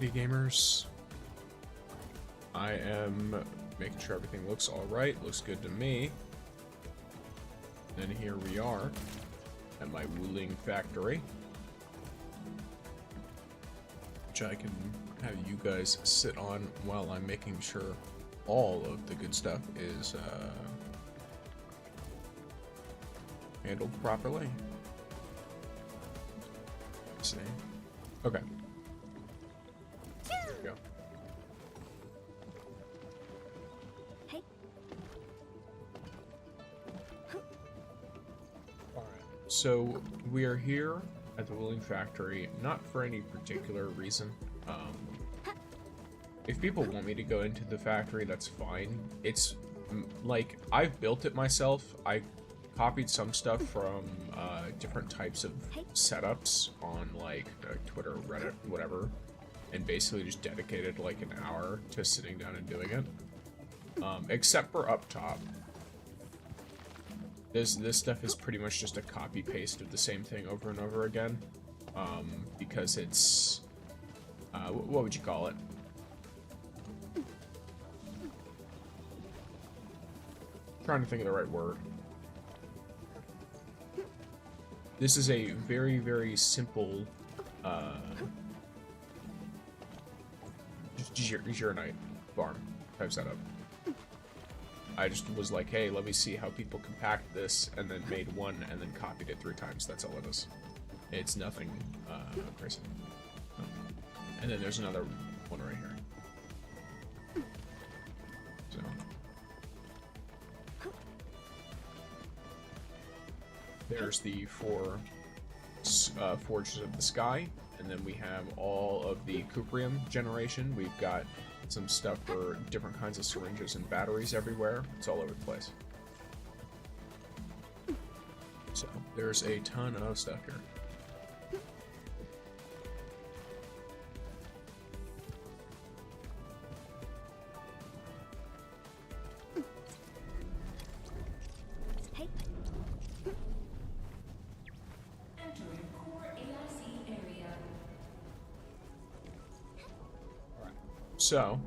Hey gamers, I am making sure everything looks alright, looks good to me. And here we are at my Wuling factory, which I can have you guys sit on while I'm making sure all of the good stuff is handled properly. Let's see. Okay. There we go. Hey. Alright, so we are here at the Wuling factory, not for any particular reason. If people want me to go into the factory, that's fine. It's like, I've built it myself. I copied some stuff from different types of setups on like Twitter, Reddit, whatever, and basically just dedicated like an hour to sitting down and doing it. Except for up top. This stuff is pretty much just a copy paste of the same thing over and over again. Because it's what would you call it? Trying to think of the right word. This is a very, very simple Night farm type setup. I just was like, hey, let me see how people compact this, and then made one and then copied it 3 times. That's all it is. It's nothing crazy. And then there's another one right here. So there's the 4 Forges of the Sky, and then we have all of the Cuprium generation. We've got some stuff for different kinds of syringes and batteries everywhere. It's all over the place. So there's a ton of stuff here. So,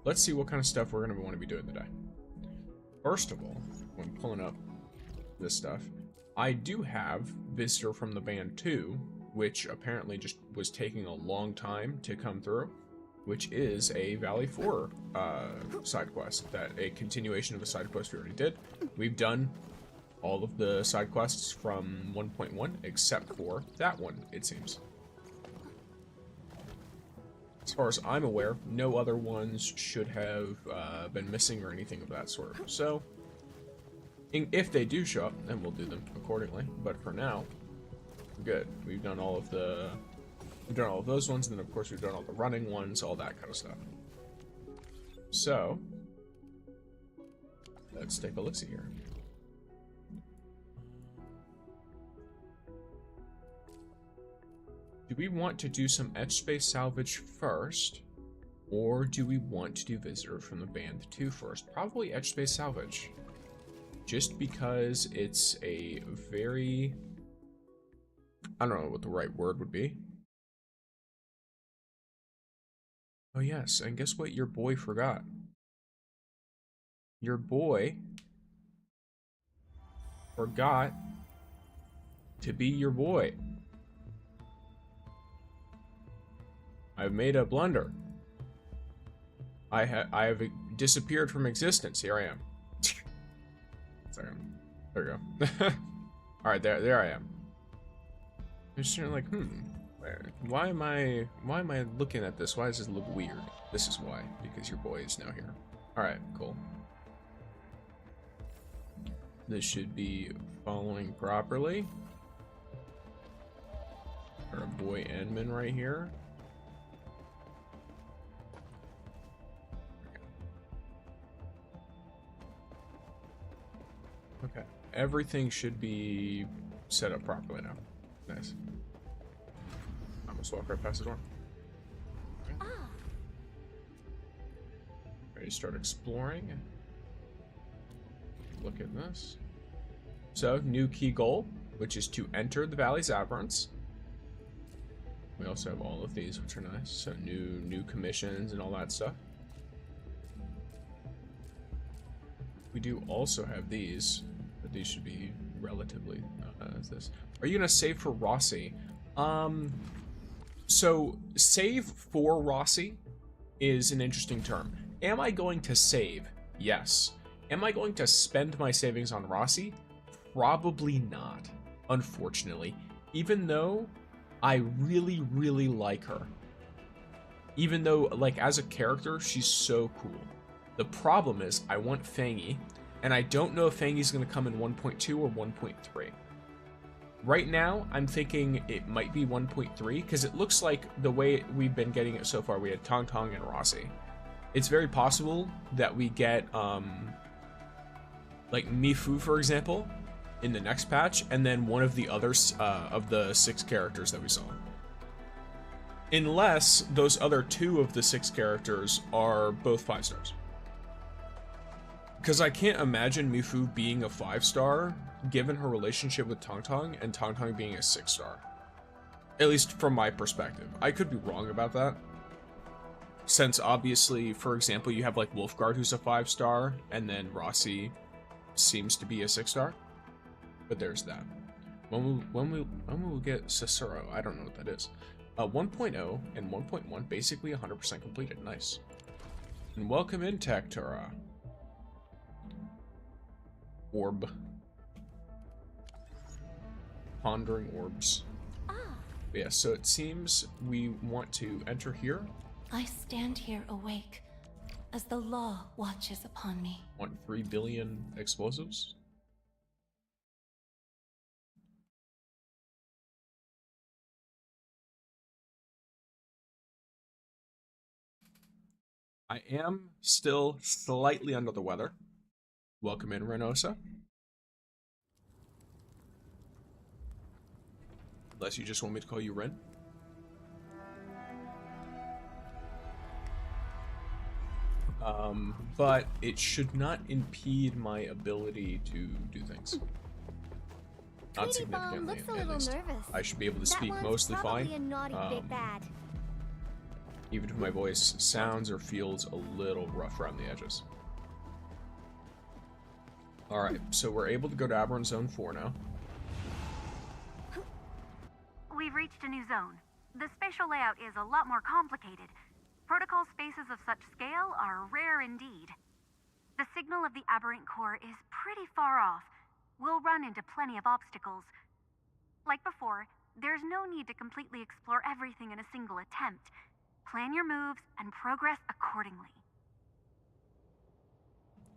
let's see what kind of stuff we're going to want to be doing today. First of all, when pulling up this stuff, I do have Visitor from the Band 2, which apparently just was taking a long time to come through, which is a Valley 4 side quest, a continuation of a side quest we already did. We've done all of the side quests from 1.1, except for that one, it seems. As far as I'm aware, no other ones should have been missing or anything of that sort. So, if they do show up, then we'll do them accordingly. But for now, we're good. We've done all of those ones, and then of course we've done all the running ones, all that kind of stuff. So, let's take a look-see here. Do we want to do some Etch Space Salvage first, or do we want to do Visitor from the Band 2 first? Probably Etch Space Salvage. Just because it's a very... I don't know what the right word would be. Oh yes, and guess what your boy forgot? Your boy forgot to be your boy. I've made a blunder. I have disappeared from existence. Here I am. Sorry. There we go. All right, there I am. I'm just like, why am I looking at this? Why does this look weird? This is why, because your boy is now here. All right, cool. This should be following properly. Our boy Edmund right here. Okay, everything should be set up properly now. Nice. I almost walk right past the door. Okay. Ready to start exploring. Look at this. So, new key goal, which is to enter the Valley's Aberrance. We also have all of these, which are nice. So new commissions and all that stuff. We do also have these, but these should be relatively as this. Are you gonna save for Rossi? So save for Rossi is an interesting term. Am I going to save? Yes. Am I going to spend my savings on Rossi? Probably not, unfortunately. Even though I really, really like her. Even though, like, as a character, she's so cool. The problem is, I want Fangy, and I don't know if Fangy's going to come in 1.2 or 1.3. Right now, I'm thinking it might be 1.3, because it looks like the way we've been getting it so far, we had Tangtang and Rossi. It's very possible that we get, like, Mifu, for example, in the next patch, and then one of the others of the 6 characters that we saw. Unless those other 2 of the 6 characters are both 5 stars. Because I can't imagine Mifu being a 5-star, given her relationship with Tangtang, and Tangtang being a 6-star. At least from my perspective. I could be wrong about that. Since obviously, for example, you have like Wolfguard who's a 5-star, and then Rossi seems to be a 6-star. But there's that. When will we get Cicero? I don't know what that is. 1.0 and 1.1 basically 100% completed. Nice. And welcome in, Tactura. Orb. Pondering orbs. Yeah, so it seems we want to enter here. I stand here awake as the law watches upon me. Want 3 billion explosives? I am still slightly under the weather. Welcome in, Renosa. Unless you just want me to call you Ren. But it should not impede my ability to do things. Not significantly, at least. I should be able to speak mostly fine. Even if my voice sounds or feels a little rough around the edges. Alright, so we're able to go to Aberrant Zone 4 now. We've reached a new zone. The spatial layout is a lot more complicated. Protocol spaces of such scale are rare indeed. The signal of the aberrant core is pretty far off. We'll run into plenty of obstacles. Like before, there's no need to completely explore everything in a single attempt. Plan your moves and progress accordingly.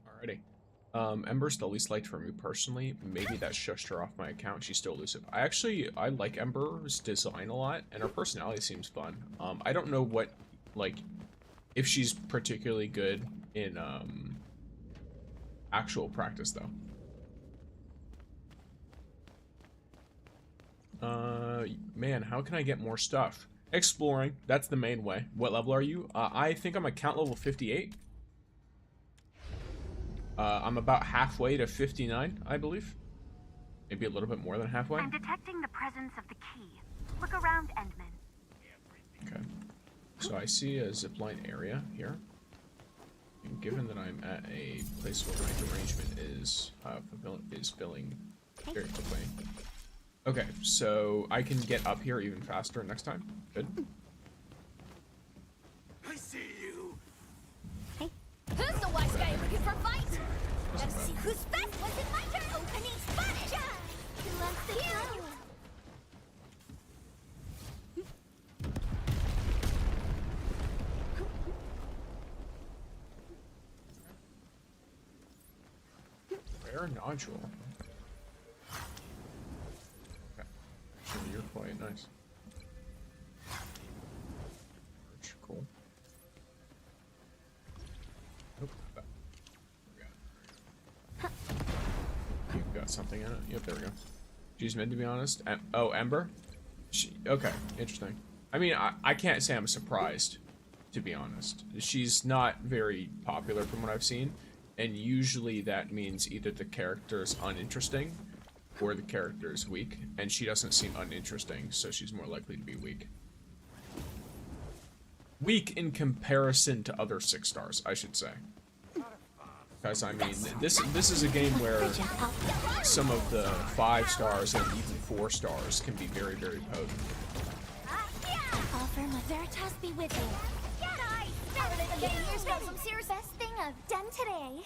Alrighty. Ember's the least liked for me personally. Maybe that shushed her off my account. She's still elusive. I like Ember's design a lot, and her personality seems fun. I don't know what, like, if she's particularly good in, actual practice, though. Man, how can I get more stuff? Exploring, that's the main way. What level are you? I think I'm account level 58. I'm about halfway to 59, I believe. Maybe a little bit more than halfway. I'm detecting the presence of the key. Look around, Endman. Okay. So I see a zipline area here. And given that I'm at a place where my derangement is filling very quickly. Okay, so I can get up here even faster next time. Good. I see you. Hey. Who's the wise guy looking for a fight? Let's see who's best. Was it my turn? Opening spotted. Who wants the kill? Rare nodule. Okay. So you're quite nice. Cool. Nope. You've got something in it. Yep, there we go. She's meant to be honest. Oh, Ember? Okay, interesting. I mean, I can't say I'm surprised, to be honest. She's not very popular from what I've seen, and usually that means either the character's uninteresting or the character's weak, and she doesn't seem uninteresting, so she's more likely to be weak. weak in comparison to other 6 stars, I should say. Because I mean, this is a game where some of the 5 stars and even 4 stars can be very, very potent. Offer my Veritas be with you. Here's some serious best thing I've done today.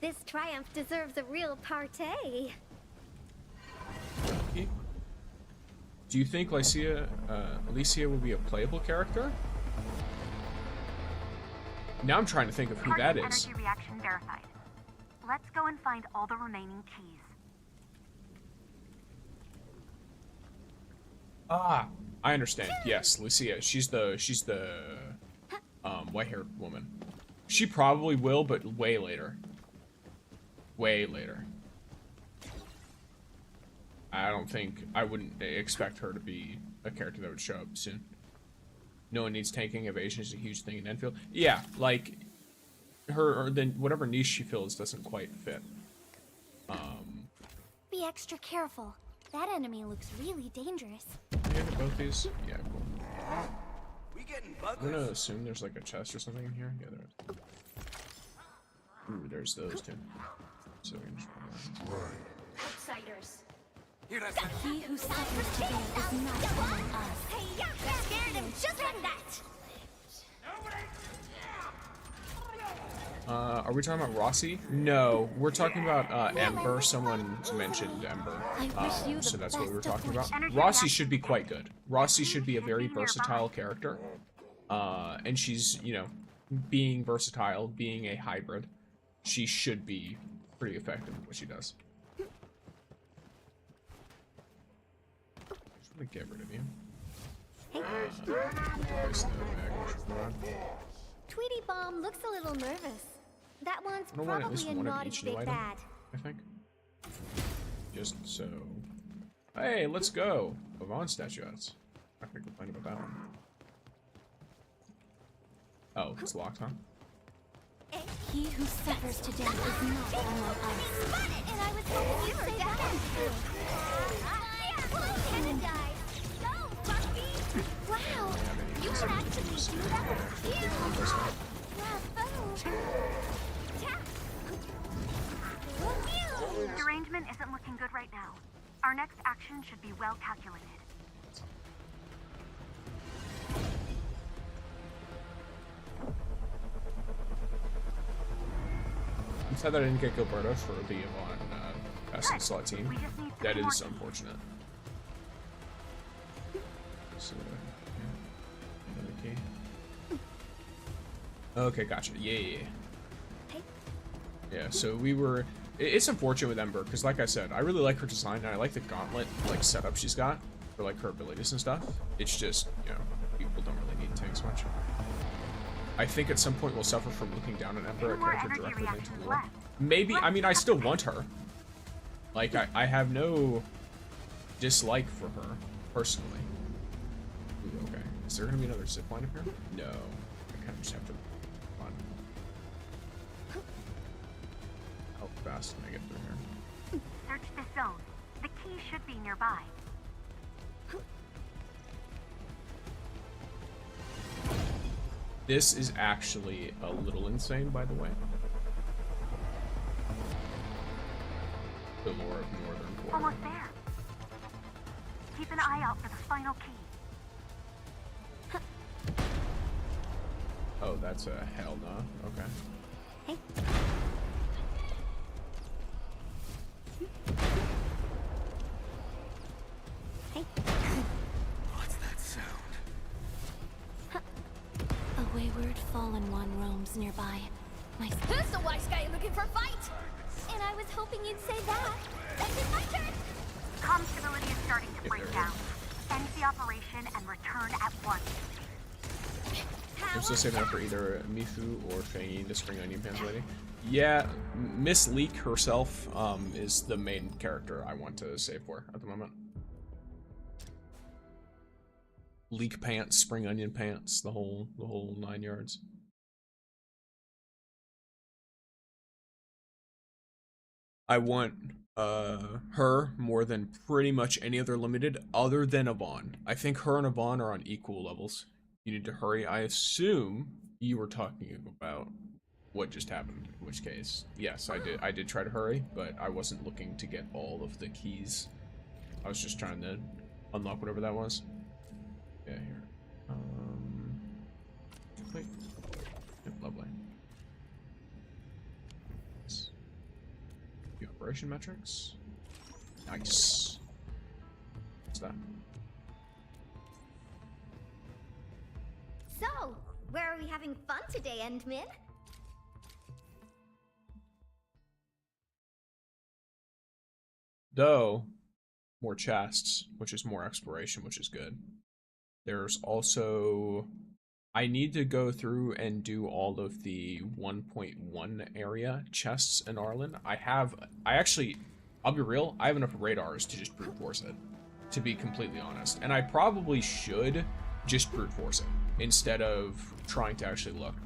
This triumph deserves a real party. Do you think Alicia will be a playable character? Now I'm trying to think of who that is. Energy reaction verified. Let's go and find all the remaining keys. Ah, I understand. Yes, Lucia. She's the white-haired woman. She probably will, but way later. Way later. I wouldn't expect her to be a character that would show up soon. No one needs tanking. Evasion is a huge thing in Endfield. Yeah, like her, or then whatever niche she fills doesn't quite fit. Be extra careful. That enemy looks really dangerous. Yeah, both these. Yeah, cool. We getting I'm buggers? gonna assume there's like a chest or something in here. Yeah, there is. Ooh, there's those two. So we can just Outsiders. Here, that's it. He who suffers today is not among us. Hey, yeah, that scared him just like that. Are we talking about Rossi? No, we're talking about Ember. Someone mentioned Ember, so that's what we were talking about. Rossi should be quite good. Rossi should be a very versatile character, and she's, you know, being versatile, being a hybrid, she should be pretty effective at what she does. I just want to get rid of you. Tweety Bomb looks a little nervous. That one's I don't want at least probably a one of naughty each new big item, bad. I think. Just so. Hey, let's go! Yvonne statuettes. I can complain about that one. Oh, it's locked, huh? He who suffers today is not among us. And I was hoping you were down. Wow, you can actually do that. Derangement isn't looking good right now. Our next action should be well calculated. I'm sad that I didn't get Gilberto for the Yvonne best in slot team. We just need That three more is keys. unfortunate. So, yeah. Another key. Okay, gotcha. Yeah. Yeah, so we were... It's unfortunate with Ember, because like I said, I really like her design, and I like the gauntlet, like, setup she's got, for, like, her abilities and stuff. It's just, you know, people don't really need tanks much. I think at some point we'll suffer from looking down at Ember, a More character energy directly linked to reactions the lore. left. Maybe, I mean, I still want her. Like, I have no dislike for her, personally. Ooh, okay. Is there gonna be another zip line up here? No. I kind of just have to run. How fast can I get through here? Search this zone. The key should be nearby. This is actually a little insane, by the way. The lore of Northern Quarter. Almost there. Keep an eye out for the final key. Oh, that's a hell no. Okay. Hey. Hey. What's that sound? A wayward fallen one roams nearby. My Who's the wise guy looking for fight? And I was hoping you'd say that. That's it, my turn. Comm stability is starting to If break there down. End the operation and return at once. I'm still saving up for either Mifu or Fangy, the Spring Onion Pants lady. Yeah, Miss Leek herself is the main character I want to save for at the moment. Leek Pants, Spring Onion Pants, the whole 9 yards. I want her more than pretty much any other limited other than Yvonne. I think her and Yvonne are on equal levels You need to hurry. I assume you were talking about what just happened, in which case, yes, I did try to hurry, but I wasn't looking to get all of the keys. I was just trying to unlock whatever that was. Yeah, here. Wait. Yep, lovely. The operation metrics. Nice. What's that? So, where are we having fun today, Endmin? Though, more chests, which is more exploration, which is good. There's also... I need to go through and do all of the 1.1 area chests in Arlen. I'll be real, I have enough radars to just brute force it, to be completely honest. And I probably should just brute force it, instead of trying to actually look.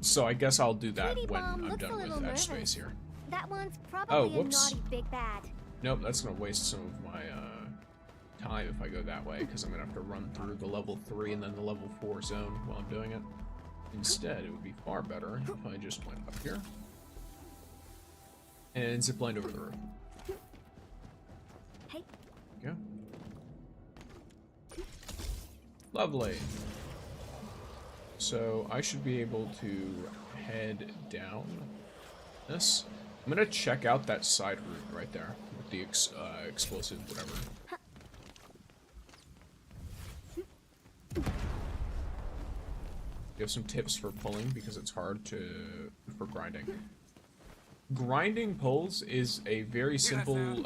So I guess I'll do that when I'm done with Edge Space here. That one's probably a whoops. naughty big bad. Nope, that's gonna waste some of my time if I go that way, because I'm gonna have to run through the level 3 and then the level 4 zone while I'm doing it. Instead, it would be far better if I just went up here and ziplined over the roof. Hey. Go. Lovely. So I should be able to head down this. I'm gonna check out that side route right there with the explosive whatever. You have some tips for pulling because it's hard for grinding. Grinding pulls is a very simple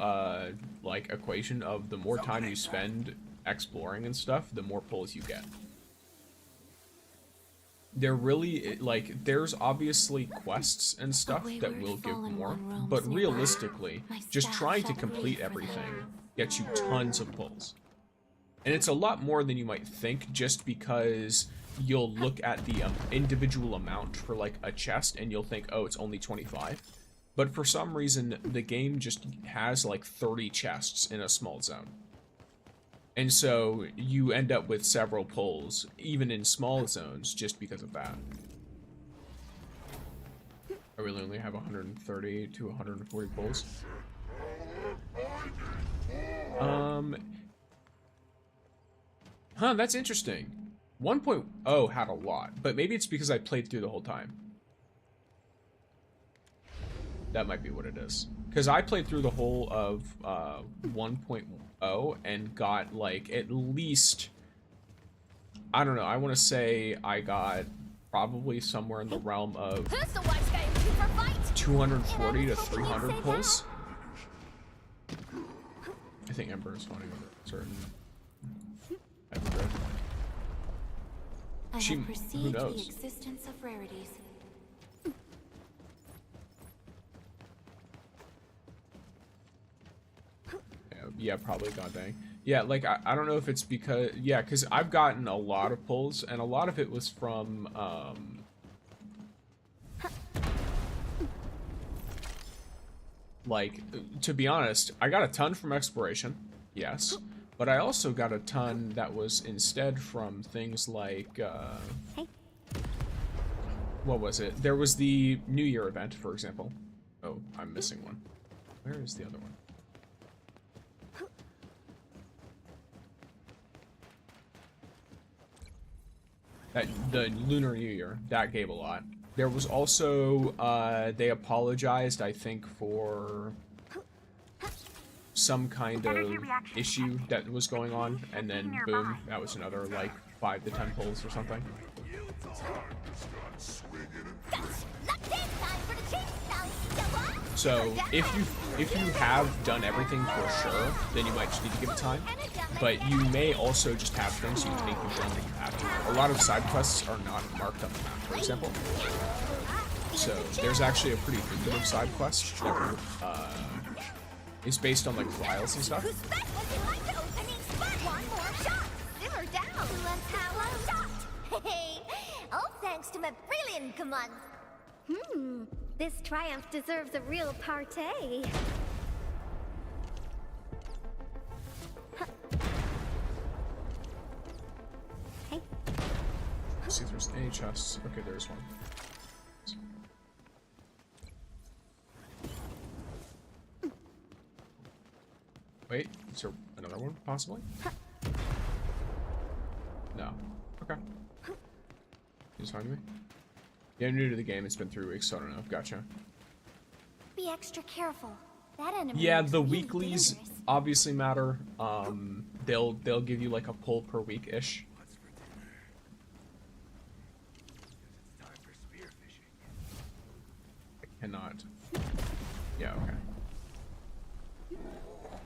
like equation of the more time you spend exploring and stuff, the more pulls you get. They're really, like, there's obviously quests and stuff that will give more, but realistically, just trying to complete everything gets you tons of pulls. And it's a lot more than you might think, just because you'll look at the individual amount for, like, a chest, and you'll think, oh, it's only 25. But for some reason, the game just has, like, 30 chests in a small zone. And so you end up with several pulls, even in small zones, just because of that. I really only have 130 to 140 pulls. Huh, that's interesting. 1.0 had a lot, but maybe it's because I played through the whole time. That might be what it is. Because I played through the whole of 1.0 and got, like, at least... I don't know, I want to say I got probably somewhere in the realm of 240 to 300 pulls. I think Ember is fighting over certain... I She, have who perceived the knows? existence of rarities. Yeah, probably, god dang. Yeah, like, I don't know if it's because... Yeah, because I've gotten a lot of pulls, and a lot of it was from, like, to be honest, I got a ton from exploration, yes. But I also got a ton that was instead from things like, what was it? There was the New Year event, for example. Oh, I'm missing one. Where is the other one? The Lunar New Year, that gave a lot. There was also, they apologized, I think, for some kind of issue that was going on, and then boom, that was another, like, 5 to 10 pulls or something. So, if you have done everything for sure, then you might just need to give it time. But you may also just have things you think you've done that you have to. A lot of side quests are not marked on the map, for example. So, there's actually a pretty lucrative side quest that is based on, like, trials and stuff. All thanks to my brilliant command. This triumph deserves a real party. Hey. See if there's any chests. Okay, there's one. Wait, is there another one, possibly? No. Okay. He's finding me? Yeah, I'm new to the game. It's been 3 weeks, so I don't know. Gotcha. Be extra careful. That enemy Yeah, looks the really weeklies dangerous. obviously matter. They'll give you like a pull per week-ish. What's for dinner? It's time for spearfishing. I cannot. Yeah, okay.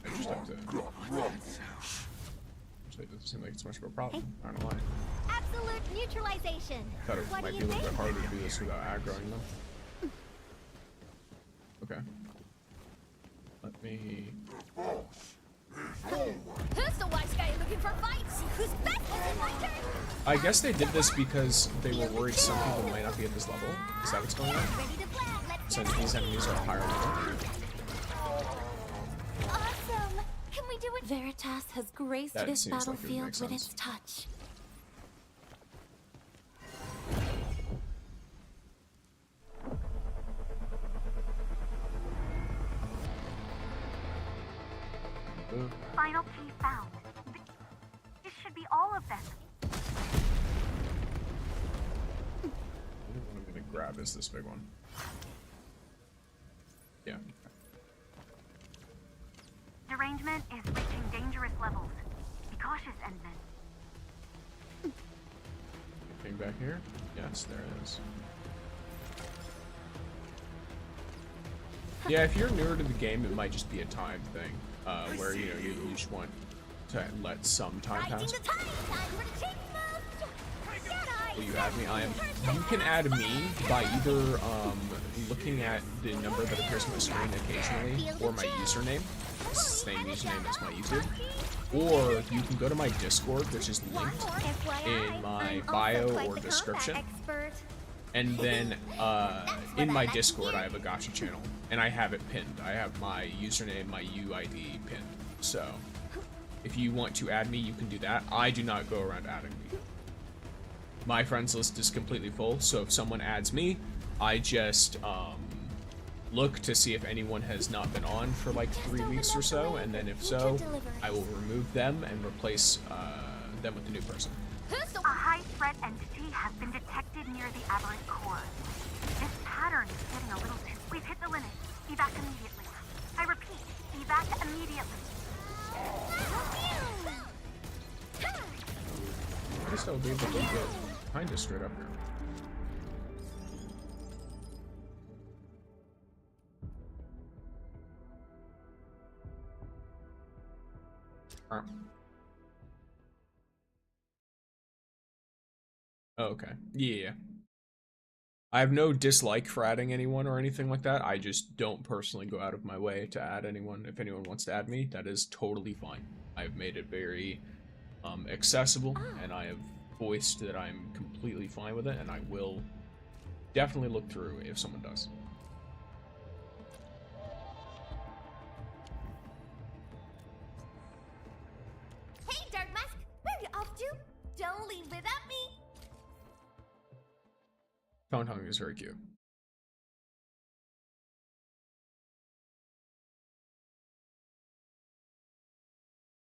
I just have to. Actually, it doesn't seem like it's much of a problem. I don't know why. Absolute neutralization. Thought it What might do be a you little bit think? harder to do this without aggroing them. Okay. Let me. Who's the wise guy looking for fights? Who's best in my turn? I guess they did this because they were worried some people might not be at this level. Is that what's going on? Ready to plan. Let's Since get these enemies are higher level. awesome. Can we do it? Veritas has graced That this seems like it would battlefield make with sense. its touch. Final key found. This should be all of them. The one I'm gonna grab is this big one. Yeah. Derangement is reaching dangerous levels. Be cautious, Endman. Anything back here? Yes, there is. Yeah, if you're newer to the game, it might just be a time thing, where you know you just want to let some time Rising pass. the tide. Time for the change moves. Jedi. Will you add me? You can add me by either looking at the number that appears on my screen occasionally, or my username. It's the same username as my YouTube. Or you can go to my Discord, which is linked FYI, in my I'm also bio quite or the description. combat expert. And then in my Discord, I have a gacha channel, and I have it pinned. I have my username, my UID pinned. So if you want to add me, you can do that. I do not go around adding me. My friends list is completely full, so if someone adds me, I just look to see if anyone has not been on for like 3 weeks or so, and then if so, I will remove them and replace them with a new person. Who's the A high threat entity has been detected near the aberrant core. This pattern is getting a little too... We've hit the limit. Evac immediately. I repeat, evac immediately. I guess I'll be able to get kind of straight up here. Oh, okay. Yeah. I have no dislike for adding anyone or anything like that. I just don't personally go out of my way to add anyone. If anyone wants to add me, that is totally fine. I've made it very accessible, and I have voiced that I'm completely fine with it, and I will definitely look through if someone does. Hey, Dark Mask, where are you off to? Don't leave without me. Tangtang is very cute.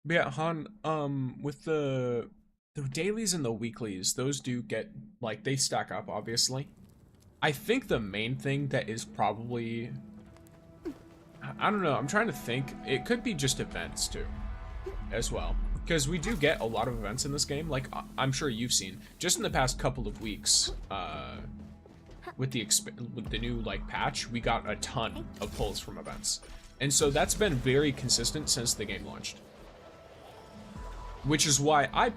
But yeah, Han, with the dailies and the weeklies, those do get, like, they stack up, obviously. I think the main thing that is probably, I don't know, I'm trying to think, it could be just events, too, as well. Because we do get a lot of events in this game, like, I'm sure you've seen, just in the past couple of weeks, with the new, like, patch, we got a ton of pulls from events. And so that's been very consistent since the game launched. Which is why I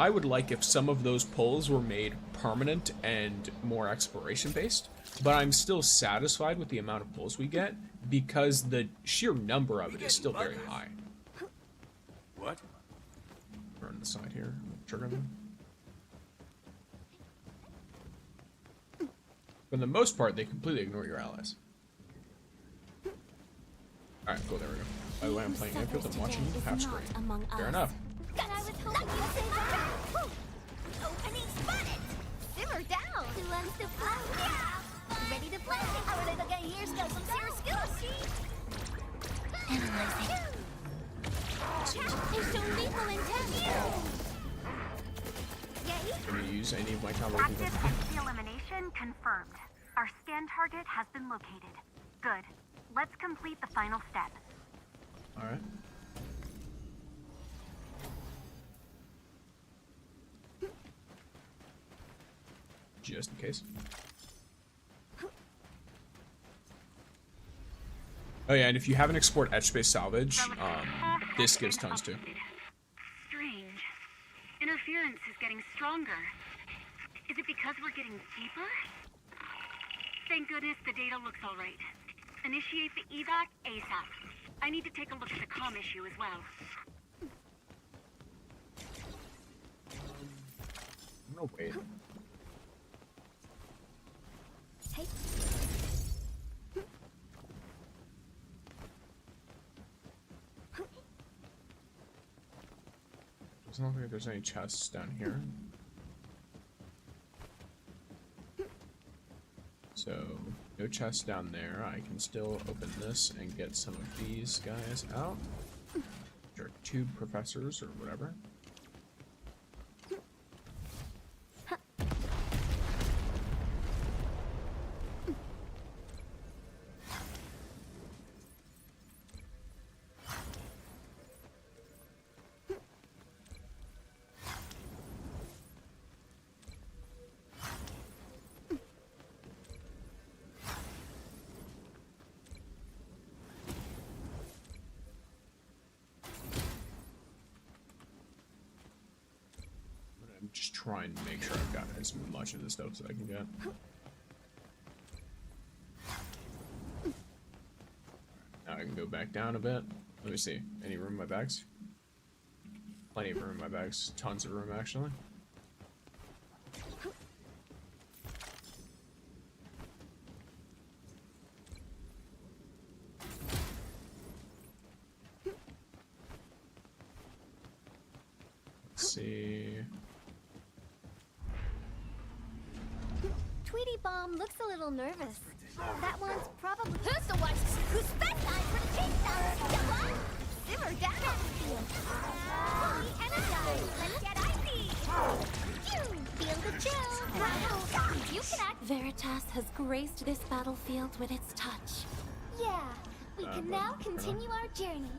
would like if some of those pulls were made permanent and more exploration based, but I'm still satisfied with the amount of pulls we get because the sheer number of it is still very high. What? Burn the side here, trigger them. For the most part, they completely ignore your allies. Alright, cool, there we go. By the way, I'm playing Endfield and watching you half screen. Fair enough. And I was hoping you'd say that. Opening spotted. Can you use any of my combo Active people? entity elimination confirmed. Our scan target has been located. Good. Let's complete the final step. Alright. Just in case. Oh yeah, and if you have an export etch-based salvage, this gives tons too. Strange. Interference is getting stronger. Is it because we're getting deeper? Thank goodness the data looks alright. Initiate the evac ASAP. I need to take a look at the comm issue as well. No, wait. Hey. Doesn't look like there's any chests down here. So, no chests down there. I can still open this and get some of these guys out. Which are tube professors or whatever. Just try and make sure I've got as much of this stuff as I can get. Now I can go back down a bit. Let me see. Any room in my bags? Plenty of room in my bags. Tons of room, actually. Let's see. Tweety Bomb looks a little nervous. That one's probably who's the one who's best time for the cheese sound. Simmer down. Fully energized. Let's get icy. Feel the chill. Wow. You can act. Veritas has graced this battlefield with its touch. Yeah. We can now continue our journey.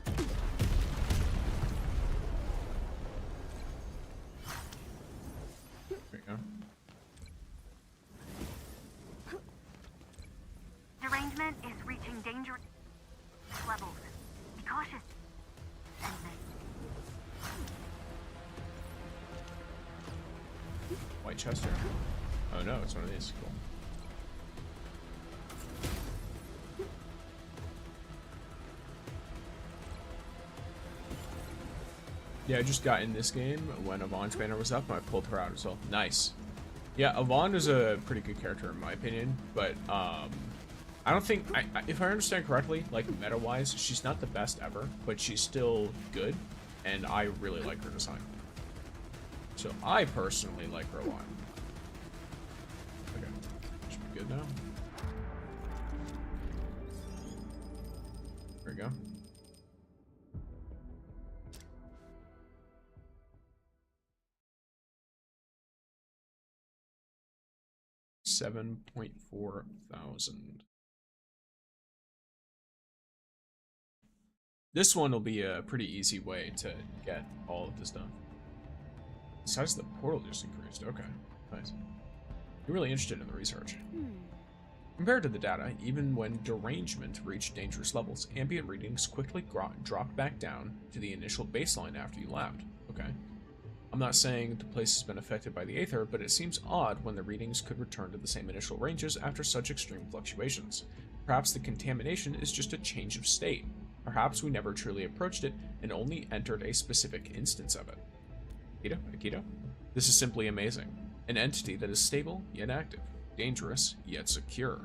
There we go. Derangement is reaching dangerous levels. Be cautious. White chest here. Oh no, it's one of these. Cool. Yeah, I just got in this game when Yvonne's banner was up and I pulled her out as well. Nice. Yeah, Yvonne is a pretty good character in my opinion, but I don't think, if I understand correctly, like meta-wise, she's not the best ever, but she's still good, and I really like her design. So I personally like her a lot. Okay, should be good now. There we go. $7.4 thousand. This one will be a pretty easy way to get all of this done. The size of the portal just increased. Okay, nice. You're really interested in the research. Compared to the data, even when derangement reached dangerous levels, ambient readings quickly dropped back down to the initial baseline after you left. Okay. I'm not saying the place has been affected by the Aether, but it seems odd when the readings could return to the same initial ranges after such extreme fluctuations. Perhaps the contamination is just a change of state. Perhaps we never truly approached it and only entered a specific instance of it. Akito? This is simply amazing. An entity that is stable yet active, dangerous yet secure.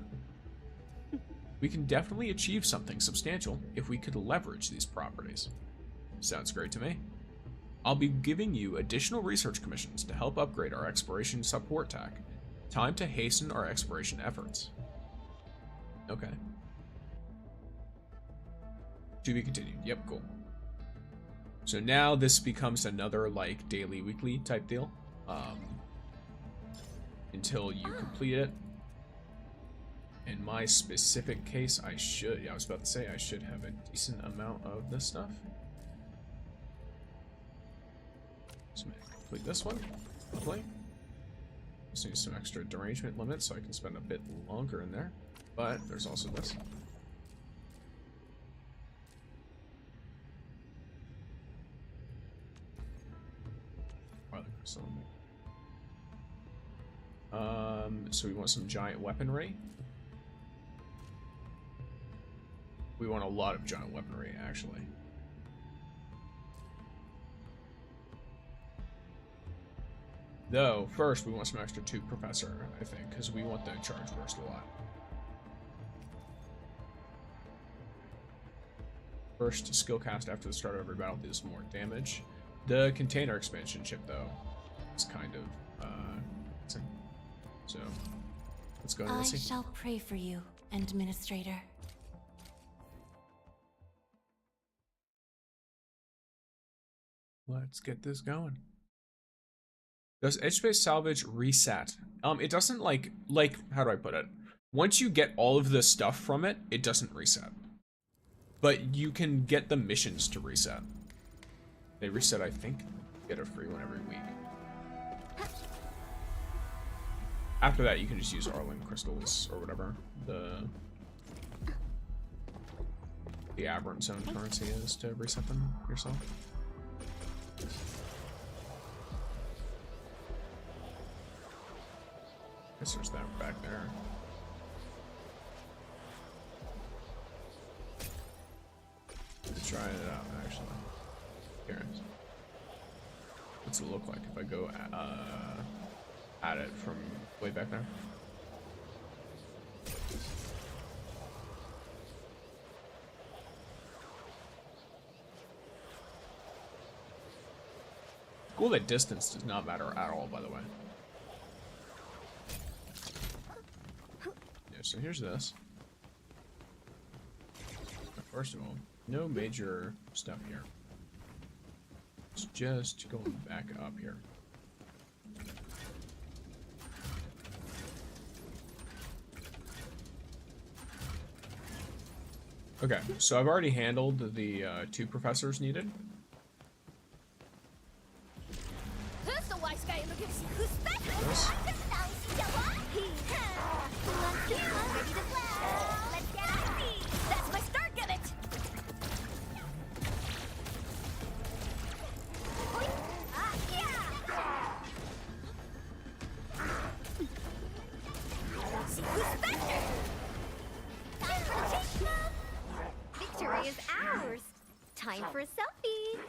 We can definitely achieve something substantial if we could leverage these properties. Sounds great to me. I'll be giving you additional research commissions to help upgrade our exploration support tech. Time to hasten our exploration efforts. Okay. To be continued. Yep, cool. So now this becomes another like daily, weekly type deal. until you complete it. In my specific case, I was about to say I should have a decent amount of this stuff. So I'm gonna complete this one. Lovely. Just need some extra derangement limits so I can spend a bit longer in there. But there's also this. So we want some giant weaponry. We want a lot of giant weaponry, actually. Though, first we want some extra 2 Professor, I think, because we want the charge burst a lot. First skill cast after the start of every battle deals more damage. The container expansion chip, though, is kind of, so let's go and I see. shall pray for you, Administrator. Let's get this going. Does edge space salvage reset? It doesn't like how do I put it? Once you get all of the stuff from it, it doesn't reset. But you can get the missions to reset. They reset, I think, get a free one every week. After that, you can just use Arling crystals or whatever the aberrant zone currency is to reset them yourself. Guess there's that back there. Try it out, actually. Here. What's it look like if I go at it from way back there? Cool that distance does not matter at all, by the way. Yeah, so here's this. First of all, no major stuff here. It's just going back up here. Okay, so I've already handled the 2 professors needed. Who's the wise guy looking? Who's that? Yes. Ready to fly. Let's get icy. That's my start of it. Victory is ours. Time for a selfie.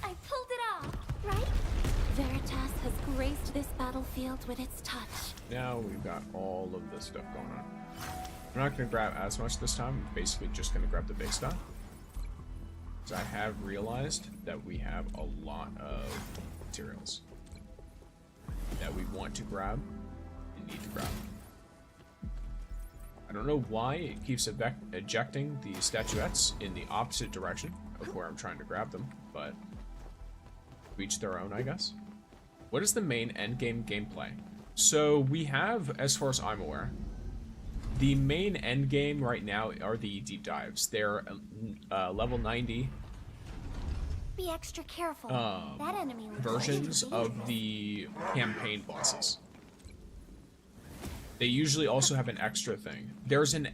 I pulled it off, right? Veritas has graced this battlefield with its touch. Now we've got all of this stuff going on. I'm not going to grab as much this time. I'm basically just going to grab the big stuff. Because I have realized that we have a lot of materials that we want to grab and need to grab. I don't know why it keeps ejecting the statuettes in the opposite direction of where I'm trying to grab them, but each their own, I guess. What is the main endgame gameplay? So we have, as far as I'm aware, the main endgame right now are the deep dives. They're level 90 Be extra careful. That enemy looks versions of the campaign bosses. They usually also have an extra thing. There's an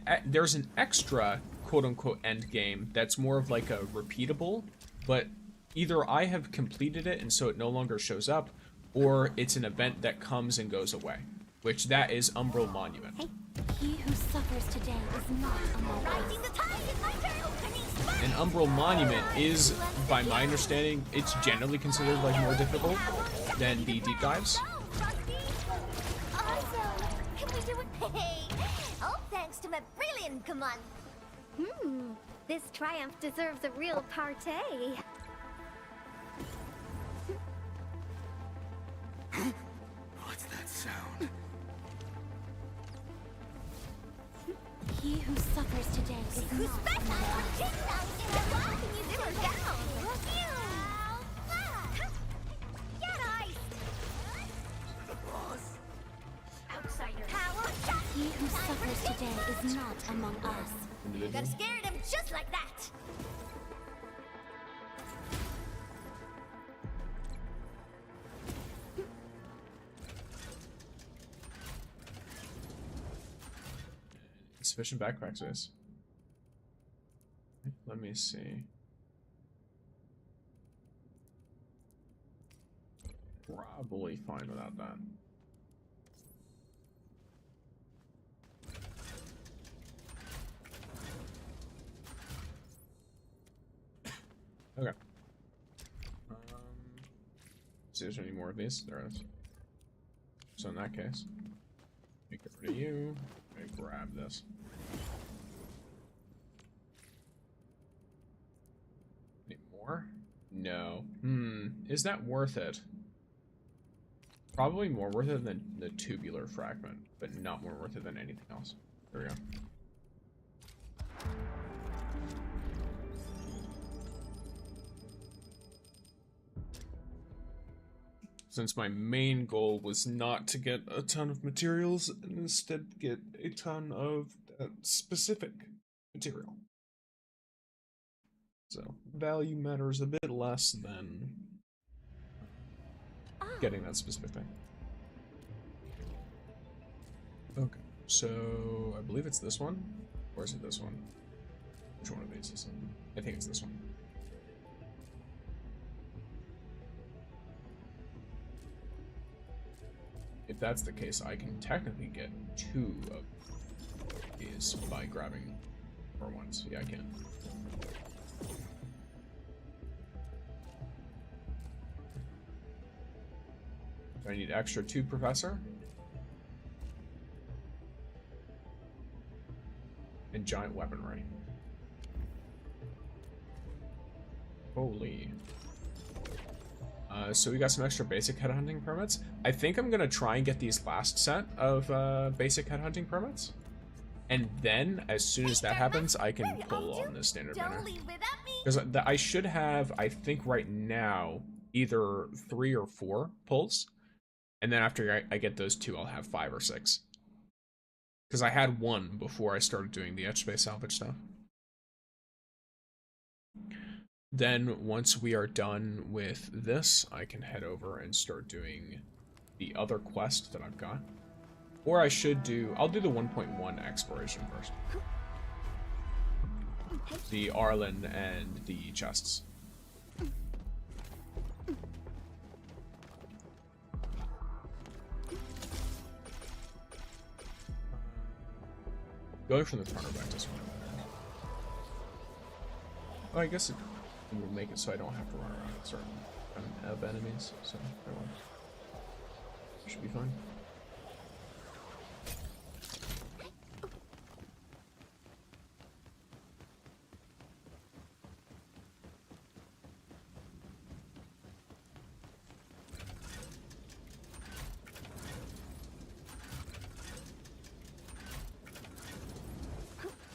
extra quote-unquote end game that's more of like a repeatable, but either I have completed it and so it no longer shows up, or it's an event that comes and goes away, which that is Umbral Monument. He who suffers today is not a mortal. Rising the tide is my turn. An Umbral Monument is, by my understanding, it's generally considered like more difficult than the deep dives. Awesome. Can we do it? Hey. All thanks to my brilliant command. This triumph deserves a real party. What's that sound? He who suffers today is Who's not back? a mortal. Can you simmer down? Get iced. The boss? suffers today is not among us. Gotta scare them just like that. Sufficient backpack space. Let me see. Probably fine without that. Okay. See if there's any more of these. There is. So in that case, get rid of you. And grab this. Any more? No. Is that worth it? Probably more worth it than the tubular fragment, but not more worth it than anything else. There we go. Since my main goal was not to get a ton of materials, and instead get a ton of specific material. So, value matters a bit less than getting that specific thing. Okay, so I believe it's this one, or is it this one? Which one of these is it? I think it's this one. If that's the case, I can technically get 2 of these by grabbing more ones. Yeah, I can. Do I need extra 2 professor? And giant weaponry. Holy. So we got some extra basic headhunting permits. I think I'm gonna try and get these last set of basic headhunting permits, and then as soon as that happens, I can pull on the standard banner. Because I should have, I think right now, either 3 or 4 pulls, and then after I get those 2, I'll have 5 or 6. Because I had 1 before I started doing the etch space salvage stuff. Then, once we are done with this, I can head over and start doing the other quest that I've got. Or I should do... I'll do the 1.1 exploration first. The Arlen and the chests. Going from the front or back doesn't really matter. Oh, I guess it will make it so I don't have to run around a certain kind of enemies, so should be fine.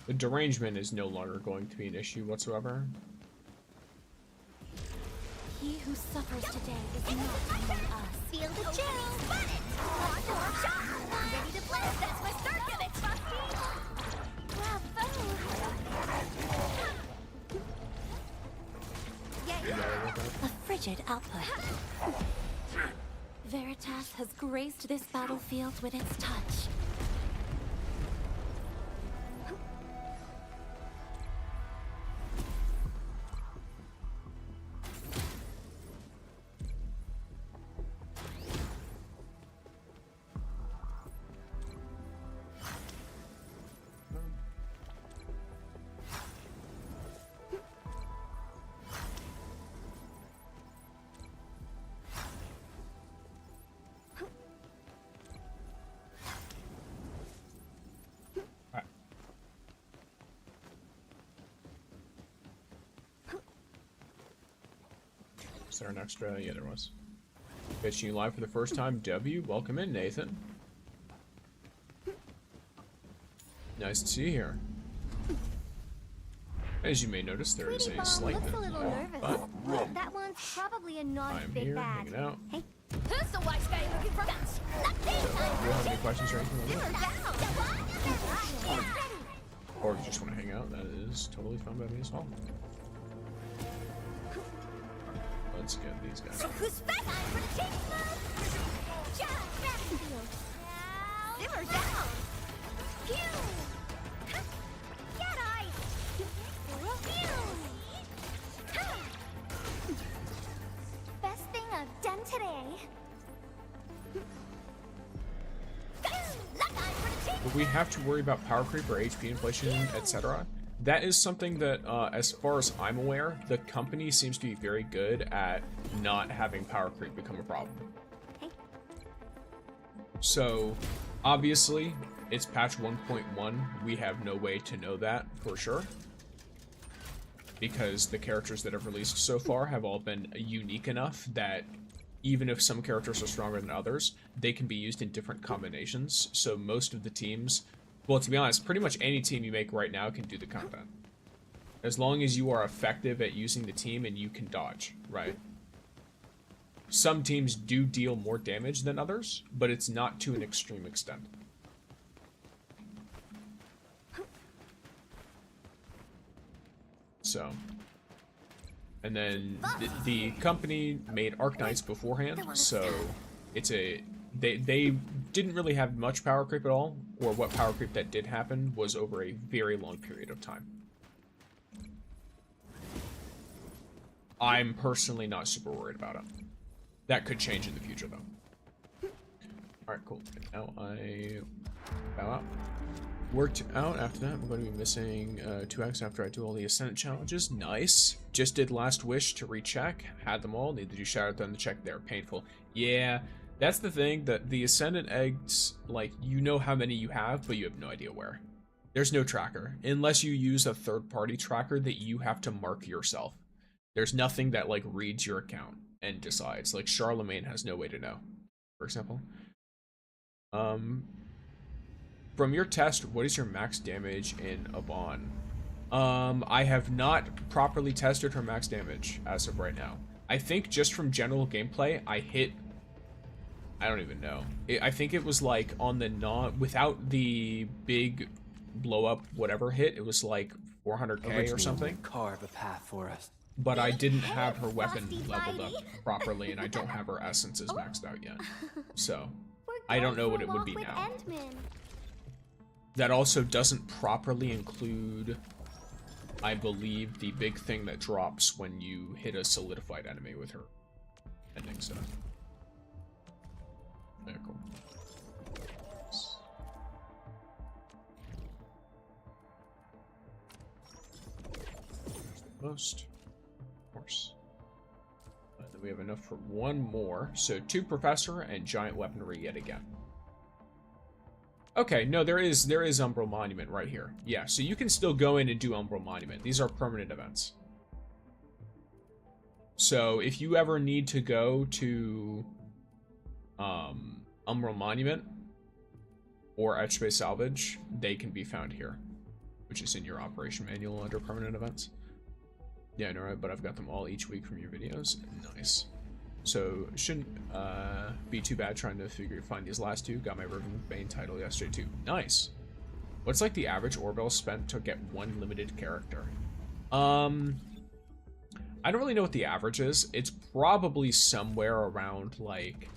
The derangement is no longer going to be an issue whatsoever. He who suffers today is not among us. Feel the chill. Got it. Ready to blast. That's my start gimmick. Bravo. A frigid output. Veritas has graced this battlefield with its touch. Was there an extra? Yeah, there was. Pitching you live for the first time. W, welcome in, Nathan. Nice to see you here. As you may notice, there is a slight bit of lag, but that one's probably a naughty I'm big here, bag. hanging out. Hey, who's the wise guy looking for guns? Do you have any questions or anything like that? Or if you just want to hang out, that is totally fine by me as well. Let's get these guys. Who's back? Time for the change mode. Endfield. Simmer down. Pew. Get ice. Pew. Best thing I've done today. But we have to worry about power creep or HP inflation, etc. That is something that, as far as I'm aware, the company seems to be very good at not having power creep become a problem. So, obviously, it's patch 1.1. We have no way to know that for sure, because the characters that have released so far have all been unique enough that even if some characters are stronger than others, they can be used in different combinations. So most of the teams, well, to be honest, pretty much any team you make right now can do the content. As long as you are effective at using the team and you can dodge, right? Some teams do deal more damage than others, but it's not to an extreme extent. So... And then the company made Arknights beforehand, so it's a they didn't really have much power creep at all, or what power creep that did happen was over a very long period of time. I'm personally not super worried about it. That could change in the future though. Alright, cool. Now I bow out. Worked out after that. I'm going to be missing 2x after I do all the Ascendant challenges. Nice. Just did Last Wish to recheck. Had them all. Need to do shout out on the check. They're painful. Yeah, that's the thing. That the Ascendant eggs, like, you know how many you have, but you have no idea where. There's no tracker. Unless you use a third-party tracker that you have to mark yourself. There's nothing that, like, reads your account and decides. Like, Charlemagne has no way to know, for example. From your test, what is your max damage in Yvonne? I have not properly tested her max damage as of right now. I think just from general gameplay, I hit... I don't even know. I think it was like on the without the big blow up whatever hit, it was like 400k or something. Carve a path for us. But I didn't have her weapon leveled up properly, and I don't have her essences maxed out yet. So, I don't know what it would be now. That also doesn't properly include, I believe, the big thing that drops when you hit a solidified enemy with her ending stuff. Very cool. Most, of course. Then we have enough for one more. So 2 Professor and Giant Weaponry yet again. Okay, no, there is Umbral Monument right here. Yeah, so you can still go in and do Umbral Monument. These are permanent events. So if you ever need to go to Umbral Monument or Etch Space Salvage, they can be found here, which is in your operation manual under permanent events. Yeah, I know, right? But I've got them all each week from your videos. Nice. So, shouldn't be too bad trying to find these last 2. Got my Riven Bane title yesterday too. Nice. What's like the average Orbel spent to get one limited character? I don't really know what the average is. It's probably somewhere around like...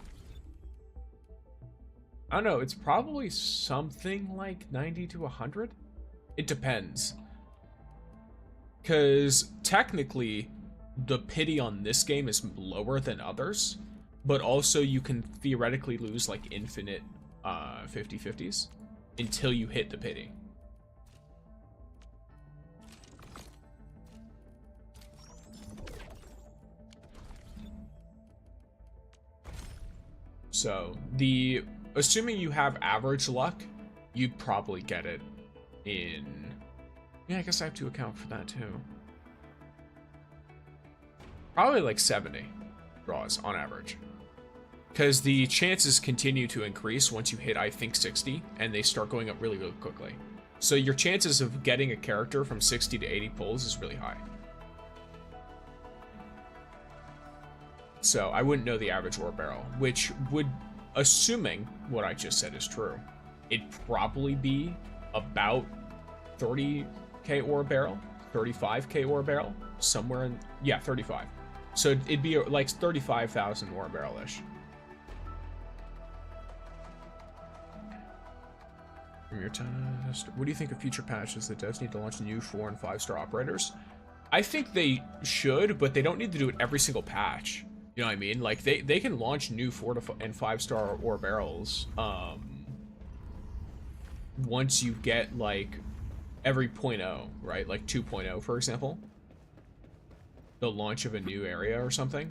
I don't know, it's probably something like 90 to 100? It depends. Because technically... the pity on this game is lower than others, but also you can theoretically lose like infinite 50-50s until you hit the pity. So assuming you have average luck, you'd probably get it in... Yeah, I guess I have to account for that too. Probably like 70 draws on average. Because the chances continue to increase once you hit, I think, 60, and they start going up really, really quickly. So your chances of getting a character from 60 to 80 pulls is really high. So I wouldn't know the average ore barrel, which would, assuming what I just said is true, it'd probably be about 30k ore barrel, 35k ore barrel, somewhere in, yeah, 35. So it'd be like 35,000 ore barrel-ish. From your test, what do you think of future patches that devs need to launch new 4 and 5-star operators? I think they should, but they don't need to do it every single patch. You know what I mean? Like they can launch new 4 and 5-star ore barrels once you get like every 0.0, right? Like 2.0, for example. The launch of a new area or something.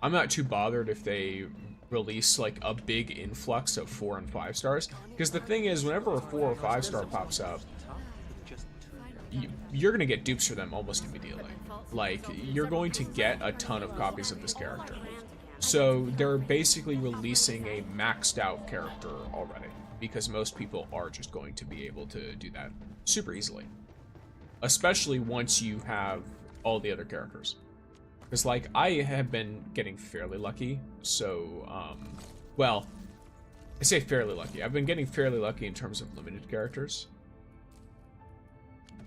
I'm not too bothered if they release like a big influx of 4 and 5 stars, because the thing is, whenever a 4 or 5 star pops up, you're gonna get dupes for them almost immediately. Like, you're going to get a ton of copies of this character. So they're basically releasing a maxed out character already, because most people are just going to be able to do that super easily, especially once you have all the other characters. Because, like, I have been getting fairly lucky, so, well, I say fairly lucky. I've been getting fairly lucky in terms of limited characters.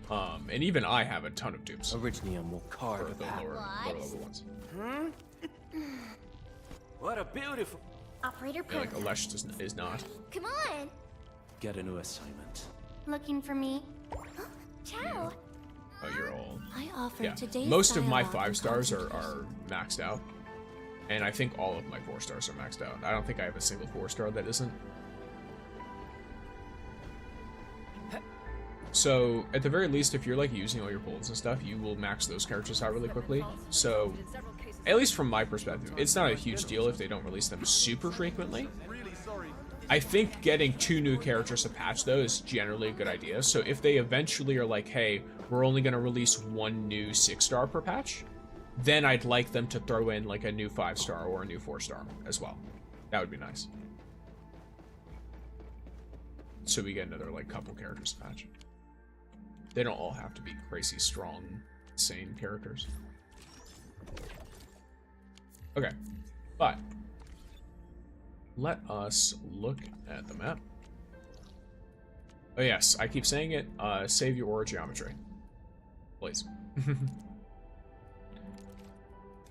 And even I have a ton of dupes. Originally will carve for the lower level ones. What a beautiful... Operator Yeah, like, Purple. Alesh is not. Come on. Get a new assignment. Looking for me? Ciao. Oh, you're all... I offered Yeah, today's most of my dialogue 5 in stars are concentration. maxed out. And I think all of my 4 stars are maxed out. I don't think I have a single 4 star that isn't. So, at the very least, if you're like using all your bullets and stuff, you will max those characters out really quickly. So, at least from my perspective, it's not a huge deal if they don't release them super frequently. I think getting 2 new characters a patch, though, is generally a good idea. So if they eventually are like, hey, we're only going to release 1 new 6-star per patch, then I'd like them to throw in like a new 5-star or a new 4-star as well. That would be nice. So we get another like couple characters a patch. They don't all have to be crazy strong, insane characters. Okay, but let us look at the map. Oh yes, I keep saying it, save your aura geometry. Please.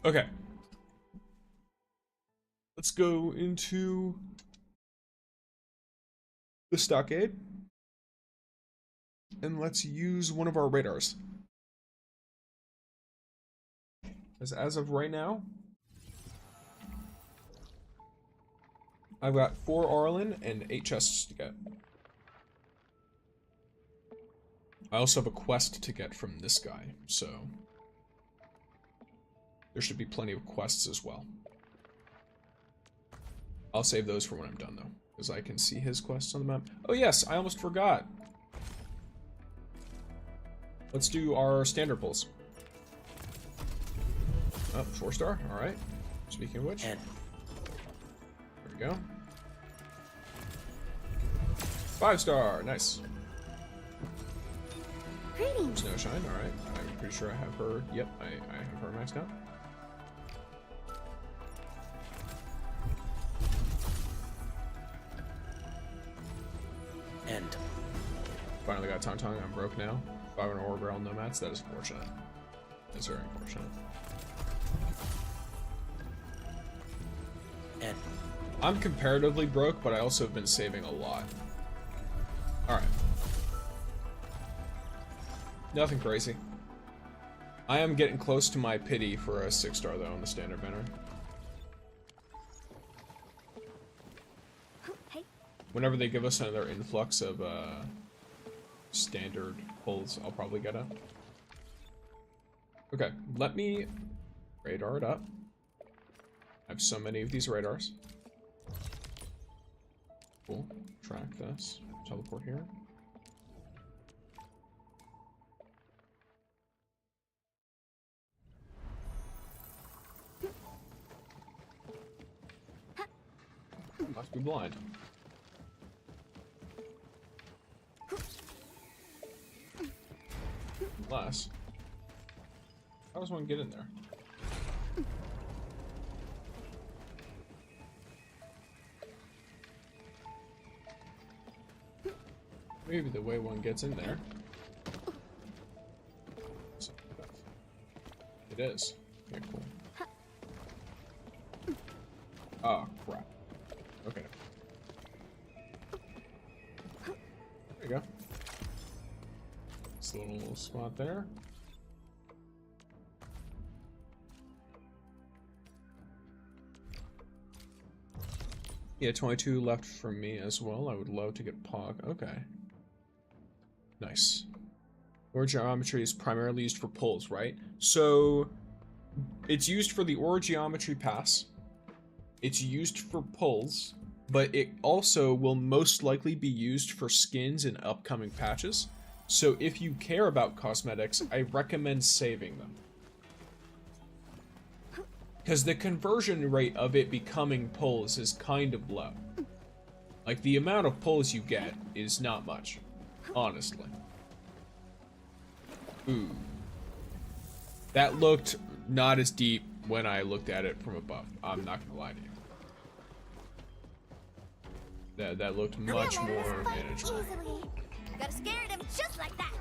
Okay. Let's go into the stockade. And let's use one of our radars. As of right now, I've got 4 Arlen and 8 chests to get. I also have a quest to get from this guy, so there should be plenty of quests as well. I'll save those for when I'm done, though, because I can see his quests on the map. Oh yes, I almost forgot. Let's do our standard pulls. Oh, 4-star, alright. Speaking of which, there we go. 5-star, nice. Greetings. Snowshine, alright. I'm pretty sure I have her. Yep, I have her maxed out. End. Finally got Tangtang, I'm broke now. 500 ore barrel nomads, that is unfortunate. That's very unfortunate. End. I'm comparatively broke, but I also have been saving a lot. Alright. Nothing crazy. I am getting close to my pity for a 6-star though on the standard banner. Hey. Whenever they give us another influx of standard pulls, I'll probably get it. Okay, let me radar it up. I have so many of these radars. Cool. Track this. Teleport here. Must be blind. Unless, how does one get in there? Maybe the way one gets in there. It is. Okay, cool. Oh, crap. Okay. There you go. This little spot there. Yeah, 22 left for me as well. I would love to get Pog. Okay. Nice. Ore geometry is primarily used for pulls, right? So, it's used for the ore geometry pass. It's used for pulls, but it also will most likely be used for skins in upcoming patches. So if you care about cosmetics, I recommend saving them. Because the conversion rate of it becoming pulls is kind of low. Like, the amount of pulls you get is not much, honestly. Ooh. That looked not as deep when I looked at it from above. I'm not gonna lie to you. That looked much more manageable. Got scared him just like that.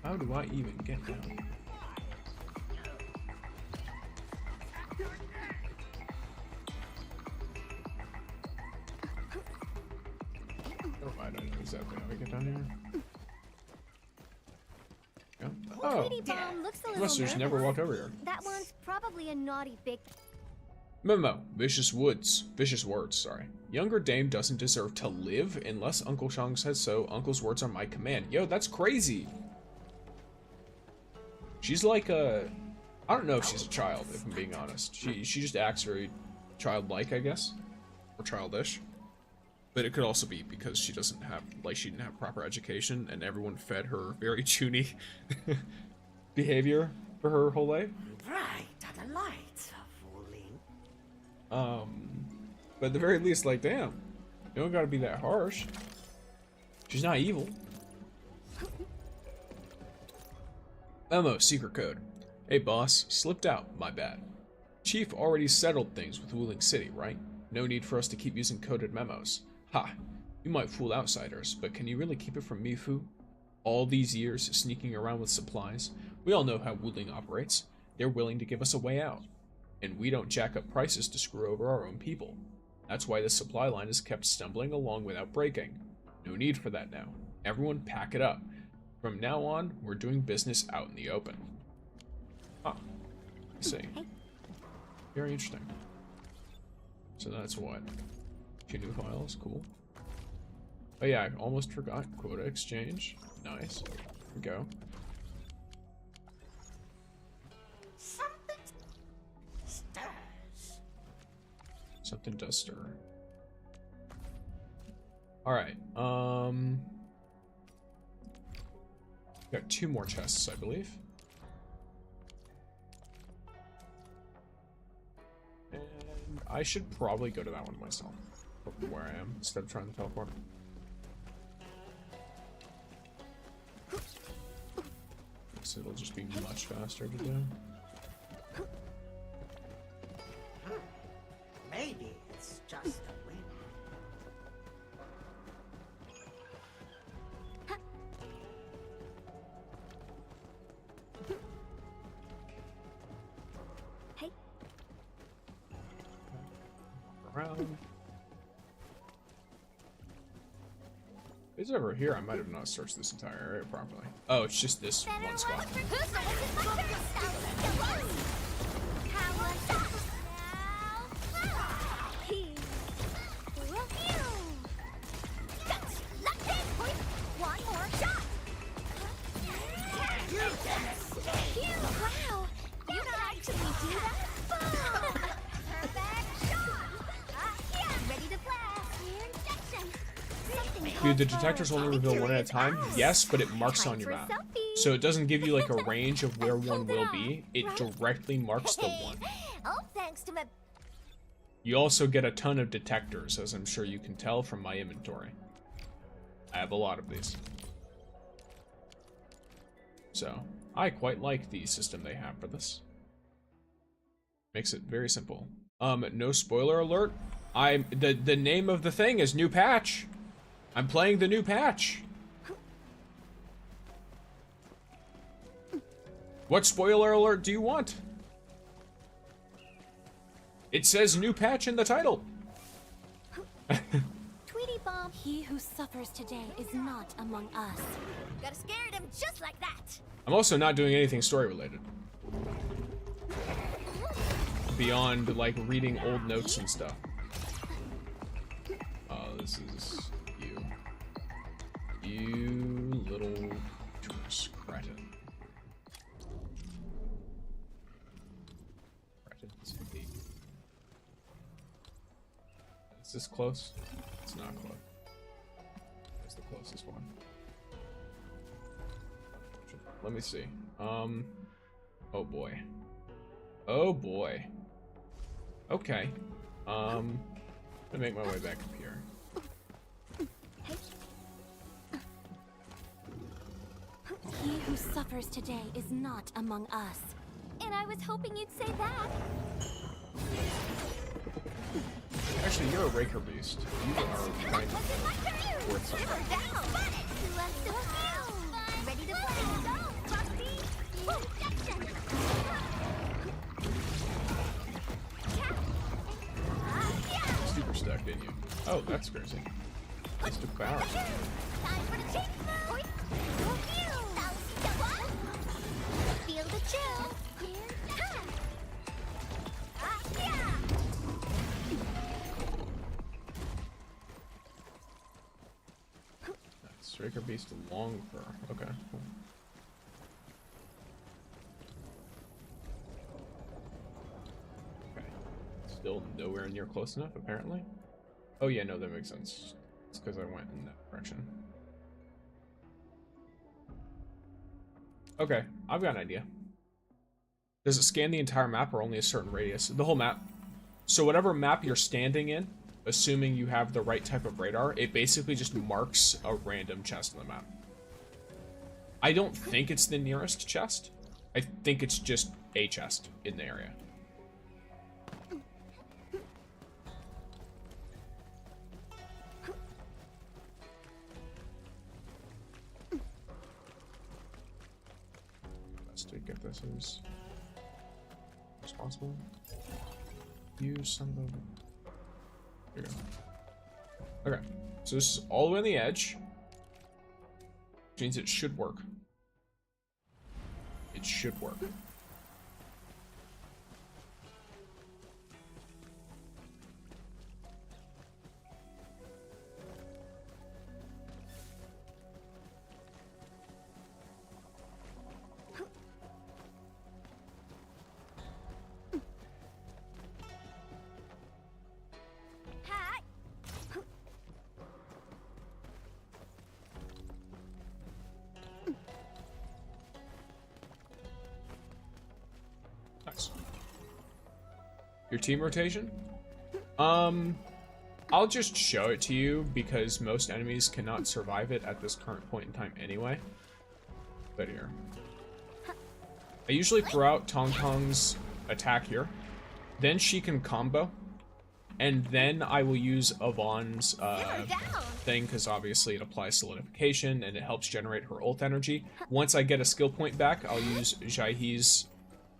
How do I even get down? Oh, I don't know exactly how I get down here. Yeah. Oh, Bomb looks a little Buster's nervous. never walked over here. That one's probably a naughty big. Memo. Vicious words, sorry. Younger dame doesn't deserve to live unless Uncle Shang says so. Uncle's words are my command. Yo, that's crazy. She's like a... I don't know if she's a child, if I'm being honest. She just acts very childlike, I guess. Or childish. But it could also be because she doesn't have, like, she didn't have proper education and everyone fed her very chuny behavior for her whole life. Bright are the lights are falling. But at the very least, like, damn, you don't gotta be that harsh. She's not evil. Memo, secret code. Hey boss, slipped out, my bad. Chief already settled things with Wuling City, right? No need for us to keep using coded memos. Ha, you might fool outsiders, but can you really keep it from Mifu? All these years sneaking around with supplies. We all know how Wuling operates. They're willing to give us a way out. And we don't jack up prices to screw over our own people. That's why the supply line is kept stumbling along without breaking. No need for that now. Everyone pack it up. From now on, we're doing business out in the open. Ah, I see. Very interesting. So that's what? 2 new files, cool. Oh yeah, I almost forgot. Quota exchange. Nice. There we go. Something stirs. Something does stir. Alright, got 2 more chests, I believe. And I should probably go to that one myself, from where I am, instead of trying to teleport. So it'll just be much faster to do. Maybe it's just a wind. Hey. Around. If it's over here, I might have not searched this entire area properly. Oh, it's just this one spot. Wow, you can actually do that? Perfect shot! Ready to blast! Injection! Dude, the detectors only reveal one at a time? Yes, but it marks on your map. So it doesn't give you like a range of where one will be. It directly marks the one. Oh, thanks to my... You also get a ton of detectors, as I'm sure you can tell from my inventory. I have a lot of these. So, I quite like the system they have for this. Makes it very simple. No spoiler alert. The name of the thing is new patch. I'm playing the new patch. What spoiler alert do you want? It says new patch in the title. Tweety Bomb. He who suffers today is not among us. Gotta scare him just like that. I'm also not doing anything story related. Beyond like reading old notes and stuff. Oh, this is you. You little cretin. Cretins indeed. Is this close? It's not close. That's the closest one. Let me see. Oh boy. Oh boy. Okay. I'm gonna make my way back up here. He who suffers today is not among us. And I was hoping you'd say that. Actually, you're a raker beast. You are kind of worth something. Simmer down. Who wants to feel? Ready to play? Go, Frosty. Protection. Super stuck, didn't you? Oh, that's crazy. Let's do power. Time for the chase move. Feel the chill. Nice. Raker beast long fur. Okay. Cool. Okay. Still nowhere near close enough, apparently. Oh yeah, no, that makes sense. It's because I went in that direction. Okay, I've got an idea. Does it scan the entire map or only a certain radius? The whole map. So whatever map you're standing in, assuming you have the right type of radar, it basically just marks a random chest on the map. I don't think it's the nearest chest. I think it's just a chest in the area. Best to get this as possible. Use some of them. Here we go. Okay, so this is all the way on the edge, which means it should work. It should work. Nice. Your team rotation? I'll just show it to you because most enemies cannot survive it at this current point in time anyway. But here. I usually throw out Tangtang's attack here. Then she can combo. And then I will use Yvonne's thing because obviously it applies solidification and it helps generate her ult energy. Once I get a skill point back, I'll use Jaihe's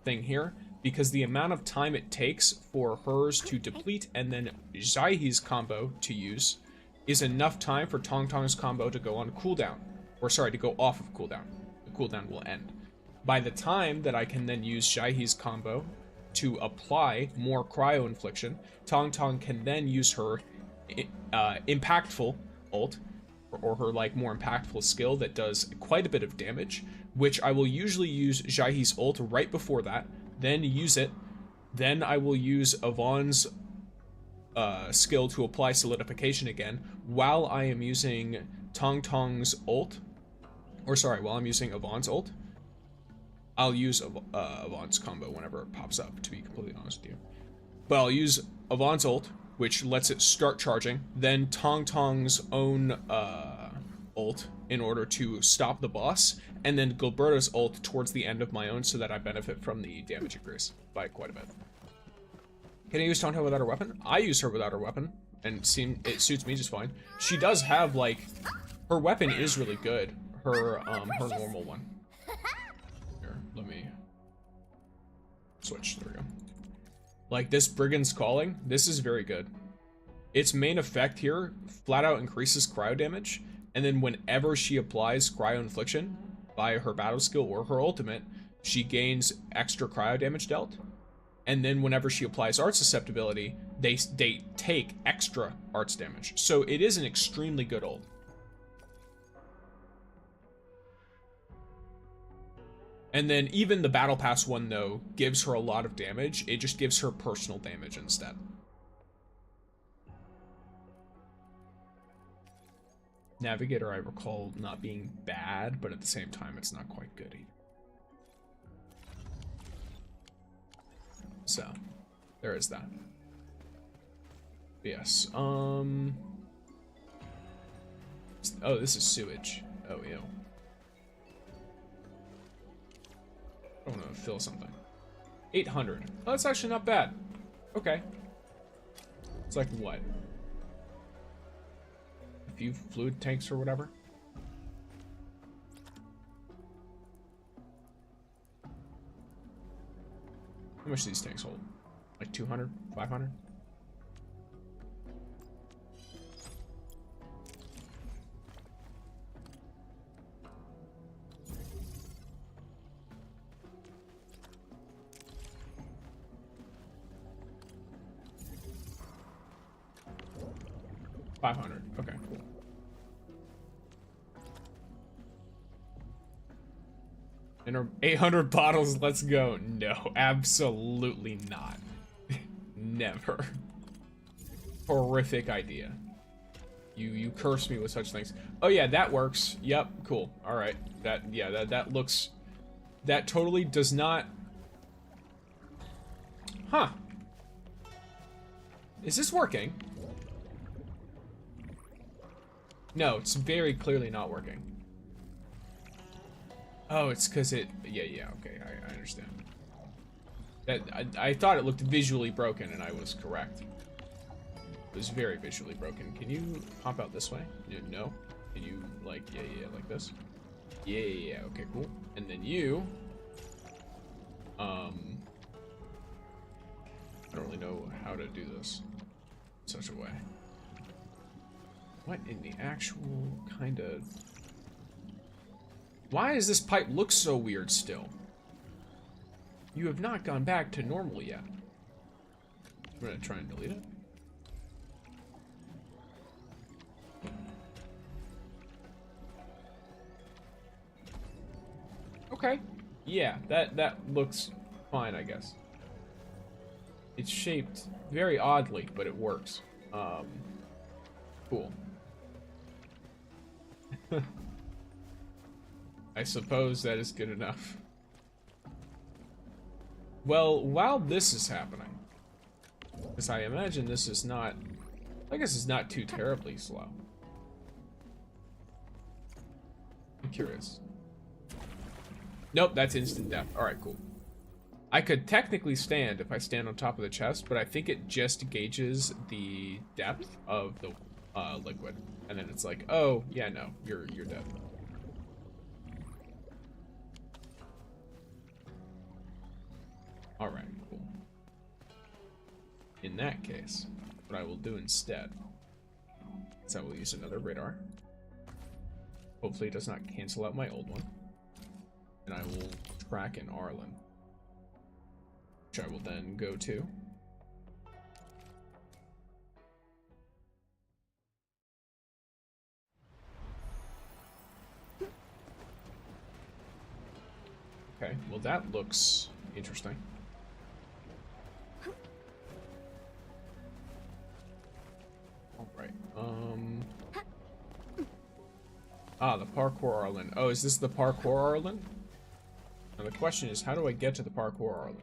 thing here because the amount of time it takes for hers to deplete and then Jaihe's combo to use is enough time for Tangtang's combo to go on cooldown. Or sorry, to go off of cooldown. The cooldown will end. By the time that I can then use Jaihe's combo to apply more cryo infliction, Tangtang can then use her impactful ult, or her like more impactful skill that does quite a bit of damage, which I will usually use Jaihe's ult right before that, then use it, then I will use Yvonne's skill to apply solidification again, while I am using Tangtang's ult, or sorry, while I'm using Yvonne's ult. I'll use Yvonne's combo whenever it pops up, to be completely honest with you. But I'll use Yvonne's ult, which lets it start charging, then Tangtang's own ult in order to stop the boss, and then Gilberto's ult towards the end of my own so that I benefit from the damage increase by quite a bit. Can I use Tangtang without her weapon? I use her without her weapon. and it suits me just fine. She does have like, her weapon is really good. Her normal one. Here, let me switch. There we go. Like this Brigand's Calling, this is very good. Its main effect here flat out increases cryo damage, and then whenever she applies cryo infliction by her battle skill or her ultimate, she gains extra cryo damage dealt. And then whenever she applies arts susceptibility, they take extra arts damage. So it is an extremely good ult. And then even the Battle Pass one, though, gives her a lot of damage. It just gives her personal damage instead. Navigator, I recall not being bad, but at the same time, it's not quite good either. So, there is that. Yes, oh, this is sewage. Oh, ew. I want to fill something. 800. Oh, that's actually not bad. Okay. It's like what? A few fluid tanks or whatever? How much do these tanks hold? Like 200? 500? $500. Okay, cool. And 800 bottles, let's go. No, absolutely not. Never. Horrific idea. You curse me with such things. Oh yeah, that works. Yep, cool. All right. That looks, that totally does not. Huh. Is this working? No, it's very clearly not working. Oh, it's because it... Yeah, okay, I understand. I thought it looked visually broken, and I was correct. It was very visually broken. Can you pop out this way? No? Can you, like, yeah, like this? Yeah, okay, cool. And then you... I don't really know how to do this in such a way. What in the actual kind of... Why does this pipe look so weird still? You have not gone back to normal yet. I'm gonna try and delete it. Okay. Yeah, that looks fine, I guess. It's shaped very oddly, but it works. Cool. I suppose that is good enough. Well, while this is happening, because I imagine this is not, I guess it's not too terribly slow. I'm curious. Nope, that's instant death. Alright, cool. I could technically stand if I stand on top of the chest, but I think it just gauges the depth of the liquid. And then it's like, oh, yeah, no, you're dead. Alright, cool. In that case, what I will do instead is I will use another radar. Hopefully it does not cancel out my old one. And I will track an Arlen, which I will then go to. Okay, well that looks interesting. Alright, the parkour Arlen. Oh, is this the parkour Arlen? Now the question is, how do I get to the parkour Arlen?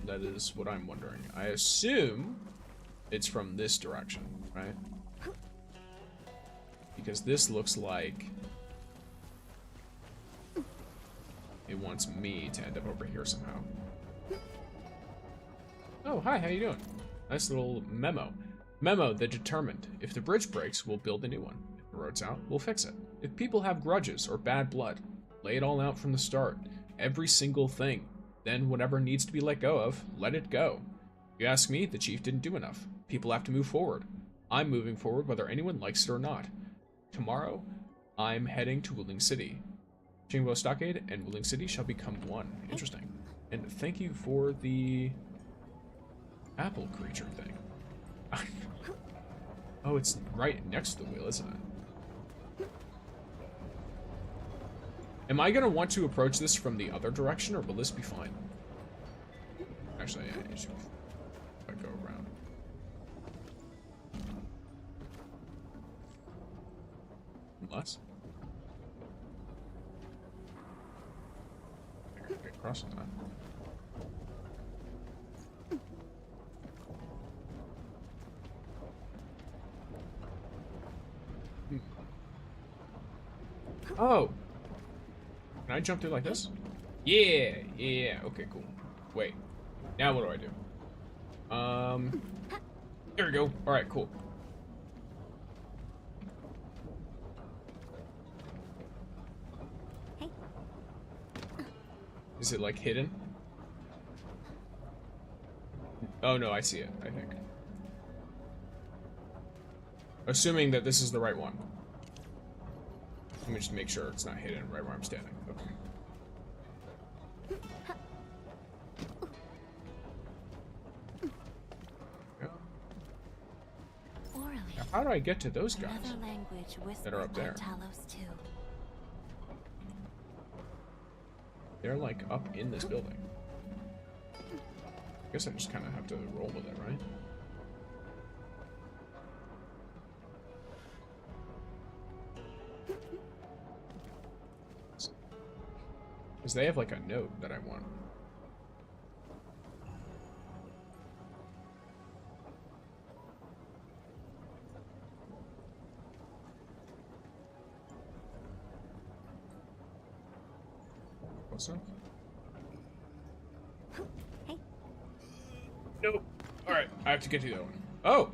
That is what I'm wondering. I assume it's from this direction, right? Because this looks like it wants me to end up over here somehow. Oh, hi, how you doing? Nice little memo. Memo, the determined. If the bridge breaks, we'll build a new one. If the road's out, we'll fix it. If people have grudges or bad blood, lay it all out from the start. Every single thing. Then whatever needs to be let go of, let it go. If you ask me, the chief didn't do enough. People have to move forward. I'm moving forward whether anyone likes it or not. Tomorrow, I'm heading to Wuling City. Chingbo Stockade and Wuling City shall become one. Interesting. And thank you for the apple creature thing. Oh, it's right next to the wheel, isn't it? Am I gonna want to approach this from the other direction, or will this be fine? Actually, yeah, it should be fine if I go around. Unless I can get across on that. Oh! Can I jump through like this? Yeah! Yeah, okay, cool. Wait. Now what do I do? There we go. Alright, cool. Hey. Is it, like, hidden? Oh, no, I see it, I think. Assuming that this is the right one. Let me just make sure it's not hidden right where I'm standing. Okay. Yeah. Orally. Now, how do I get to those guys Another language that are up there? Talos too. They're like up in this building. I guess I just kind of have to roll with it, right? Because they have like a note that I want. What's up? Hey. Nope. Alright, I have to get to that one. Oh!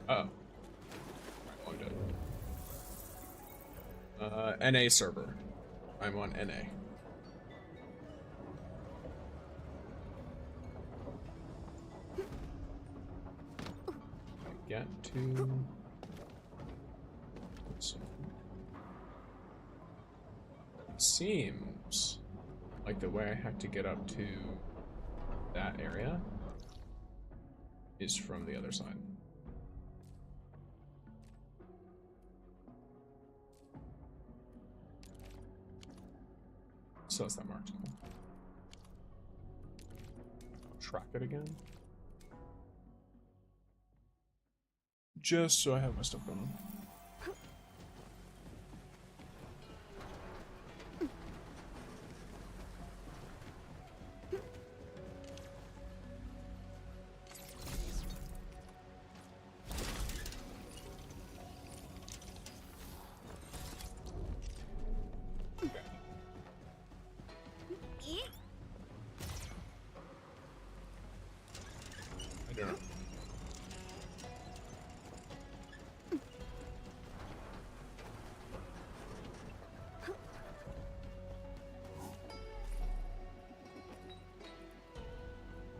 Uh-oh. I'm dead. NA server. I'm on NA. Get to... It seems like the way I have to get up to that area is from the other side. So that's that marked. Track it again. Just so I have my stuff going on.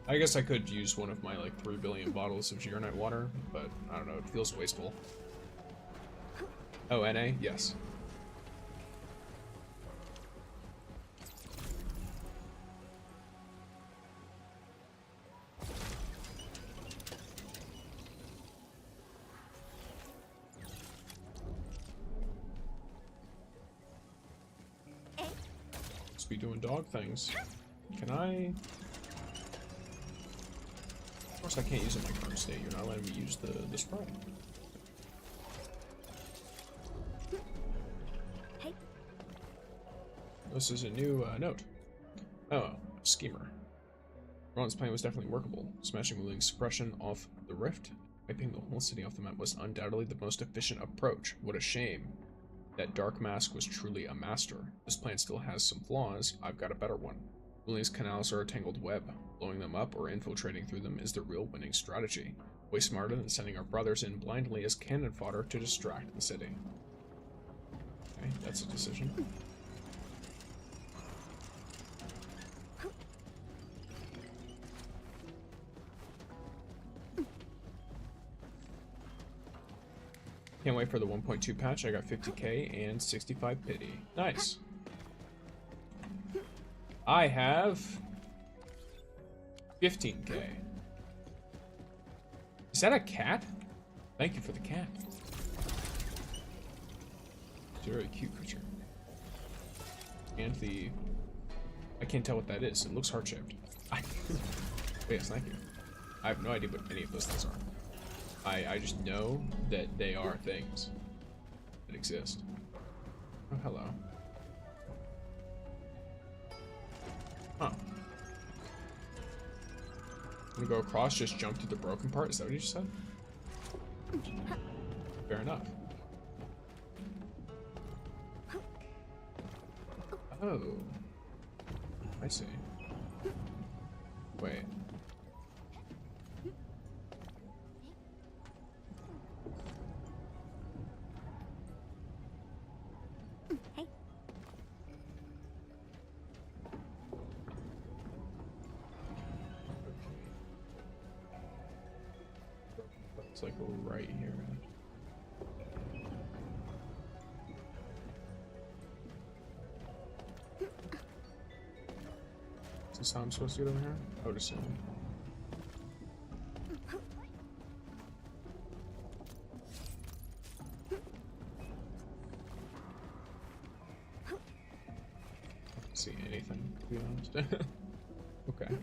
I guess I could use one of my like 3 billion bottles of Gironite water, but I don't know, it feels wasteful. Oh, NA? Yes. Let's be doing dog things. Can I... Of course I can't use it in my current state. You're not letting me use the spray. Hey. This is a new note. Oh, schemer. Ron's plan was definitely workable. Smashing Wuling's suppression off the rift, wiping the whole city off the map was undoubtedly the most efficient approach. What a shame. That Dark Mask was truly a master. This plan still has some flaws. I've got a better one. Wuling's canals are a tangled web. Blowing them up or infiltrating through them is the real winning strategy. Way smarter than sending our brothers in blindly as cannon fodder to distract the city. Okay, that's a decision. Can't wait for the 1.2 patch. I got 50k and 65 pity. Nice. I have 15k. Is that a cat? Thank you for the cat. It's a very cute creature. And the... I can't tell what that is. It looks heart-shaped. Yes, thank you. I have no idea what any of those things are. I just know that they are things that exist. Oh, hello. Huh. I'm gonna go across, just jump through the broken part. Is that what you just said? Fair enough. Oh. I see. Wait. It's like right here. Is this how I'm supposed to get over here? I would assume. I don't see anything, to be honest. Okay.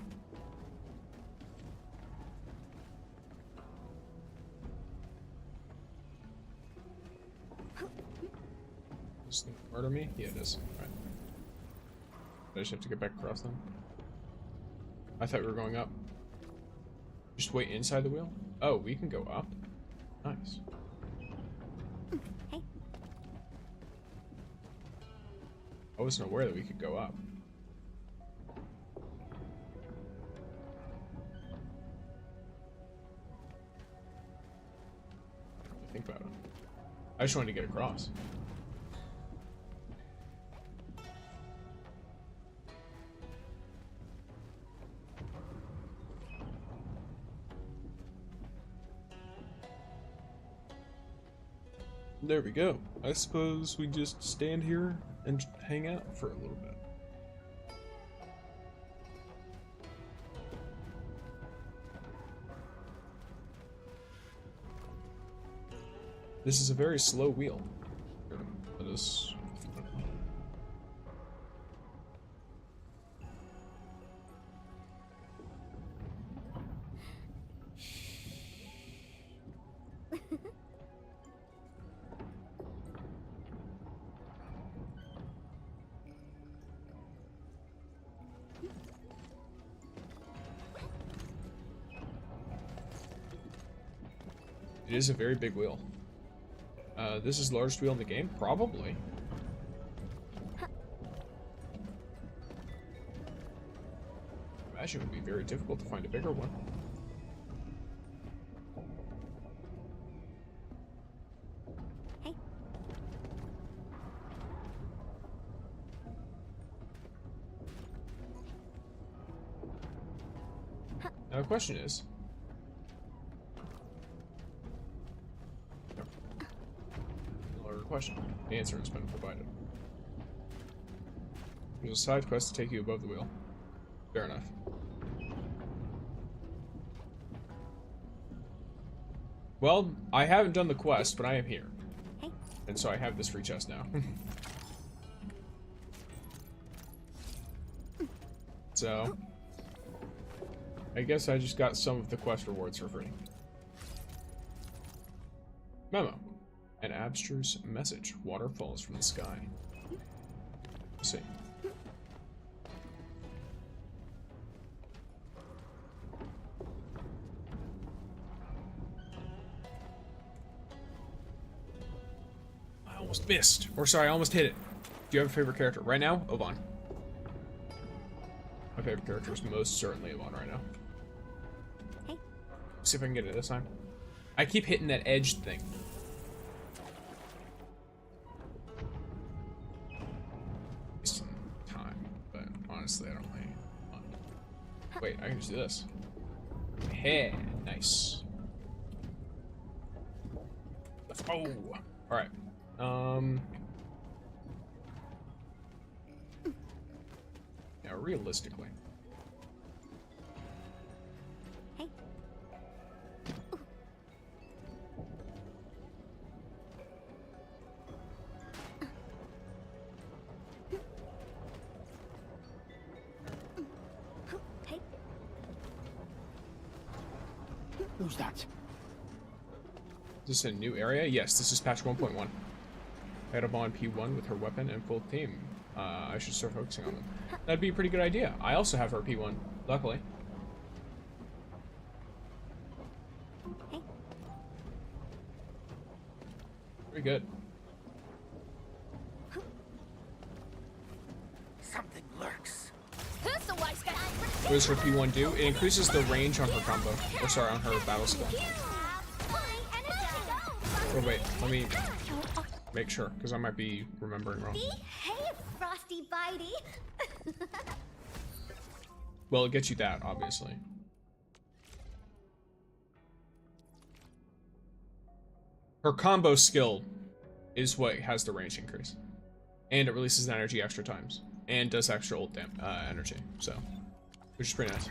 Does it murder me? Yeah, it does. Alright. I just have to get back across them. I thought we were going up. Just wait inside the wheel? Oh, we can go up? Nice. Hey. I wasn't aware that we could go up. Think about it. I just wanted to get across. There we go. I suppose we just stand here and hang out for a little bit. This is a very slow wheel. Let us... It is a very big wheel. This is the largest wheel in the game? Probably. I imagine it would be very difficult to find a bigger one. Hey. Now the question is... question. The answer has been provided. There's a side quest to take you above the wheel. Fair enough. Well, I haven't done the quest, but I am here. Hey. And so I have this free chest now. So, I guess I just got some of the quest rewards for free. Memo. An abstruse message. Water falls from the sky. Let's see. I almost missed. Or sorry, I almost hit it. Do you have a favorite character? Right now, Yvonne. Okay. favorite character is most certainly Yvonne right now. Hey. See if I can get it this time. I keep hitting that edge thing. Some time, but honestly, I don't really want. Wait, I can just do this. Hey, nice. Let's go. All right. Now, realistically. Hey. Hey. Who's that? Is this a new area? Yes, this is patch 1.1. I had Yvonne P1 with her weapon and full team. I should start focusing on them. That'd be a pretty good idea. I also have her P1, luckily. Hey. Pretty good. Something lurks. Who's the wise guy? What does her P1 do? It increases the range on her combo. Or sorry, on her battle skill. Oh wait, let me make sure, because I might be remembering wrong. Behave, Frosty Bitey. Well, it gets you that, obviously. Her combo skill is what has the range increase. And it releases the energy extra times. And does extra ult energy, so. Which is pretty nice.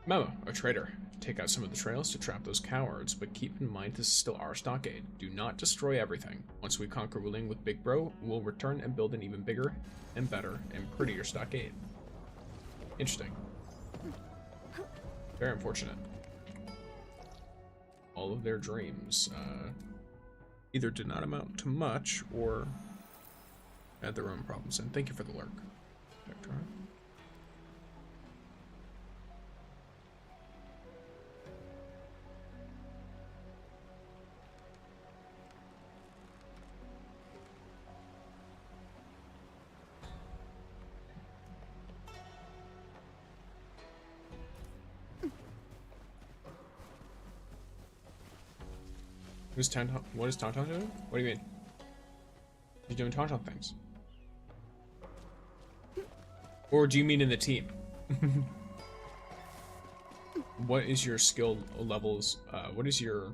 Memo, a traitor. Take out some of the trails to trap those cowards, but keep in mind this is still our stockade. Do not destroy everything. Once we conquer Wuling with Big Bro, we'll return and build an even bigger and better and prettier stockade. Interesting. Very unfortunate. All of their dreams either did not amount to much or had their own problems. And thank you for the lurk, Vector. What is Tangtang doing? What do you mean? He's doing Tangtang things. Or do you mean in the team? What is your skill levels? What is your...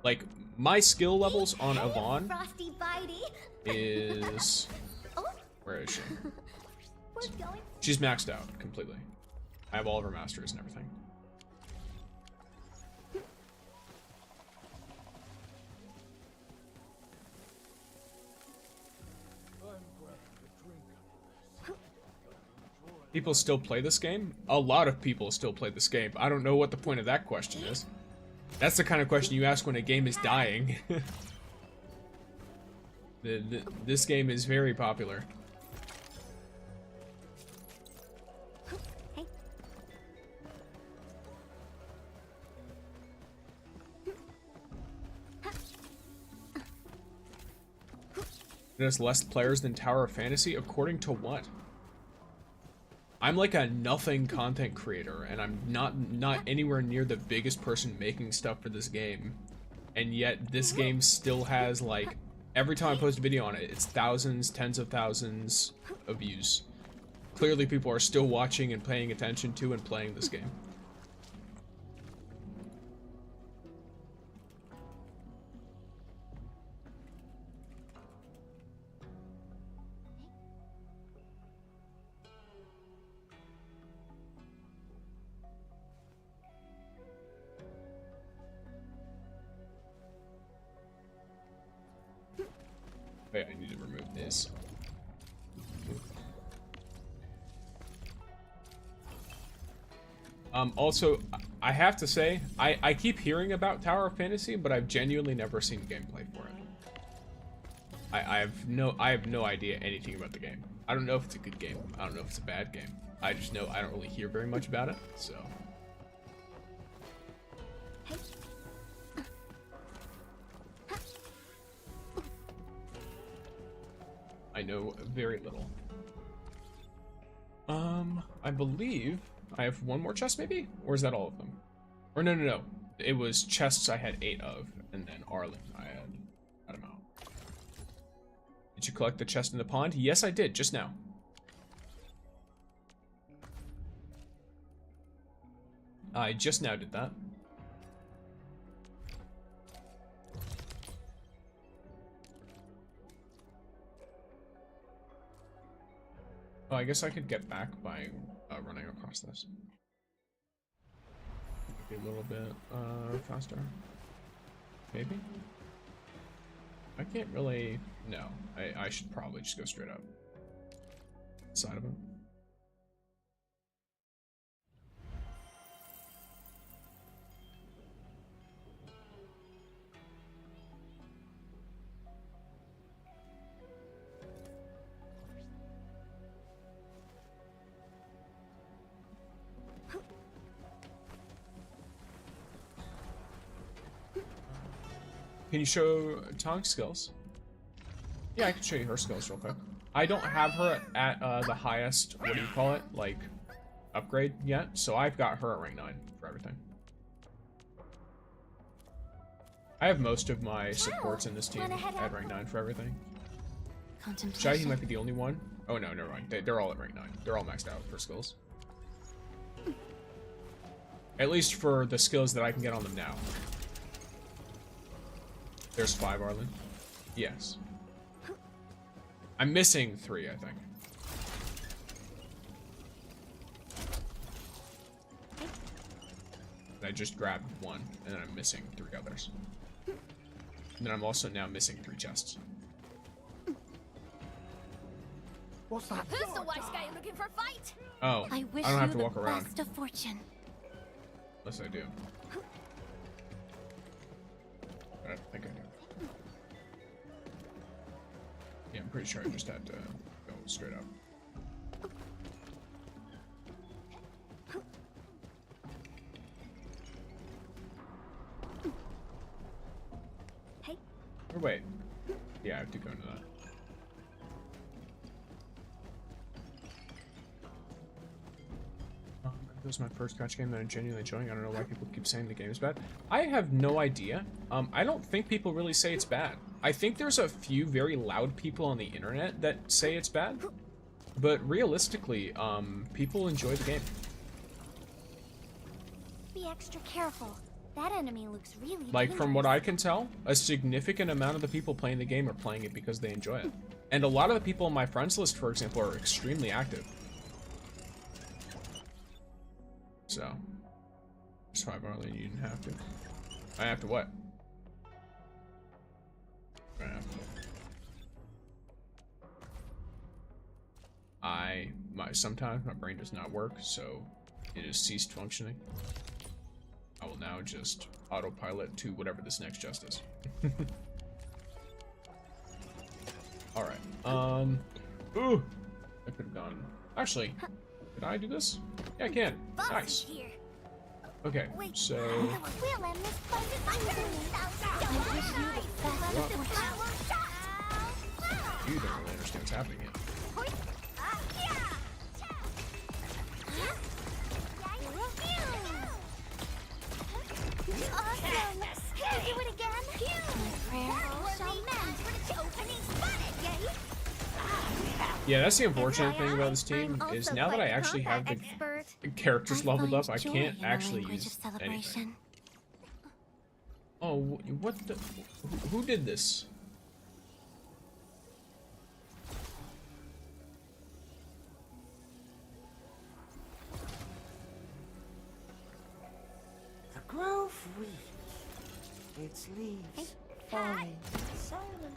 Like, my skill levels on Yvonne Frosty Bitey. is... Where is she? We're going. She's maxed out completely. I have all of her masters and everything. People still play this game? A lot of people still play this game. I don't know what the point of that question is. That's the kind of question you ask when a game is dying. This game is very popular. Hey. It has less players than Tower of Fantasy? According to what? I'm like a nothing content creator, and I'm not anywhere near the biggest person making stuff for this game. And yet, this game still has, like, every time I post a video on it, it's thousands, tens of thousands of views. Clearly, people are still watching and paying attention to and playing this game. Wait, I need to remove this. Also, I have to say, I keep hearing about Tower of Fantasy, but I've genuinely never seen gameplay for it. I have no idea anything about the game. I don't know if it's a good game. I don't know if it's a bad game. I just know I don't really hear very much about it, so. I know very little. I believe I have one more chest, maybe? Or is that all of them? Or no. It was chests I had 8 of, and then Arlen I had them out. Did you collect the chest in the pond? Yes, I did, just now. I just now did that. Oh, I guess I could get back by running across this. Be a little bit faster. Maybe? I can't really... No, I should probably just go straight up. Side of him. Can you show Tang's skills? Yeah, I can show you her skills real quick. I don't have her at the highest, what do you call it, like, upgrade yet, so I've got her at rank 9 for everything. I have most of my supports in this team at rank 9 for everything. Shai might be the only one. Oh no, never mind. They're all at rank 9. They're all maxed out for skills. At least for the skills that I can get on them now. There's 5, Arlen. Yes. I'm missing 3, I think. I just grabbed 1, and then I'm missing 3 others. And then I'm also now missing 3 chests. What's that? Who's the wise guy looking for a fight? Oh, I don't have to walk around. Best of fortune. Unless I do. But I think I do. Yeah, I'm pretty sure I just had to go straight up. Hey. Or wait. Yeah, I have to go into that. This is my first gacha game that I'm genuinely enjoying. I don't know why people keep saying the game is bad. I have no idea. I don't think people really say it's bad. I think there's a few very loud people on the internet that say it's bad. But realistically, people enjoy the game. Be extra careful. That enemy looks really Like, from what I can tell, a significant amount of the people playing the game are playing it because they enjoy it. And a lot of the people on my friends list, for example, are extremely active. So, it's 5 Arlen, you didn't have to. I have to what? I have to. Sometimes my brain does not work, so it has ceased functioning. I will now just autopilot to whatever this next chest is. Alright, ooh! I could have gone. Actually, can I do this? Yeah, I can. Nice. Okay, so. You don't really understand what's happening yet. Awesome! Can you do it again? Yeah, that's the unfortunate thing about this team, is now that I actually have the characters leveled up, I can't actually use anything. Oh, what the? Who did this? The grove weeps, its leaves falling silent.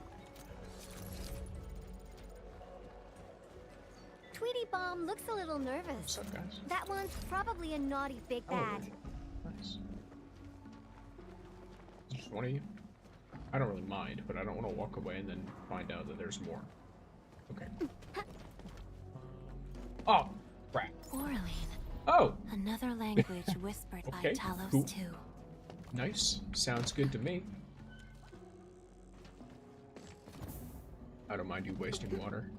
Tweety Bomb looks a little nervous. What's up, guys? That one's probably a naughty big bad. Nice. Just one of you? I don't really mind, but I don't want to walk away and then find out that there's more. Okay. Oh, crap. Oraline. Oh! Another language whispered Okay, by Talos cool. 2. Nice. Sounds good to me. I don't mind you wasting water.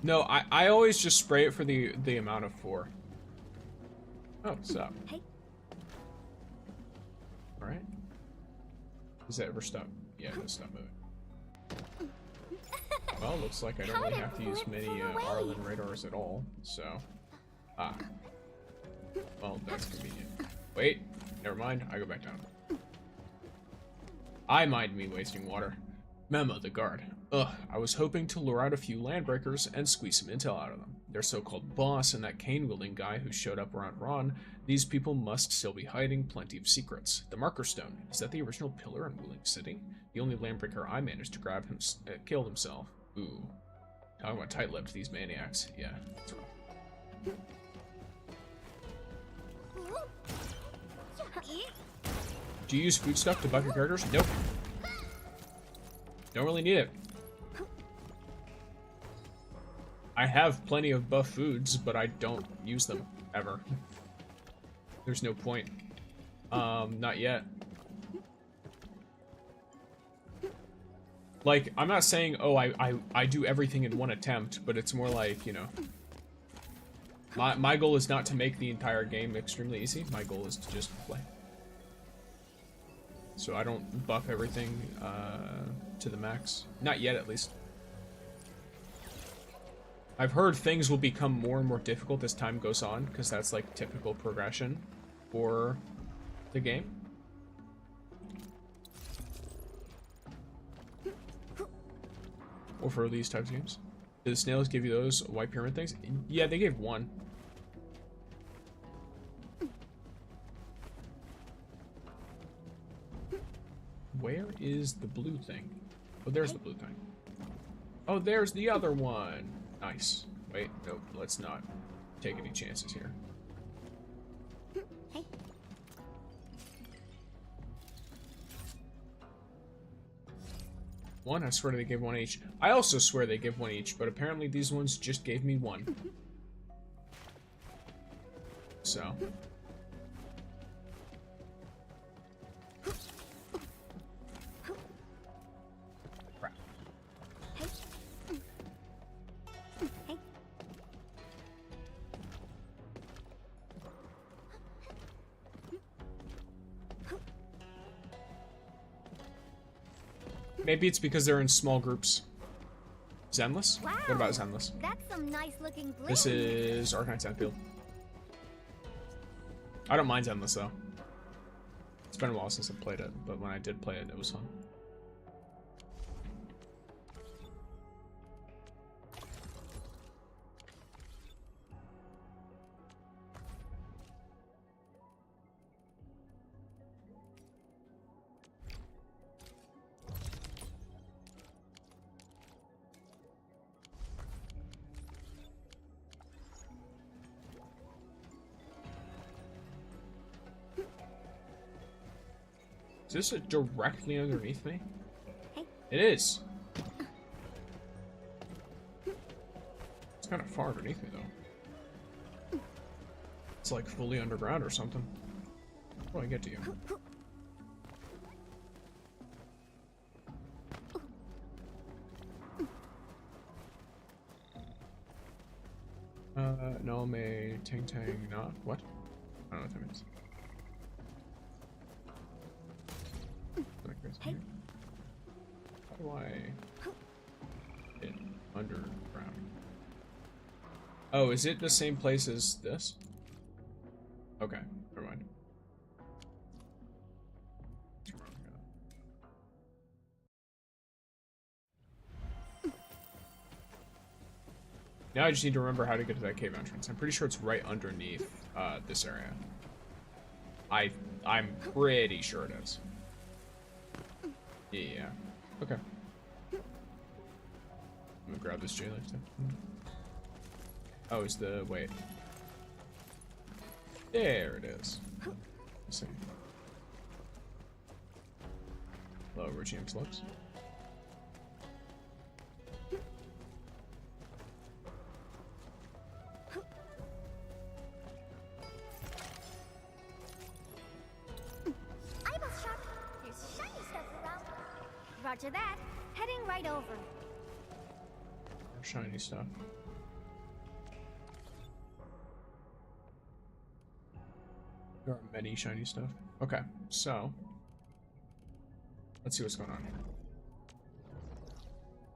No, I always just spray it for the amount of 4. Oh, what's up? Hey. All right. Does that ever stop? Yeah, it does stop moving. Well, looks like I don't really have to use many Arlen radars at all. So, well, that's convenient. Wait, never mind. I go back down. I mind me wasting water. Memo, the guard. Ugh, I was hoping to lure out a few landbreakers and squeeze some intel out of them. Their so-called boss and that cane-wielding guy who showed up around Ron, these people must still be hiding plenty of secrets. The Marker Stone, is that the original pillar in Wielding City? The only landbreaker I managed to grab him killed himself. Ooh. Talking about tight-lipped, these maniacs. Yeah, that's rough. Do you use food stuff to buff your characters? Nope. Don't really need it. I have plenty of buff foods, but I don't use them, ever. There's no point. Not yet. Like, I'm not saying, oh, I do everything in one attempt, but it's more like, you know. My goal is not to make the entire game extremely easy. My goal is to just play. So I don't buff everything to the max. Not yet, at least. I've heard things will become more and more difficult as time goes on, because that's like typical progression for the game. Or for these types of games. Did the snails give you those white pyramid things? Yeah, they gave one. Where is the blue thing? Oh, there's the blue thing. Oh, there's the other one. Nice. Wait, nope, let's not take any chances here. Hey. One, I swear they gave one each. I also swear they give one each, but apparently these ones just gave me one. So. Maybe it's because they're in small groups. Zenless? Wow. What about Zenless? That's some nice looking bling. This is Arknights Endfield. I don't mind Zenless though. It's been a while since I played it, but when I did play it, it was fun. Is this directly underneath me? Hey. It is. It's kind of far underneath me, though. It's like fully underground or something. How do I get to you? No, may Tangtang not. What? I don't know what that means. Hey. How do I get underground? Oh, is it the same place as this? Okay, never mind. Now I just need to remember how to get to that cave entrance. I'm pretty sure it's right underneath this area. I'm pretty sure it is. Yeah. Okay. I'm gonna grab this J-Life thing. Oh, is the wait. There it is. Let's see. Lower GM slopes. Roger that. Heading right over. Shiny stuff. There are many shiny stuff. Okay, so let's see what's going on here.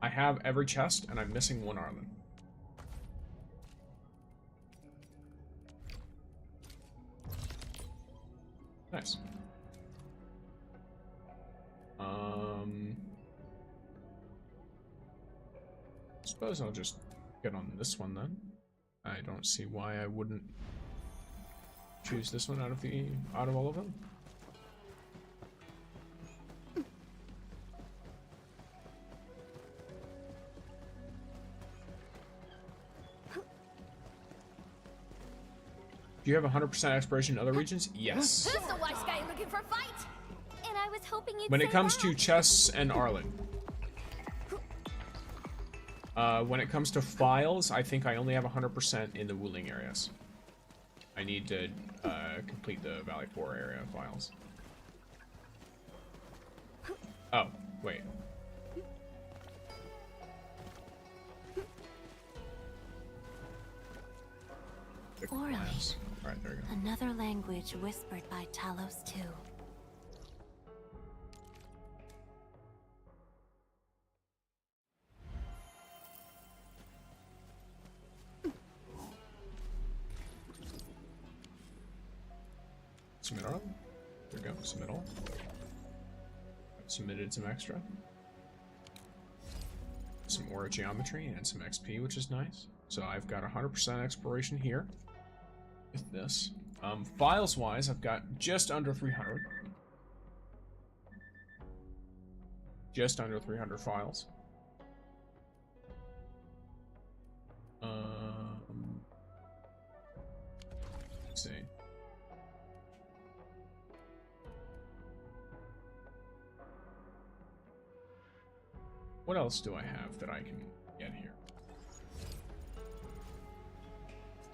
I have every chest, and I'm missing one Arlen. Nice. Suppose I'll just get on this one then. I don't see why I wouldn't choose this one out of all of them. Do you have 100% exploration in other regions? Yes. Who's the wise guy looking for a fight? And I was hoping you'd When say it comes that. to chests and Arlen. When it comes to files, I think I only have 100% in the Wuling areas. I need to complete the Valley 4 area files. Oh, wait. Orally. Alright, there we go. Another language whispered by Talos too. Submit all. There we go. Submit all. Submitted some extra. Some aura geometry and some XP, which is nice. So I've got 100% exploration here with this. Files wise, I've got just under 300. Just under 300 files. Let's see. What else do I have that I can get here?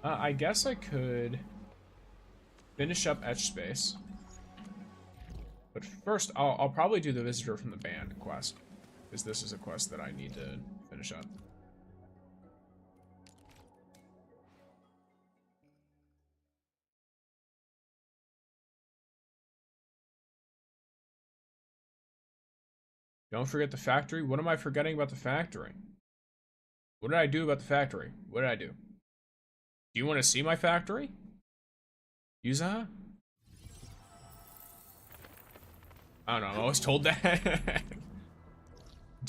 I guess I could finish up Etch Space. But first, I'll probably do the Visitor from the Band quest. Because this is a quest that I need to finish up. Don't forget the factory. What am I forgetting about the factory? What did I do about the factory? What did I do? Do you want to see my factory? Yuza? I don't know. I was told that.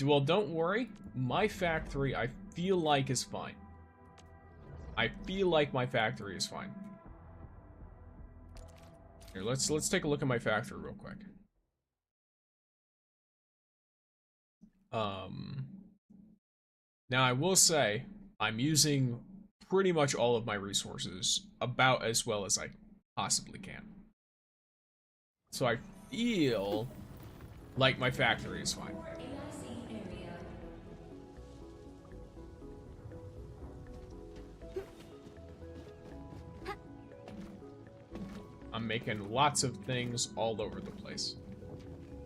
Well, don't worry. My factory, I feel like, is fine. I feel like my factory is fine. Here, let's take a look at my factory real quick. Now I will say, I'm using pretty much all of my resources about as well as I possibly can. So I feel like my factory is fine. I'm making lots of things all over the place.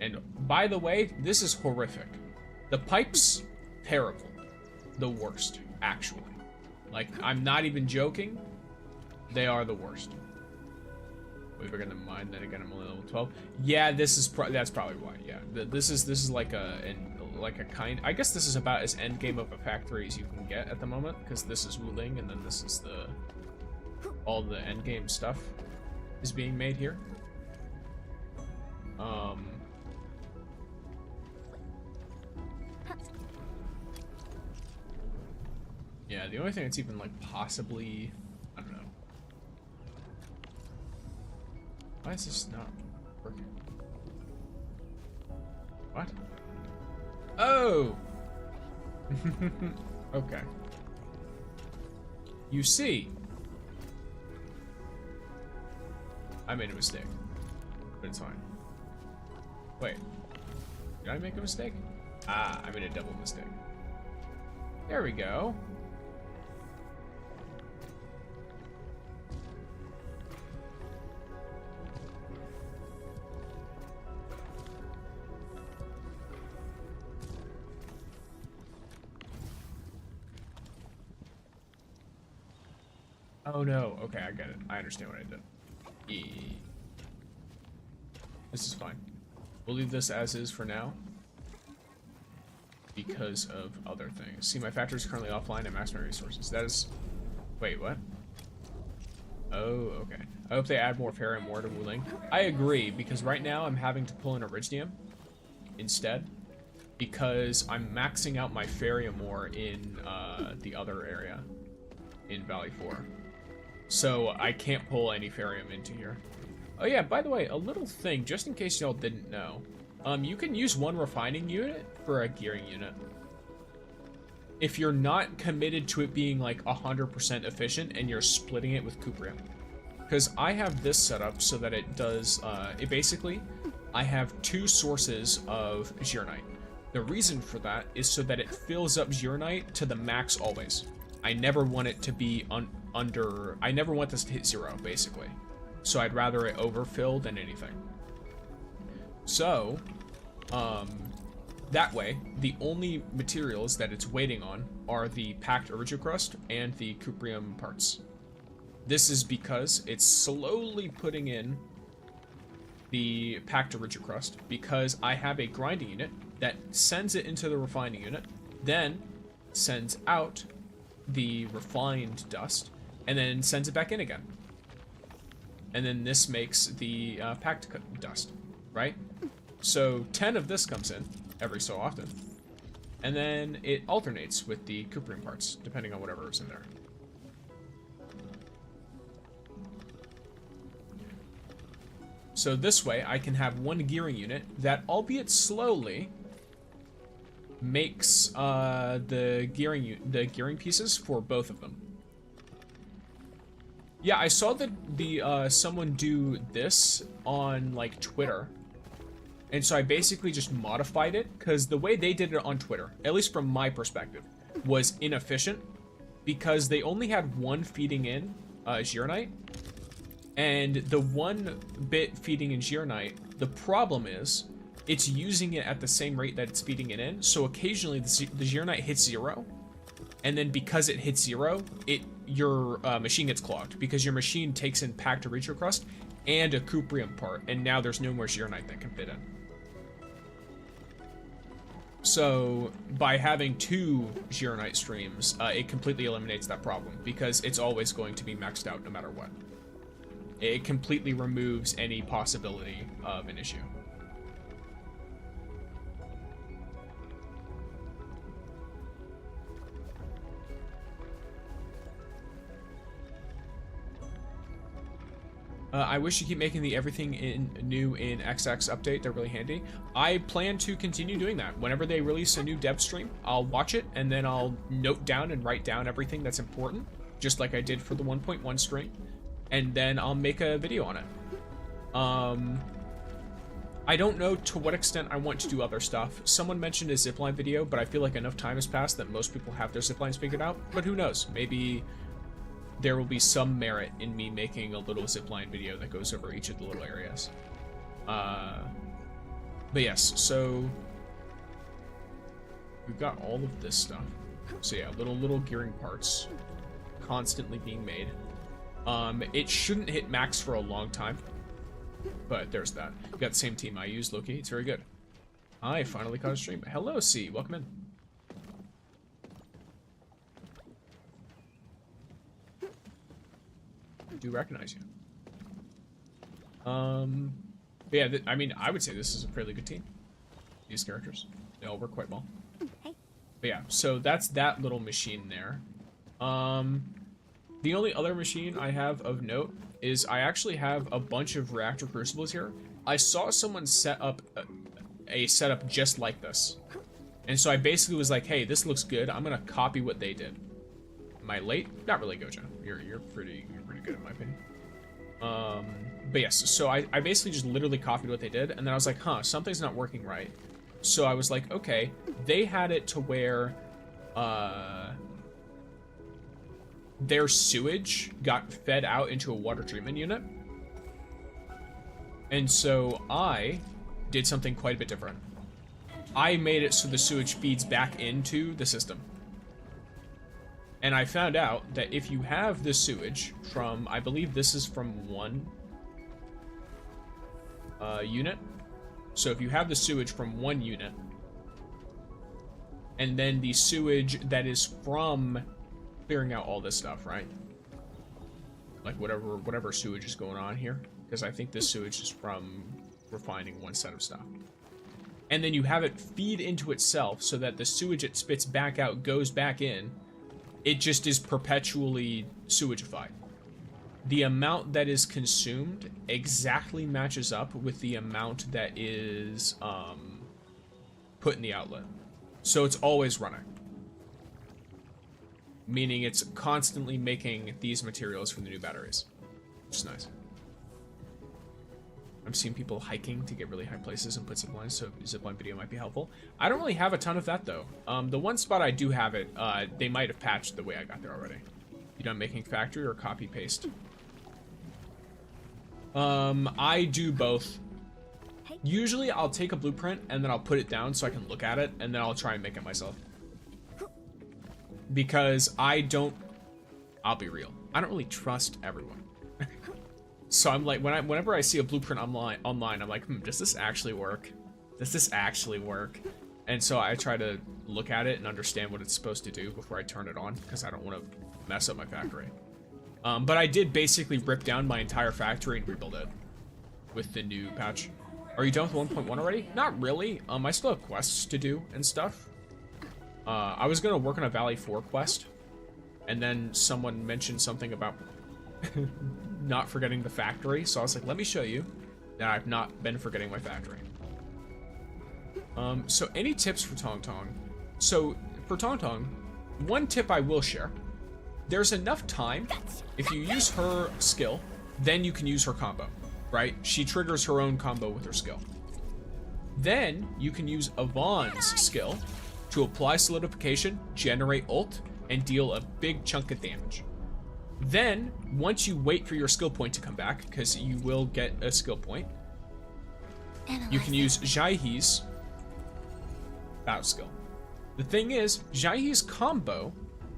And by the way, this is horrific. The pipes, terrible. The worst, actually. Like, I'm not even joking. They are the worst. Wait, we're gonna mine that again. I'm only level 12. Yeah, this is that's probably why. Yeah, this is like a kind. I guess this is about as end game of a factory as you can get at the moment, because this is Wuling, and then this is all the end game stuff is being made here. Yeah, the only thing that's even, like, possibly... I don't know. Why is this not working? What? Oh! Okay. You see... I made a mistake. But it's fine. Wait. Did I make a mistake? Ah, I made a double mistake. There we go. Oh no, okay, I get it. I understand what I did. This is fine. We'll leave this as is for now. Because of other things. See, my factory is currently offline and max my resources. That is... Wait, what? Oh, okay. I hope they add more Fairy and more to Wuling. I agree, because right now I'm having to pull in Originium instead. Because I'm maxing out my Fairy in the other area. In Valley 4. So I can't pull any Fairy into here. Oh yeah, by the way, a little thing, just in case y'all didn't know. You can use one refining unit for a gearing unit. If you're not committed to it being like 100% efficient and you're splitting it with Cuprium. Because I have this set up so that it does, I have 2 sources of Zyrnite. The reason for that is so that it fills up Zyrnite to the max always. I never want it to be I never want this to hit 0, basically. So I'd rather it overfill than anything. So, that way, the only materials that it's waiting on are the packed Origicrust and the Cuprium parts. This is because it's slowly putting in the packed Origicrust because I have a grinding unit that sends it into the refining unit, then sends out the refined dust, and then sends it back in again. And then this makes the packed dust, right? So 10 of this comes in every so often. And then it alternates with the Cuprium parts, depending on whatever is in there. So this way, I can have one gearing unit that, albeit slowly, makes the gearing pieces for both of them. Yeah, I saw that someone do this on like Twitter, and so I basically just modified it because the way they did it on Twitter, at least from my perspective, was inefficient because they only had one feeding in Zyrnite, and the one bit feeding in Zyrnite, the problem is it's using it at the same rate that it's feeding it in. So occasionally the Zyrnite hits 0, and then because it hits 0, your machine gets clogged because your machine takes in packed Origicrust and a Cuprium part, and now there's no more Zyrnite that can fit in. So by having 2 Zyrnite streams, it completely eliminates that problem because it's always going to be maxed out no matter what. It completely removes any possibility of an issue. I wish you keep making the everything new in XX update. They're really handy. I plan to continue doing that. Whenever they release a new dev stream, I'll watch it and then I'll note down and write down everything that's important, just like I did for the 1.1 stream, and then I'll make a video on it. I don't know to what extent I want to do other stuff. Someone mentioned a zipline video, but I feel like enough time has passed that most people have their ziplines figured out, but who knows? Maybe there will be some merit in me making a little zipline video that goes over each of the little areas. But yes, so we've got all of this stuff. So yeah, little gearing parts constantly being made. It shouldn't hit max for a long time, but there's that. We've got the same team I use, Loki. It's very good. I finally caught a stream. Hello, C. Welcome in. Do recognize you. But yeah, I mean, I would say this is a fairly good team. These characters, they all work quite well. But yeah, so that's that little machine there. The only other machine I have of note is I actually have a bunch of reactor crucibles here. I saw someone set up a setup just like this, and so I basically was like, hey, this looks good. I'm gonna copy what they did. Am I late? Not really, Gojo. You're pretty good in my opinion. But yes, so I basically just literally copied what they did, and then I was like, huh, something's not working right. So I was like, okay, they had it to where their sewage got fed out into a water treatment unit. And so I did something quite a bit different. I made it so the sewage feeds back into the system. And I found out that if you have the sewage from, I believe this is from 1. unit. So if you have the sewage from one unit, and then the sewage that is from clearing out all this stuff, right? Like whatever sewage is going on here, because I think this sewage is from refining one set of stuff. And then you have it feed into itself so that the sewage it spits back out goes back in. It just is perpetually sewagified. The amount that is consumed exactly matches up with the amount that is put in the outlet. So it's always running. Meaning it's constantly making these materials from the new batteries. Which is nice. I'm seeing people hiking to get really high places and put ziplines, so zipline video might be helpful. I don't really have a ton of that though. The one spot I do have it, they might have patched the way I got there already. You done making factory or copy paste? I do both. Usually I'll take a blueprint and then I'll put it down so I can look at it, and then I'll try and make it myself. Because I'll be real, I don't really trust everyone. So I'm like, whenever I see a blueprint online, I'm like, does this actually work? Does this actually work? And so I try to look at it and understand what it's supposed to do before I turn it on, because I don't want to mess up my factory. But I did basically rip down my entire factory and rebuild it with the new patch. Are you done with 1.1 already? Not really. I still have quests to do and stuff. I was gonna work on a Valley 4 quest, and then someone mentioned something about not forgetting the factory, so I was like, let me show you that I've not been forgetting my factory. So any tips for Tangtang? So for Tangtang, one tip I will share. There's enough time, if you use her skill, then you can use her combo, right? She triggers her own combo with her skill. Then you can use Yvonne's skill to apply solidification, generate ult, and deal a big chunk of damage. Then, once you wait for your skill point to come back, because you will get a skill point, you can use Jaihe's battle skill. The thing is, Jaihe's combo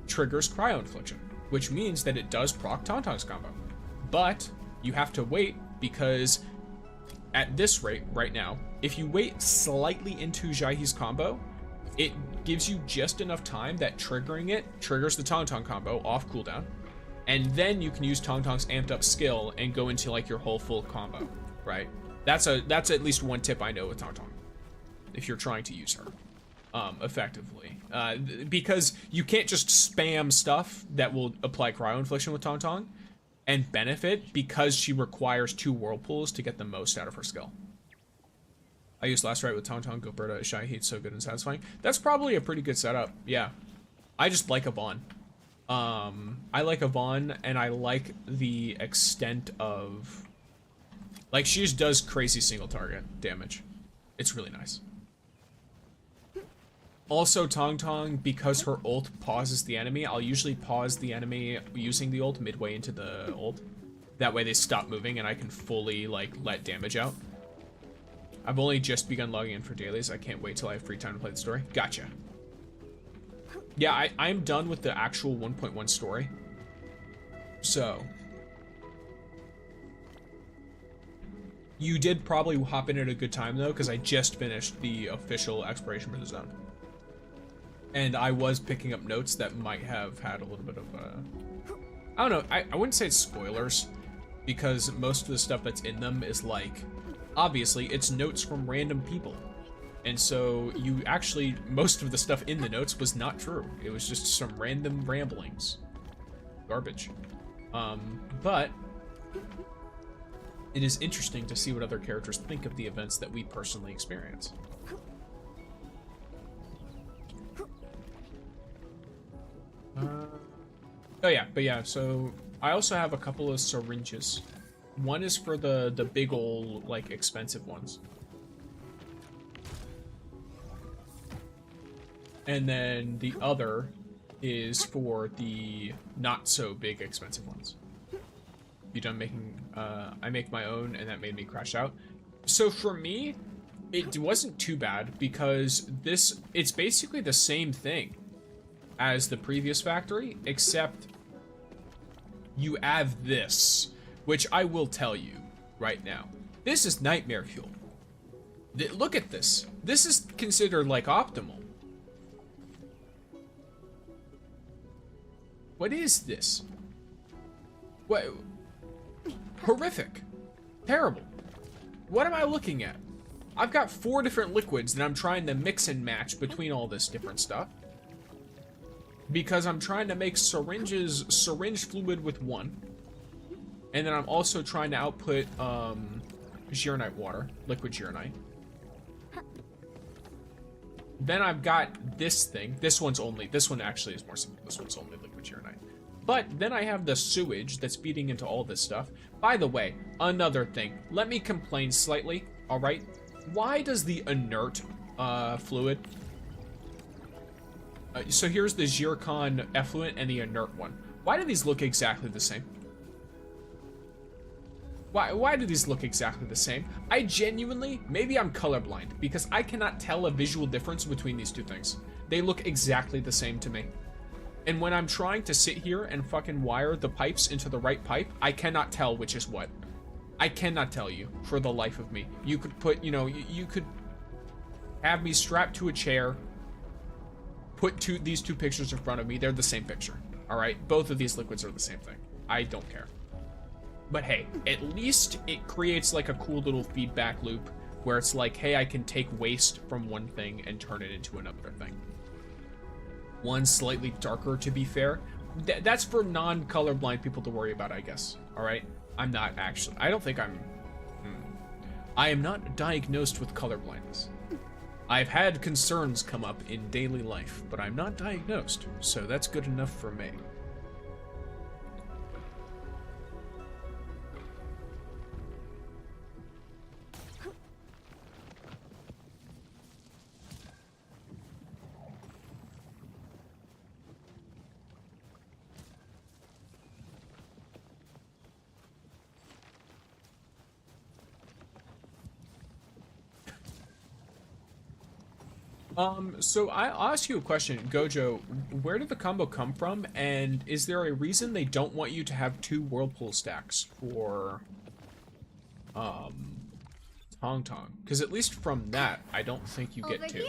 triggers Cryo Infliction, which means that it does proc Tangtang's combo. But you have to wait, because at this rate right now, if you wait slightly into Jaihe's combo, it gives you just enough time that triggering it triggers the Tangtang combo off cooldown, and then you can use Tangtang's amped up skill and go into like your whole full combo, right? That's at least one tip I know with Tangtang, if you're trying to use her effectively, because you can't just spam stuff that will apply Cryo Infliction with Tangtang and benefit, because she requires 2 whirlpools to get the most out of her skill. I used last right with Tangtang, Gilberta, Jaihe, it's so good and satisfying. That's probably a pretty good setup, yeah. I just like Yvonne. I like Yvonne, and I like the extent of... Like, she just does crazy single target damage. It's really nice. Also, Tangtang, because her ult pauses the enemy, I'll usually pause the enemy using the ult midway into the ult. That way they stop moving and I can fully, like, let damage out. I've only just begun logging in for dailies. I can't wait till I have free time to play the story. Gotcha. Yeah, I'm done with the actual 1.1 story. So. You did probably hop in at a good time, though, because I just finished the official exploration for the zone. And I was picking up notes that might have had a little bit of, I don't know, I wouldn't say it's spoilers, because most of the stuff that's in them is like, obviously, it's notes from random people. And so you actually, most of the stuff in the notes was not true. It was just some random ramblings. Garbage. But it is interesting to see what other characters think of the events that we personally experience. Oh yeah, but yeah, so I also have a couple of syringes. One is for the big ol', like, expensive ones. And then the other is for the not so big expensive ones. You done making, I make my own, and that made me crash out. So for me, it wasn't too bad, because it's basically the same thing as the previous factory, except you have this, which I will tell you right now. This is nightmare fuel. Look at this. This is considered like optimal. What is this? What? Horrific. Terrible. What am I looking at? I've got 4 different liquids that I'm trying to mix and match between all this different stuff. Because I'm trying to make syringe fluid with one. And then I'm also trying to output Gyrnite water, liquid Gyrnite. Then I've got this thing. This one actually is more simple. This one's only liquid Gyrnite. But then I have the sewage that's feeding into all this stuff. By the way, another thing. Let me complain slightly, alright? Why does the inert fluid... so here's the zircon effluent and the inert one. Why do these look exactly the same? Why do these look exactly the same? I genuinely, maybe I'm colorblind, because I cannot tell a visual difference between these two things. They look exactly the same to me. And when I'm trying to sit here and fucking wire the pipes into the right pipe, I cannot tell which is what. I cannot tell you for the life of me. You could put, you know, you could have me strapped to a chair, put these two pictures in front of me. They're the same picture, all right? Both of these liquids are the same thing. I don't care. But hey, at least it creates like a cool little feedback loop where it's like, hey, I can take waste from one thing and turn it into another thing. One's slightly darker, to be fair. That's for non-colorblind people to worry about, I guess. All right? I'm not actually. I don't think I'm... I am not diagnosed with colorblindness. I've had concerns come up in daily life, but I'm not diagnosed, so that's good enough for me. So I'll ask you a question, Gojo. Where did the combo come from, and is there a reason they don't want you to have 2 whirlpool stacks for Tangtang? Because at least from that, I don't think you get 2.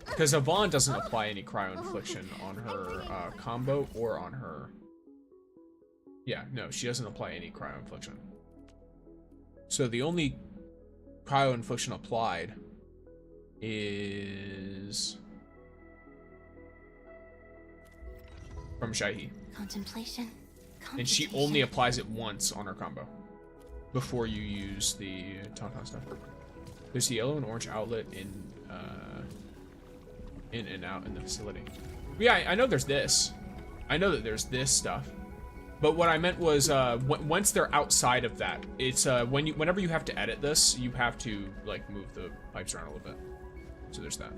Because Yvonne doesn't apply any cryo infliction on her combo or on her. Yeah, no, she doesn't apply any cryo infliction. So the only cryo infliction applied is from Shaihi. Contemplation. And she only applies it once on her combo before you use the Tangtang stuff. There's the yellow and orange outlet in and out in the facility. But yeah, I know there's this. I know that there's this stuff. But what I meant was once they're outside of that, it's whenever you have to edit this, you have to like move the pipes around a little bit. So there's that.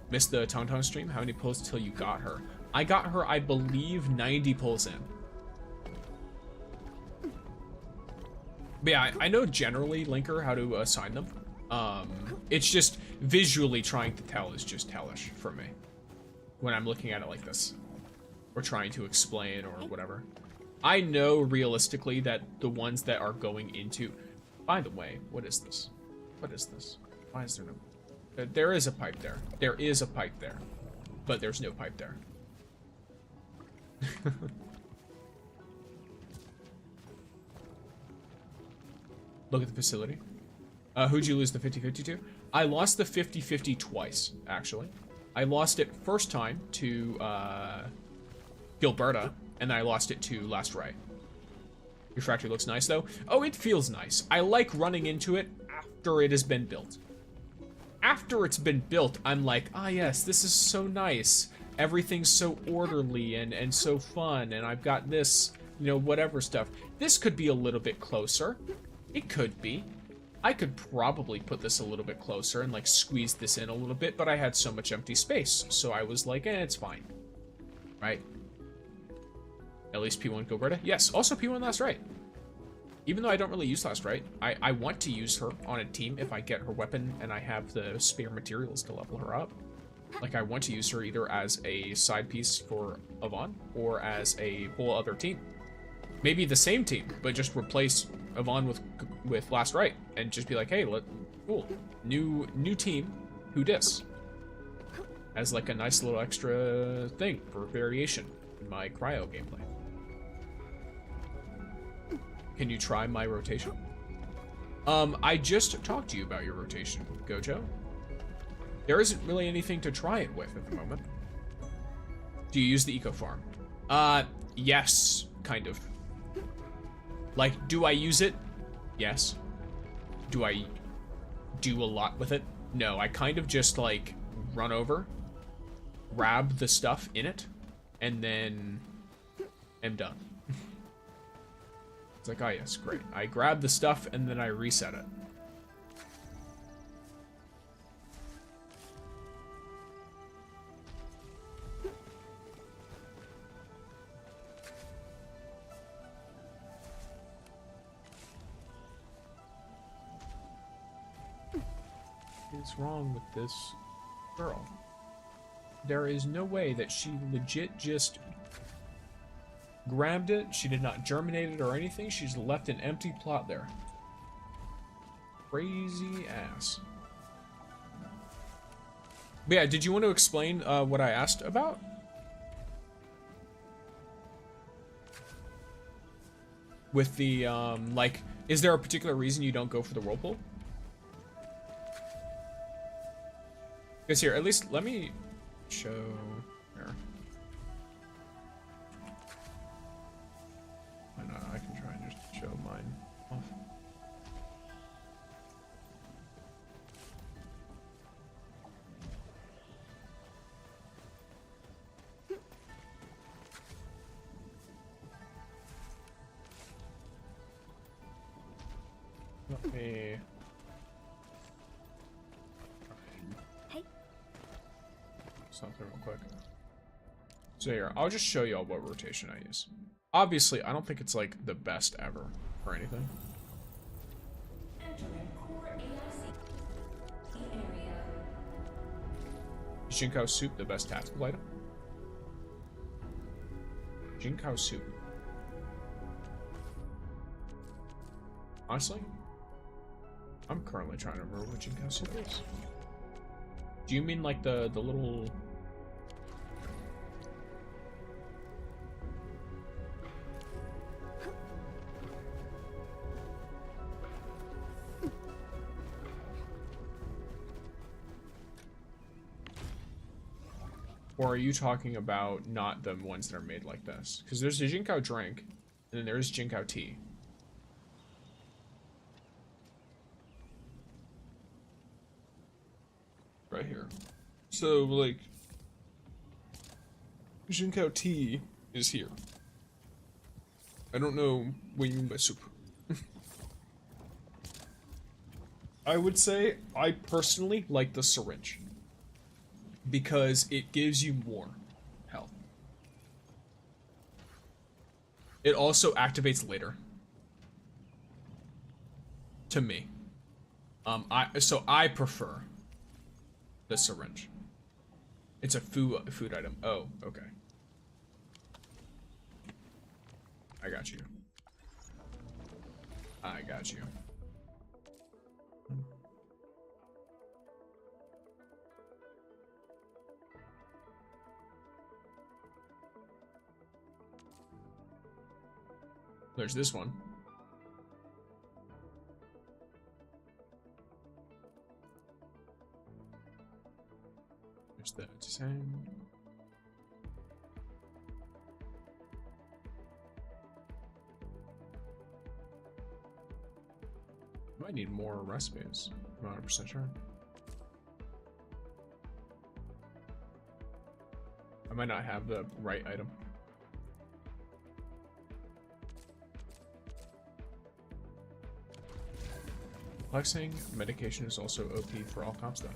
Missed the Tangtang stream? How many pulls till you got her? I got her, I believe, 90 pulls in. But yeah, I know generally, Linker, how to assign them. It's just visually trying to tell is just hellish for me when I'm looking at it like this. Or trying to explain or whatever. I know realistically that the ones that are going into... By the way, what is this? What is this? Why is there no... There is a pipe there. There is a pipe there. But there's no pipe there. Look at the facility. Who'd you lose the 50-50 to? I lost the 50-50 twice, actually. I lost it first time to Gilberta, and then I lost it to Last Ray. Your factory looks nice, though. Oh, it feels nice. I like running into it after it has been built. After it's been built, I'm like, ah, yes, this is so nice. Everything's so orderly and so fun, and I've got this, you know, whatever stuff. This could be a little bit closer. It could be. I could probably put this a little bit closer and, like, squeeze this in a little bit, but I had so much empty space, so I was like, it's fine. Right? At least P1 Gilberta? Yes, also P1 Last Right. Even though I don't really use Last Right, I want to use her on a team if I get her weapon and I have the spare materials to level her up. Like, I want to use her either as a side piece for Yvonne or as a whole other team. Maybe the same team, but just replace Yvonne with Last Right, and just be like, hey, cool, new team, who dis? As like a nice little extra thing for variation in my cryo gameplay. Can you try my rotation? I just talked to you about your rotation, Gojo. There isn't really anything to try it with at the moment. Do you use the eco farm? Yes, kind of. Like, do I use it? Yes. Do I do a lot with it? No, I kind of just like run over, grab the stuff in it, and then am done. It's like, oh yes, great. I grab the stuff and then I reset it. What's wrong with this girl? There is no way that she legit just grabbed it. She did not germinate it or anything. She's left an empty plot there. Crazy ass. But yeah, did you want to explain what I asked about? With the, like, is there a particular reason you don't go for the whirlpool? Because here, at least let me show here. Why not? I can try and just show mine off. Let me... something real quick. So here, I'll just show y'all what rotation I use. Obviously, I don't think it's like the best ever or anything. Is Jinkao soup the best tactical item? Jinkao soup. Honestly, I'm currently trying to remember what Jinkao soup is. Do you mean like the little... Or are you talking about not the ones that are made like this? Because there's the Jinkao drink, and then there's Jinkao tea. Right here. So, like, Jinkao tea is here. I don't know what you mean by soup. I would say I personally like the syringe. Because it gives you more health. It also activates later. To me. So I prefer the syringe. It's a food item. Oh, okay. I got you. I got you. There's this one. There's the same. Might need more recipes. I'm not 100% sure. I might not have the right item. Flexing medication is also OP for all comp stuff.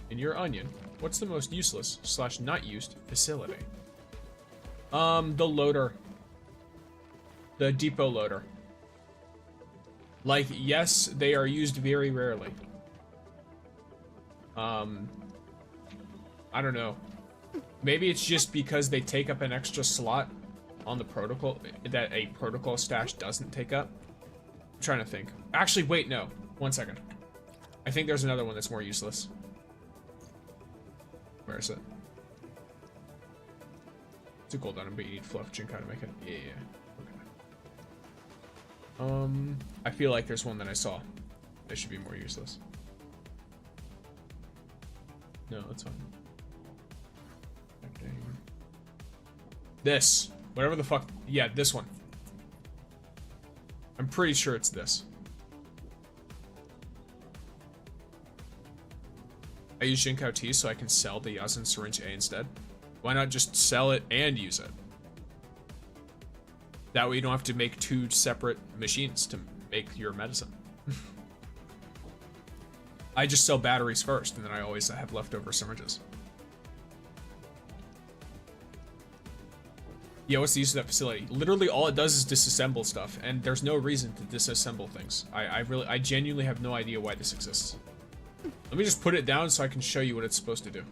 In your onion, what's the most useless / not used facility? The loader. The depot loader. Like, yes, they are used very rarely. I don't know. Maybe it's just because they take up an extra slot on the protocol that a protocol stash doesn't take up? I'm trying to think. Actually, wait, no. 1 second. I think there's another one that's more useless. Where is it? It's a gold item, but you need fluff Jinkai to make it. Yeah. Okay. I feel like there's one that I saw. That should be more useless. No, that's fine. This. Whatever the fuck. Yeah, this one. I'm pretty sure it's this. I use Jinkao T so I can sell the Yasin Syringe A instead. Why not just sell it and use it? That way you don't have to make 2 separate machines to make your medicine. I just sell batteries first, and then I always have leftover syringes. Yeah, what's the use of that facility? Literally all it does is disassemble stuff, and there's no reason to disassemble things. I genuinely have no idea why this exists. Let me just put it down so I can show you what it's supposed to do.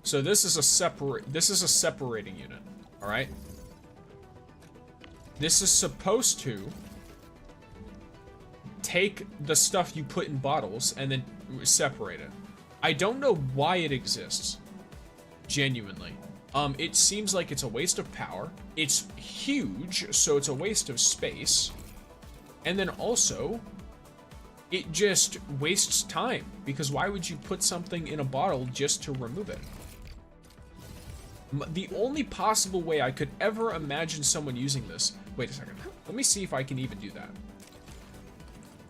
So this is a separating unit, all right? This is supposed to take the stuff you put in bottles and then separate it. I don't know why it exists, genuinely. It seems like it's a waste of power. It's huge, so it's a waste of space. And then also, it just wastes time, because why would you put something in a bottle just to remove it? The only possible way I could ever imagine someone using this... Wait a second. Let me see if I can even do that.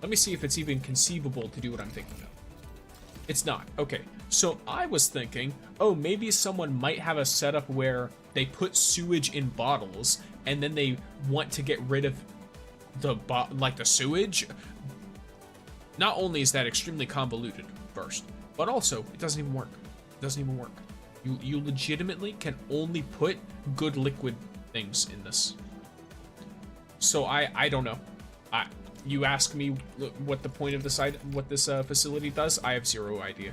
Let me see if it's even conceivable to do what I'm thinking of. It's not. Okay. So I was thinking, oh, maybe someone might have a setup where they put sewage in bottles and then they want to get rid of the sewage. Not only is that extremely convoluted first, but also it doesn't even work. It doesn't even work. You legitimately can only put good liquid things in this. So I don't know. You ask me what the point of this facility does, I have zero idea.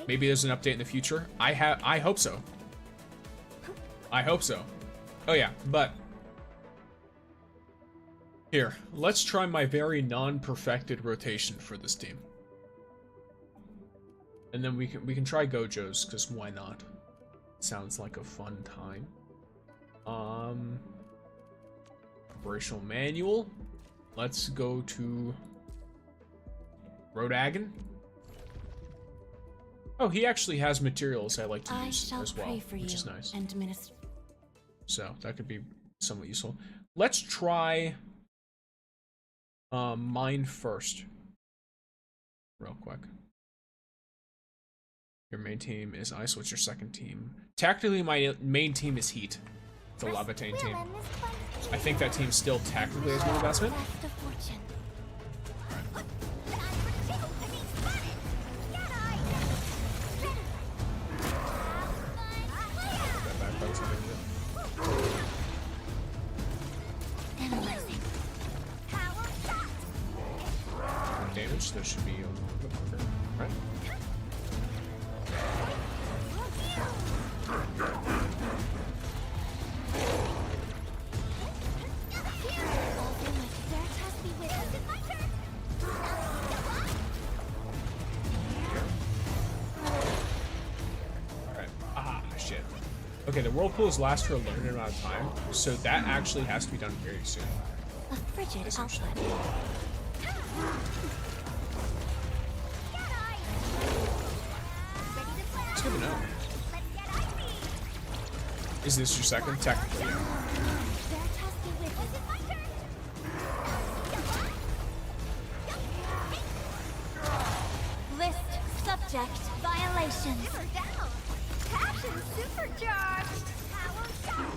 Maybe there's an update in the future. I hope so. I hope so. Oh yeah, but here, let's try my very non-perfected rotation for this team. And then we can try Gojo's, because why not? Sounds like a fun time. Operational manual. Let's go to Rodagon. Oh, he actually has materials I like to use as well, which is nice. So that could be somewhat useful. Let's try mine first, real quick. Your main team is Ice. What's your second team? Technically, my main team is Heat. The Lavatane team. I think that team still technically has more investment. Damage, there should be a little bit longer, right? Okay, the whirlpools last for a limited amount of time, so that actually has to be done very soon. A frigid outlet. It's good to know. Is this your second? Technically, yeah. List subject violations. Passion supercharged. Power shot.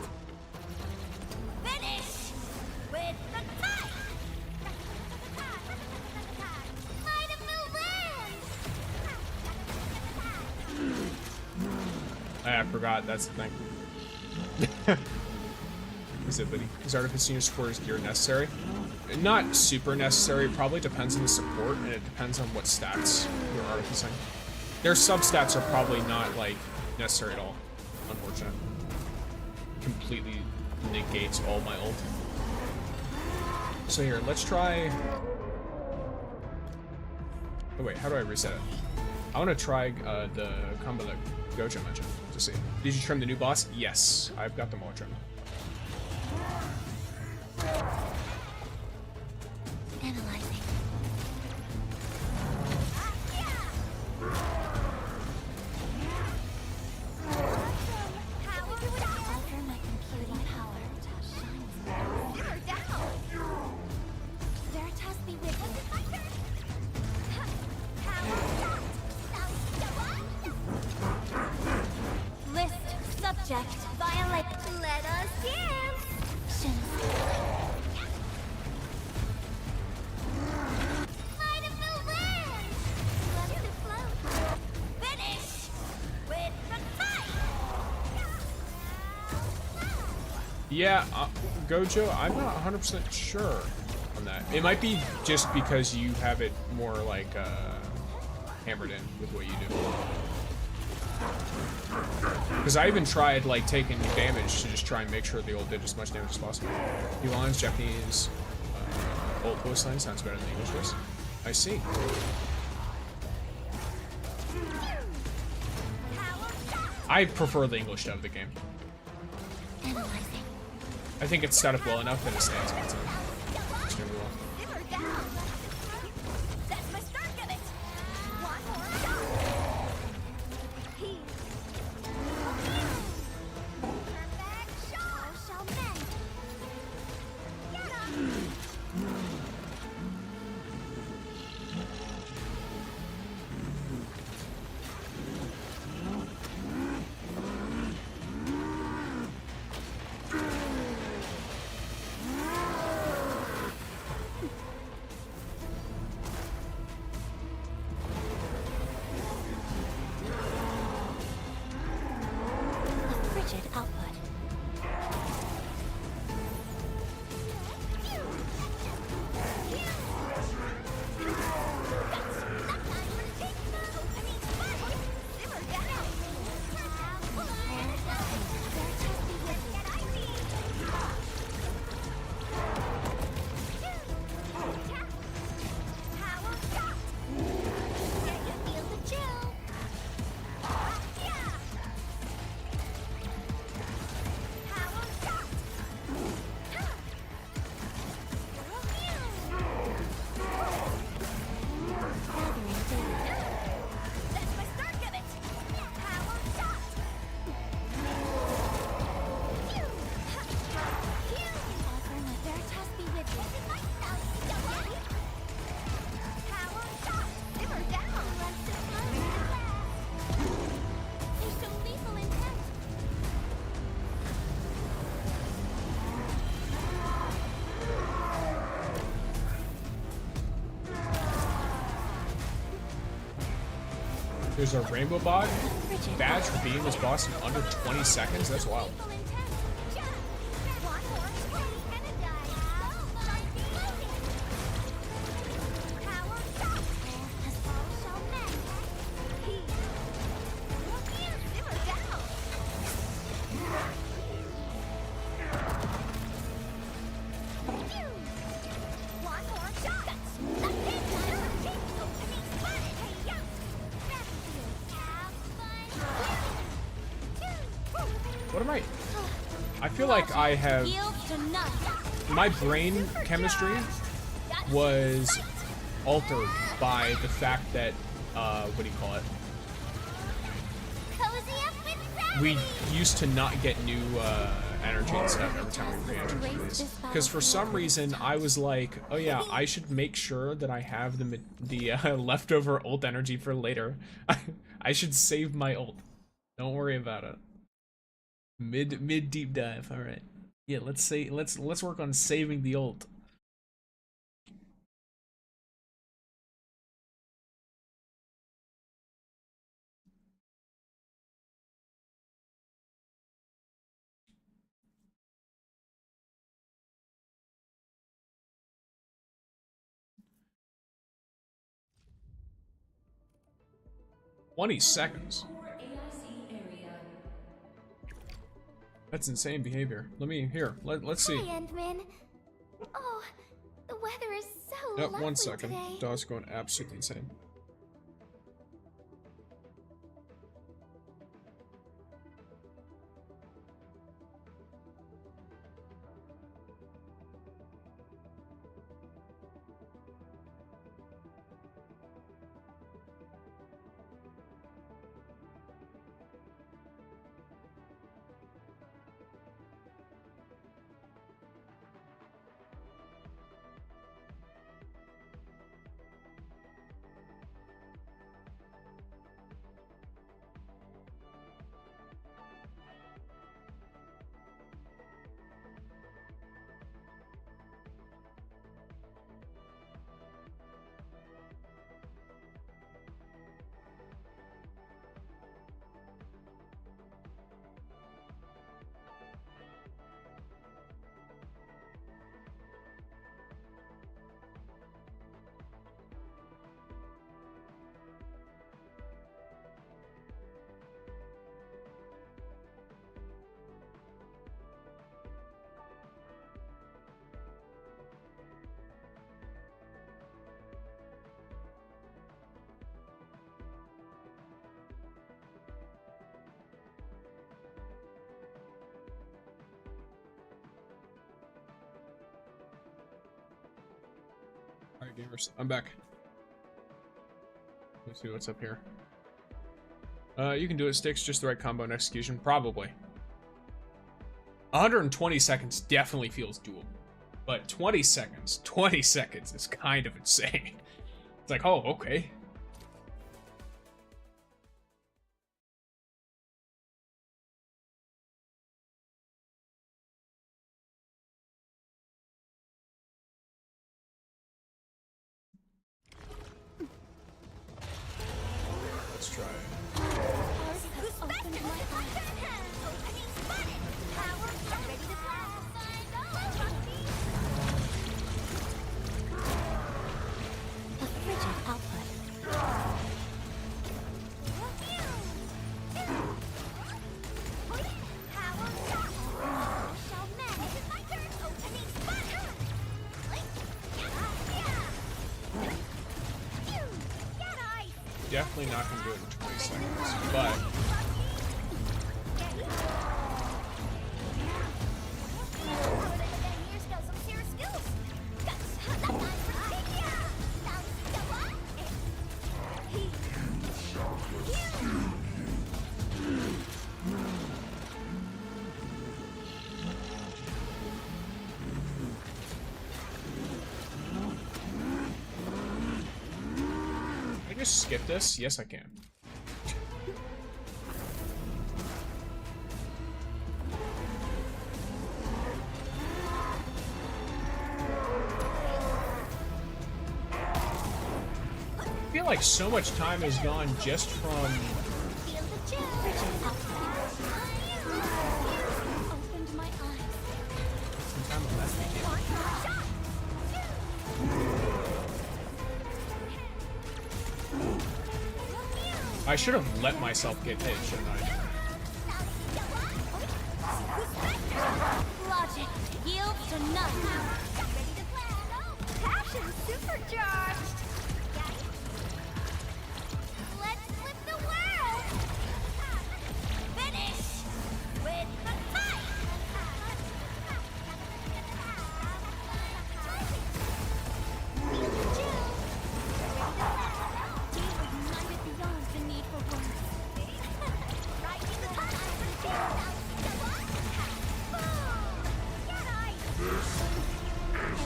Finish with the kite. Might of new land. I forgot, that's the thing. Is it, buddy? Is artificial support is gear necessary? Not super necessary. It probably depends on the support, and it depends on what stats you're artificing. Their substats are probably not, like, necessary at all. Unfortunate. completely negates all my ult. So here, let's try... Oh wait, how do I reset it? I want to try the combo that Gojo mentioned to see. Did you trim the new boss? Yes, I've got them all trimmed. Analyzing. Alter my computing power. Simmer down. Veritas be with me. List subject violate. Let us dance. Light of the land. Let it float. Finish with the fight. Yeah, Gojo, I'm not 100% sure on that. It might be just because you have it more like hammered in with what you do. Because I even tried like taking damage to just try and make sure the ult did as much damage as possible. Yvonne's Japanese ult voice line sounds better than the English voice. I see. I prefer the English dub of the game. Analyzing. I think it's set up well enough that it stands on its own. Extremely well. Simmer down. That's my start of it. One more shot. Perfect shot. Shall mend. Get up. A frigid output. There's a rainbow bot badge for beating this boss in under 20 seconds? That's wild. What am I feel like I have... My brain chemistry was altered by the fact that, what do you call it? We used to not get new energy and stuff every time we re-entered these. Because for some reason, I was like, oh yeah, I should make sure that I have the leftover ult energy for later. I should save my ult. Don't worry about it. Mid deep dive. All right. Yeah, let's work on saving the ult. $20 seconds. That's insane behavior. Let's see. Hi, Endman. Oh, the weather is so Yep, lovely 1 second. today. Dog's going absolutely insane. Alright, gamers, I'm back. Let's see what's up here. You can do it, Sticks, just the right combo and execution, probably. 120 seconds definitely feels doable. But 20 seconds is kind of insane. It's like, oh, okay. Let's try it. A frigid output. Definitely not gonna do it in 20 seconds, but can I just skip this? Yes, I can. I feel like so much time has gone just from Opened my eyes. some time on that video. I should have let myself get hit, shouldn't I? Logic yields to none. Passion supercharged. Let's flip the world. Finish with the fight. Feel the chill. Team united beyond the need for words. Rising the top.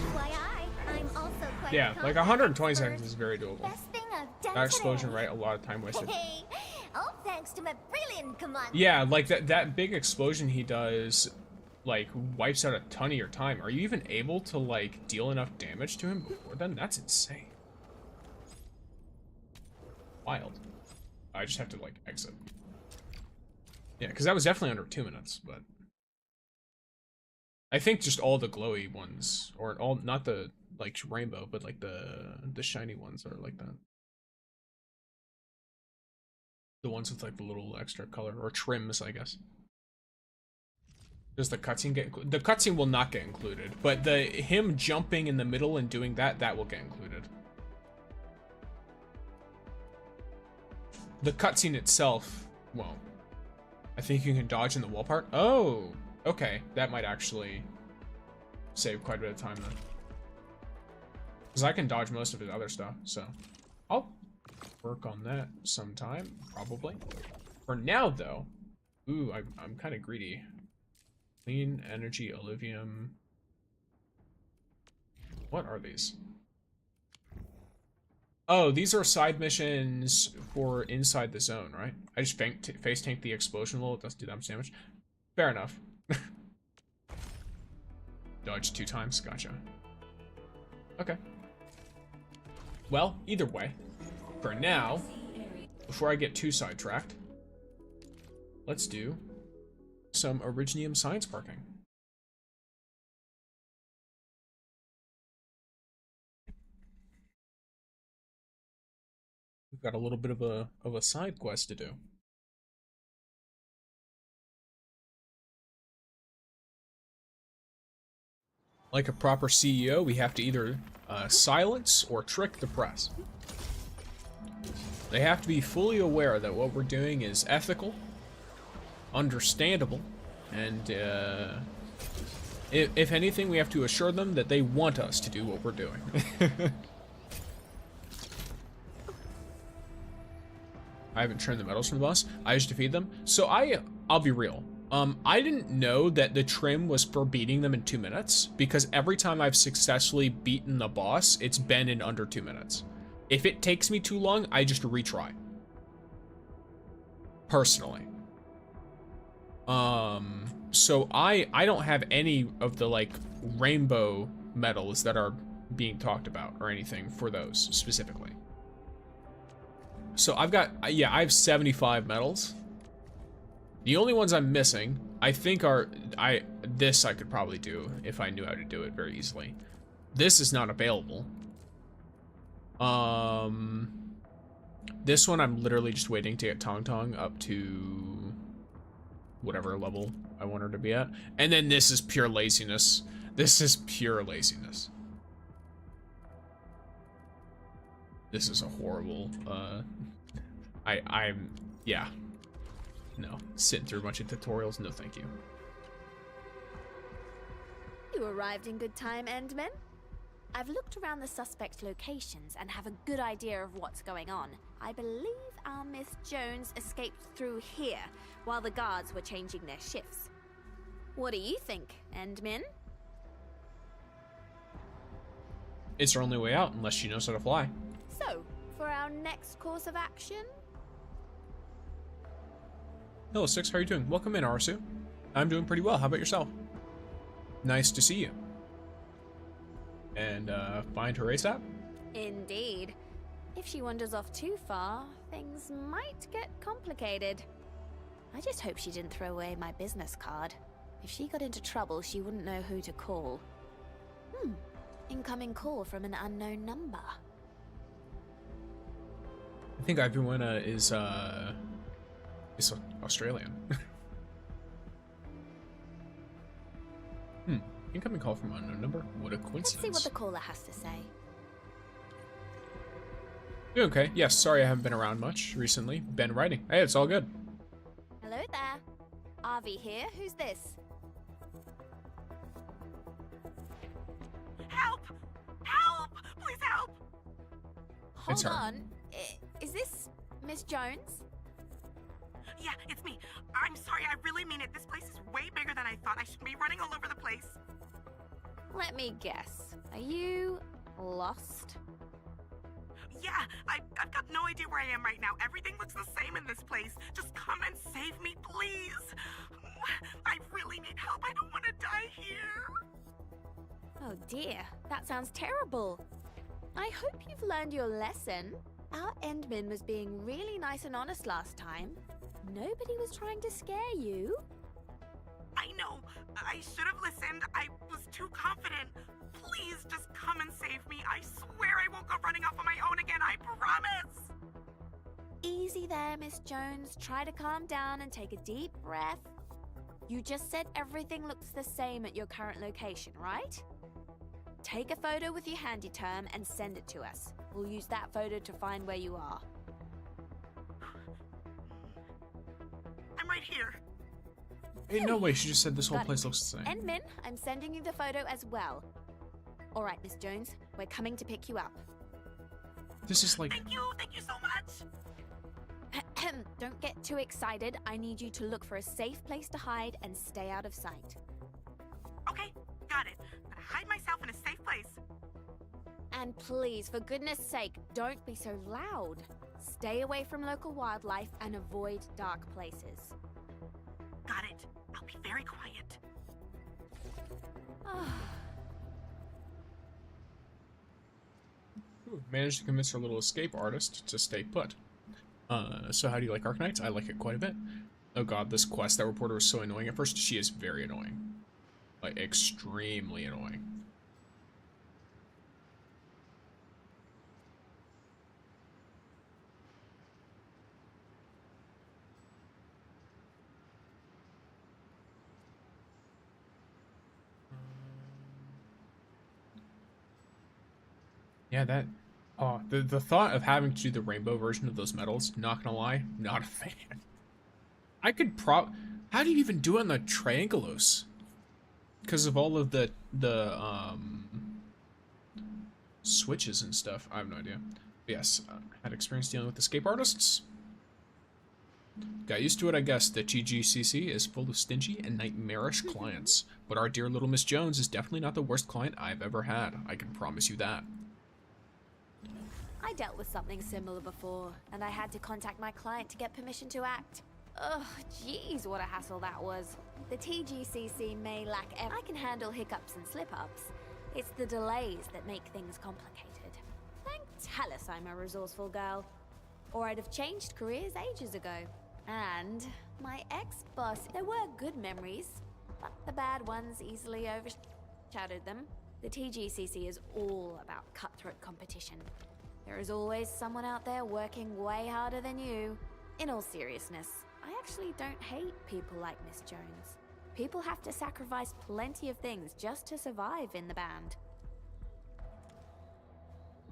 FYI, I'm also quite Yeah, like a 120 expert. seconds is very doable. Best thing I've done That explosion, today. right? A lot of time wasted. Hey, all thanks to my brilliant command. Yeah, like that big explosion he does, like, wipes out a ton of your time. Are you even able to, like, deal enough damage to him before then? That's insane. Wild. I just have to, like, exit. Yeah, because that was definitely under 2 minutes, but I think just all the glowy ones, or all, not the, like, rainbow, but, like, the shiny ones are like that. The ones with, like, the little extra color, or trims, I guess. Does the cutscene get the cutscene will not get included, but him jumping in the middle and doing that will get included. The cutscene itself won't. I think you can dodge in the wall part. Oh, okay. That might actually save quite a bit of time then. Because I can dodge most of his other stuff, so I'll work on that sometime, probably. For now, though, ooh, I'm kind of greedy. Clean energy, Olivium. What are these? Oh, these are side missions for inside the zone, right? I just face tank the explosion roll. It doesn't do that much damage. Fair enough. Dodge 2 times. Gotcha. Okay. Well, either way, for now, before I get too sidetracked, let's do some Originium science parking. We've got a little bit of a side quest to do. Like a proper CEO, we have to either silence or trick the press. They have to be fully aware that what we're doing is ethical, understandable, and if anything, we have to assure them that they want us to do what we're doing. I haven't turned the medals from the boss. I just defeat them. So I'll be real. I didn't know that the trim was for beating them in 2 minutes, because every time I've successfully beaten the boss, it's been in under 2 minutes. If it takes me too long, I just retry. Personally. So I don't have any of the like rainbow medals that are being talked about or anything for those specifically. So I've got, yeah, I have 75 medals. The only ones I'm missing, I think are, this I could probably do if I knew how to do it very easily. This is not available. This one I'm literally just waiting to get Tangtang up to whatever level I want her to be at. And then this is pure laziness. This is pure laziness. This is a horrible, yeah. No, sitting through a bunch of tutorials, no thank you. You arrived in good time, Endman. I've looked around the suspect locations and have a good idea of what's going on. I believe our Miss Jones escaped through here while the guards were changing their shifts. What do you think, Endman? It's her only way out unless she knows how to fly. So, for our next course of action? Hello, Six. How are you doing? Welcome in, Arsu. I'm doing pretty well. How about yourself? Nice to see you. And, find her ASAP? Indeed. If she wanders off too far, things might get complicated. I just hope she didn't throw away my business card. If she got into trouble, she wouldn't know who to call. Incoming call from an unknown number. I think everyone is Australian. Incoming call from unknown number. What a coincidence. Let's see what the caller has to say. Okay, yes, sorry I haven't been around much recently. Been writing. Hey, it's all good. Hello there. Avi here. Who's this? Help! Help! Please help! It's Hold her. on. Is this Miss Jones? Yeah, it's me. I'm sorry, I really mean it. This place is way bigger than I thought. I should be running all over the place. Let me guess. Are you lost? Yeah, I've got no idea where I am right now. Everything looks the same in this place. Just come and save me, please. I really need help. I don't want to die here. Oh dear, that sounds terrible. I hope you've learned your lesson. Our Endman was being really nice and honest last time. Nobody was trying to scare you. I know. I should have listened. I was too confident. Please just come and save me. I swear I won't go running off on my own again. I promise. Easy there, Miss Jones. Try to calm down and take a deep breath. You just said everything looks the same at your current location, right? Take a photo with your handy term and send it to us. We'll use that photo to find where you are. I'm right here. Ain't no way, she just said this whole Got place it. looks the same. Endmin, I'm sending you the photo as well. Alright, Miss Jones, we're coming to pick you up. This is like... Thank you so much. Don't get too excited. I need you to look for a safe place to hide and stay out of sight. Okay, got it. Gonna hide myself in a safe place. And please, for goodness sake, don't be so loud. Stay away from local wildlife and avoid dark places. Got it. I'll be very quiet. Ooh, managed to convince her little escape artist to stay put. So how do you like Arknights? I like it quite a bit. Oh god, this quest, that reporter was so annoying at first. She is very annoying. Like, extremely annoying. Yeah, that... Oh, the thought of having to do the rainbow version of those medals, not gonna lie, not a fan. I could how do you even do it on the Triangulos? Because of all of the switches and stuff. I have no idea. But yes, had experience dealing with escape artists. Got used to it, I guess. The TGCC is full of stingy and nightmarish clients. But our dear little Miss Jones is definitely not the worst client I've ever had. I can promise you that. I dealt with something similar before, and I had to contact my client to get permission to act. Ugh, jeez, what a hassle that was. The TGCC may lack I can handle hiccups and slip-ups. It's the delays that make things complicated. Thank Talus I'm a resourceful girl. Or I'd have changed careers ages ago. And my ex-boss, there were good memories, but the bad ones easily overshadowed them. The TGCC is all about cutthroat competition. There is always someone out there working way harder than you. In all seriousness, I actually don't hate people like Miss Jones. People have to sacrifice plenty of things just to survive in the band.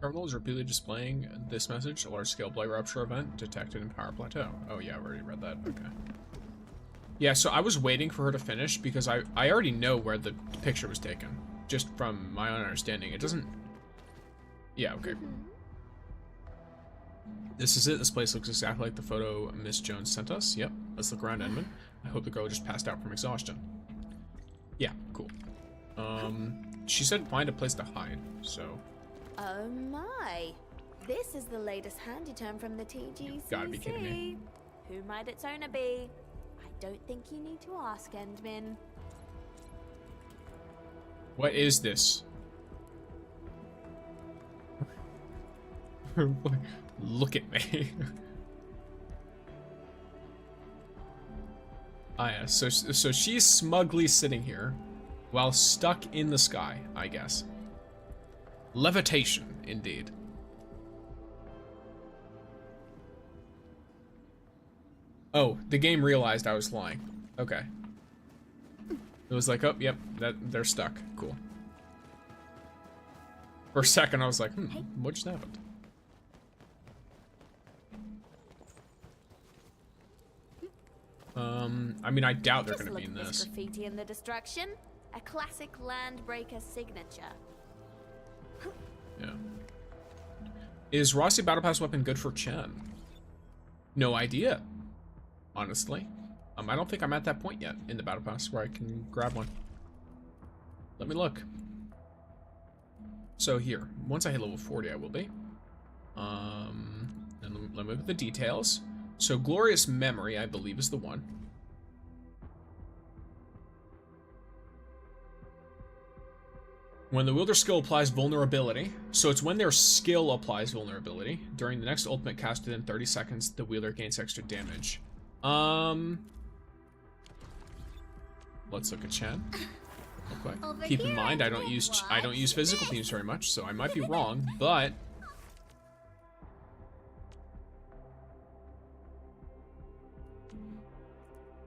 Terminal is repeatedly displaying this message. A large-scale blight rupture event detected in Power Plateau. Oh yeah, I've already read that. Okay. Yeah, so I was waiting for her to finish because I already know where the picture was taken. Just from my own understanding. It doesn't... Yeah, okay. This is it. This place looks exactly like the photo Miss Jones sent us. Yep. Let's look around Edmund. I hope the girl just passed out from exhaustion. Yeah, cool. She said find a place to hide, so... Oh my! This is the latest handy term from the TGCC. You've gotta be kidding me. Who might its owner be? I don't think you need to ask, Endmin. What is this? Look at me. Ah, yeah. So she's smugly sitting here while stuck in the sky, I guess. Levitation, indeed. Oh, the game realized I was lying. Okay. It was like, oh, yep, they're stuck. Cool. For a second, I was like, what just happened? I mean, I doubt they're going to be in this. Graffiti and the destruction, a classic Landbreaker signature. Yeah. Is Rossi Battle Pass weapon good for Chen? No idea, honestly. I don't think I'm at that point yet in the Battle Pass where I can grab one. Let me look. So here, once I hit level 40, I will be. And let me look at the details. So Glorious Memory, I believe, is the one. When the wielder skill applies vulnerability, so it's when their skill applies vulnerability. During the next ultimate cast within 30 seconds, the wielder gains extra damage. Let's look at Chen. Okay. Keep in mind, I don't use physical themes very much, so I might be wrong, but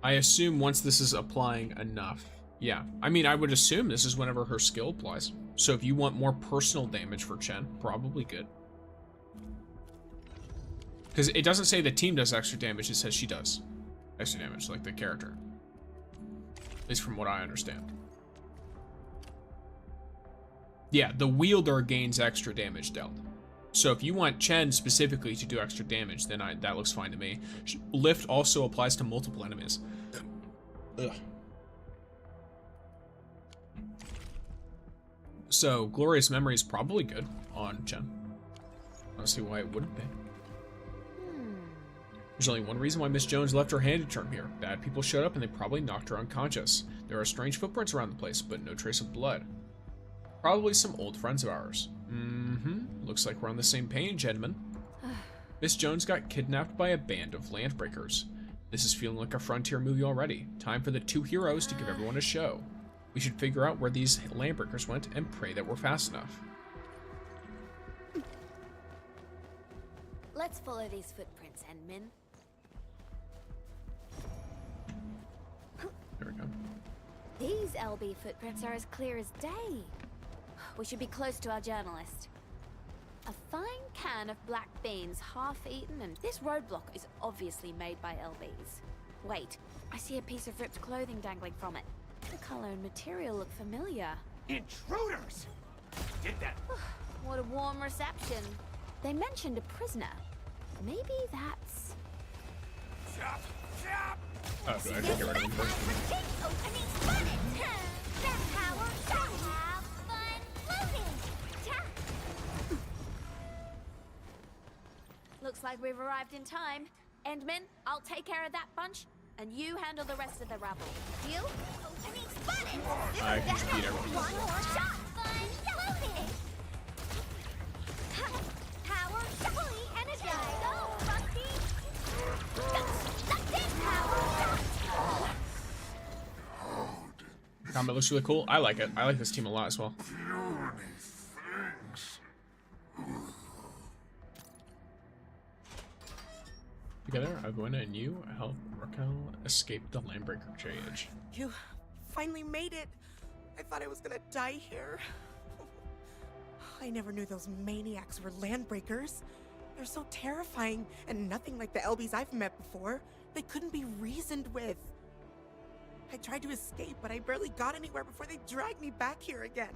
I assume once this is applying enough. Yeah, I mean, I would assume this is whenever her skill applies. So if you want more personal damage for Chen, probably good. Because it doesn't say the team does extra damage, it says she does extra damage, like the character. At least from what I understand. Yeah, the wielder gains extra damage dealt. So if you want Chen specifically to do extra damage, then that looks fine to me. Lift also applies to multiple enemies. Ugh. So Glorious Memory is probably good on Chen. I don't see why it wouldn't be. There's only one reason why Miss Jones left her hand to turn here. Bad people showed up and they probably knocked her unconscious. There are strange footprints around the place, but no trace of blood. Probably some old friends of ours. Looks like we're on the same page, Edmund. Miss Jones got kidnapped by a band of landbreakers. This is feeling like a Frontier movie already. Time for the two heroes to give everyone a show. We should figure out where these landbreakers went and pray that we're fast enough. Let's follow these footprints, Enmin. There we go. These LB footprints are as clear as day. We should be close to our journalist. A fine can of black beans, half-eaten, and this roadblock is obviously made by LBs. Wait, I see a piece of ripped clothing dangling from it. The color and material look familiar. Intruders! Did that? What a warm reception. They mentioned a prisoner. Maybe that's... Chop! Chop! Oh, do I have to get rid of him first? Looks like we've arrived in time. Endman, I'll take care of that bunch, and you handle the rest of the rabble. Deal? Opening spotted! I can just beat everyone. One more shot! Fun! Loaded! Power fully energized! Go, Rusty! Sucked in power! Combat looks really cool. I like it. I like this team a lot as well. Together, Yvonne and you help Raquel escape the Landbreaker cage. You finally made it. I thought I was gonna die here. I never knew those maniacs were landbreakers. They're so terrifying and nothing like the LBs I've met before. They couldn't be reasoned with. I tried to escape, but I barely got anywhere before they dragged me back here again.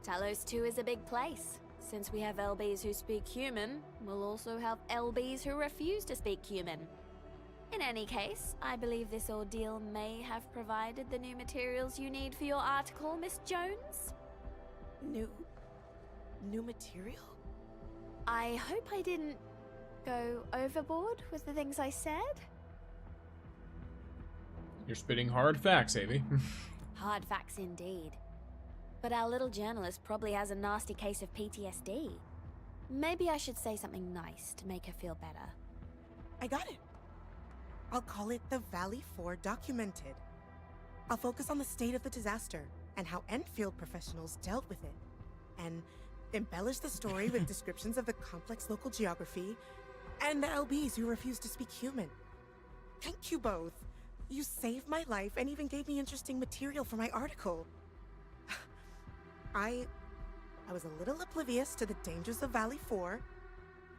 Talos 2 is a big place. Since we have LBs who speak human, we'll also have LBs who refuse to speak human. In any case, I believe this ordeal may have provided the new materials you need for your article, Miss Jones. New material? I hope I didn't go overboard with the things I said. You're spitting hard facts, Avi. Hard facts indeed. But our little journalist probably has a nasty case of PTSD. Maybe I should say something nice to make her feel better. I got it. I'll call it the Valley 4 Documented. I'll focus on the state of the disaster and how Endfield professionals dealt with it, and embellish the story with descriptions of the complex local geography and the LBs who refuse to speak human. Thank you both. You saved my life and even gave me interesting material for my article. I was a little oblivious to the dangers of Valley 4.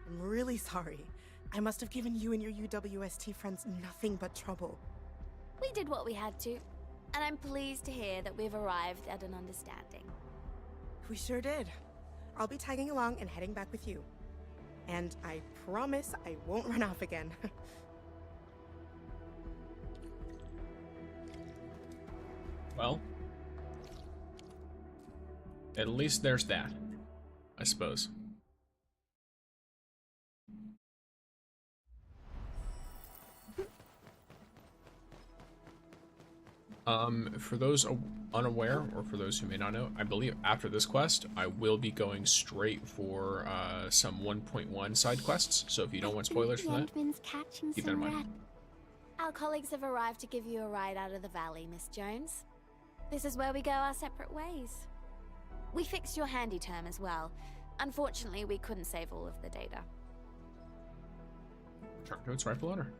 I'm really sorry. I must have given you and your UWST friends nothing but trouble. We did what we had to, and I'm pleased to hear that we've arrived at an understanding. We sure did. I'll be tagging along and heading back with you. And I promise I won't run off again. Well, at least there's that, I suppose. For those unaware, or for those who may not know, I believe after this quest, I will be going straight for some 1.1 side quests. So if you don't want spoilers for that, keep that in mind. Our colleagues have arrived to give you a ride out of the valley, Miss Jones. This is where we go our separate ways. We fixed your handy term as well. Unfortunately, we couldn't save all of the data. Return to its rightful owner.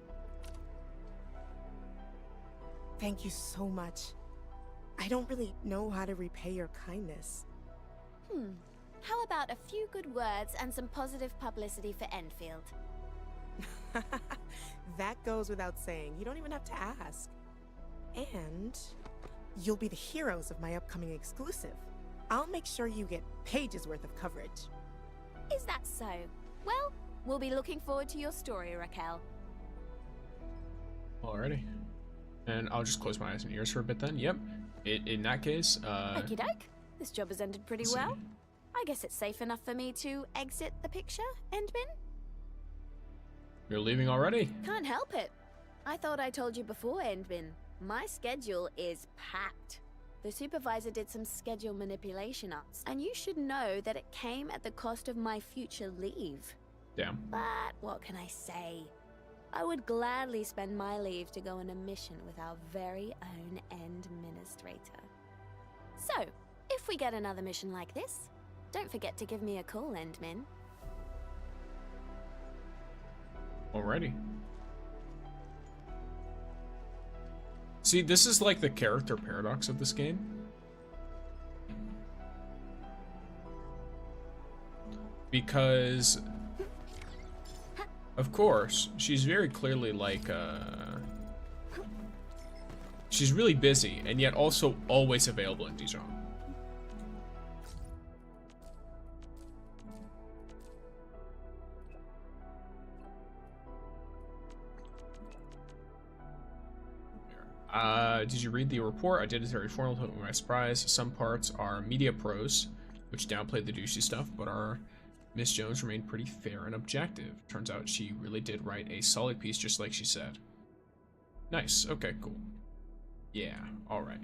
Thank you so much. I don't really know how to repay your kindness. How about a few good words and some positive publicity for Endfield? That goes without saying. You don't even have to ask. And you'll be the heroes of my upcoming exclusive. I'll make sure you get pages worth of coverage. Is that so? Well, we'll be looking forward to your story, Raquel. Alrighty. And I'll just close my eyes and ears for a bit then. Yep. In that case, Okie doke. This job has ended pretty well. I guess it's safe enough for me to exit the picture, Endman? You're leaving already? Can't help it. I thought I told you before, Endman. My schedule is packed. The supervisor did some schedule manipulation ups, and you should know that it came at the cost of my future leave. Damn. But what can I say? I would gladly spend my leave to go on a mission with our very own Endministrator. So, if we get another mission like this, don't forget to give me a call, Endmin. Alrighty. See, this is like the character paradox of this game. Because, of course, she's very clearly like, she's really busy, and yet also always available in Dijon. Did you read the report? I did it very formal, took me by surprise. Some parts are media prose, which downplayed the douchey stuff, but our Miss Jones remained pretty fair and objective. Turns out she really did write a solid piece just like she said. Nice, okay, cool. Yeah, alright.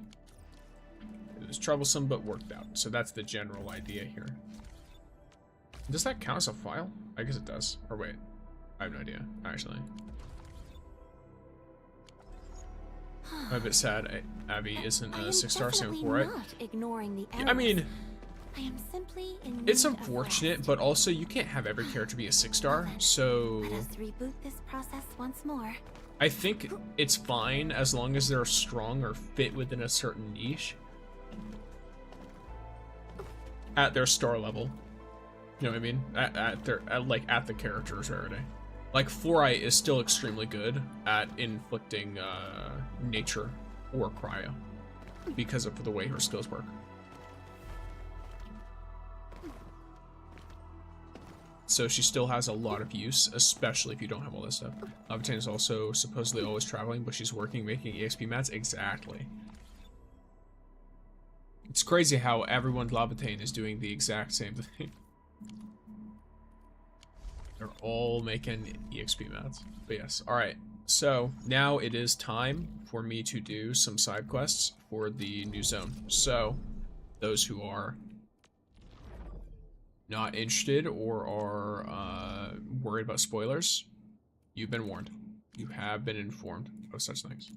It was troublesome, but worked out. So that's the general idea here. Does that count as a file? I guess it does. Or wait, I have no idea, actually. I'm a bit sad Abby isn't a 6-star Sam for it. Ignoring the I mean, I am simply in it's need of unfortunate, rest. but also you can't have every character be a 6-star, so Let us reboot this process once more. I think it's fine as long as they're strong or fit within a certain niche at their star level. You know what I mean? At the character's rarity. Like, 4-Eye is still extremely good at inflicting nature or cryo because of the way her skills work. So she still has a lot of use, especially if you don't have all this stuff. Levitain is also supposedly always traveling, but she's working making EXP mats. Exactly. It's crazy how everyone Levitain is doing the exact same thing. They're all making EXP mats. But yes, alright. So, now it is time for me to do some side quests for the new zone. So, those who are not interested or are worried about spoilers, you've been warned. You have been informed of such things.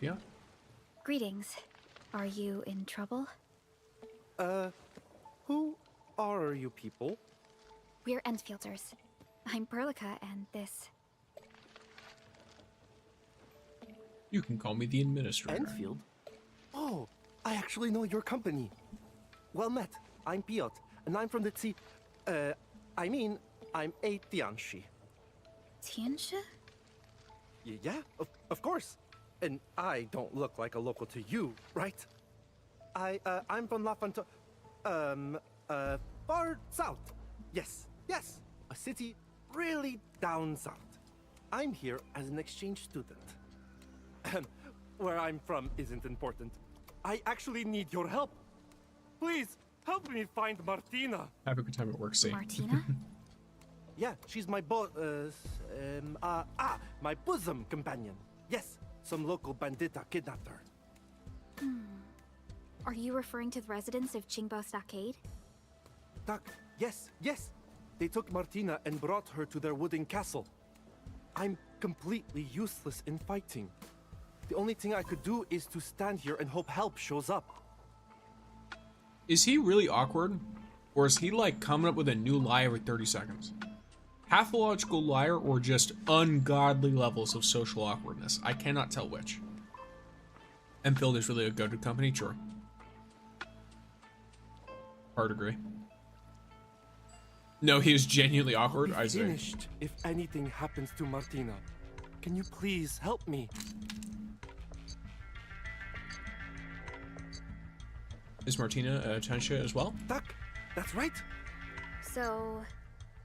Yeah. Greetings. Are you in trouble? Who are you people? We're Enfielders. I'm Perlica, and this... You can call me the Administrator. Endfield? Oh, I actually know your company. Well met. I'm Piotr, and I'm from the I'm a Tianshi. Tiansha? Yeah, of course. And I don't look like a local to you, right? I'm from La Fontaine, far south. Yes, a city really down south. I'm here as an exchange student. Where I'm from isn't important. I actually need your help. Please, help me find Martina. Have a good time at work, see. Martina? Yeah, she's my my bosom companion. Yes. Some local bandita kidnapped her. Are you referring to the residents of Qingbo Stockade? Yes. They took Martina and brought her to their wooden castle. I'm completely useless in fighting. The only thing I could do is to stand here and hope help shows up. Is he really awkward? Or is he like coming up with a new lie every 30 seconds? Pathological liar or just ungodly levels of social awkwardness? I cannot tell which. Endfield is really a go-to company, sure. Hard agree. No, he is genuinely awkward. I see. Finished if anything happens to Martina. Can you please help me? Is Martina Tensha as well? Duck, that's right. So,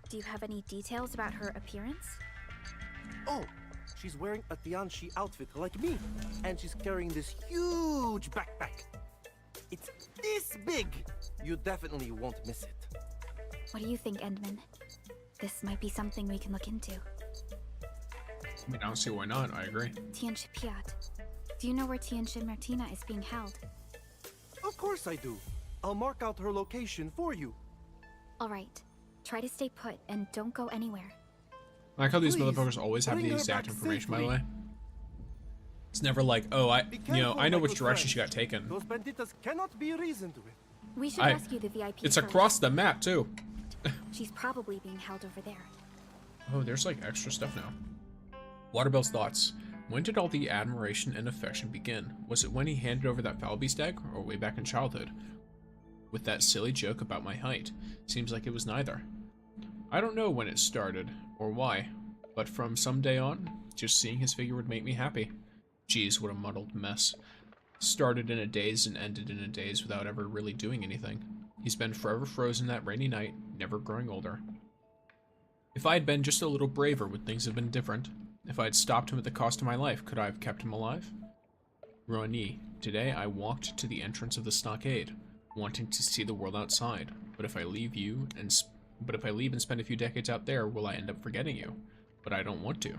do you have any details about her appearance? Oh, she's wearing a Tianchi outfit like me, and she's carrying this huge backpack. It's this big. You definitely won't miss it. What do you think, Endman? This might be something we can look into. I mean, I don't see why not. I agree. Tianchi Piat. Do you know where Tianchi Martina is being held? Of course I do. I'll mark out her location for you. All right. Try to stay put and don't go anywhere. I like how these Please, motherfuckers always have the bring her exact back information, by the safely. way. It's never like, oh, Be I know careful, which my good direction she friend. got taken. Those banditas cannot be reasoned with. We should rescue the VIP It's first. across the map, too. She's probably being held over there. Oh, there's like extra stuff now. Waterbell's thoughts. When did all the admiration and affection begin? Was it when he handed over that foul beast egg, or way back in childhood? With that silly joke about my height. Seems like it was neither. I don't know when it started, or why, but from some day on, just seeing his figure would make me happy. Geez, what a muddled mess. Started in a daze and ended in a daze without ever really doing anything. He's been forever frozen that rainy night, never growing older. If I had been just a little braver, would things have been different? If I had stopped him at the cost of my life, could I have kept him alive? Roni, today I walked to the entrance of the stockade, wanting to see the world outside. But if I leave and spend a few decades out there, will I end up forgetting you? But I don't want to.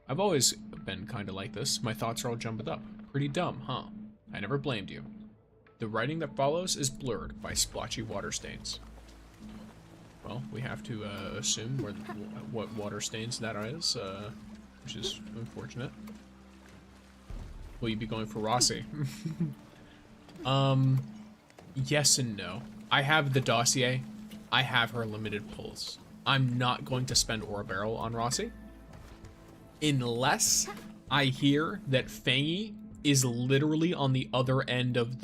I've always been kind of like this. My thoughts are all jumbled up. Pretty dumb, huh? I never blamed you. The writing that follows is blurred by splotchy water stains. Well, we have to assume what water stains that is, which is unfortunate. Will you be going for Rossi? Yes and no. I have the dossier. I have her limited pulls. I'm not going to spend Ora Barrel on Rossi. Unless I hear that Fangy is literally on the other end of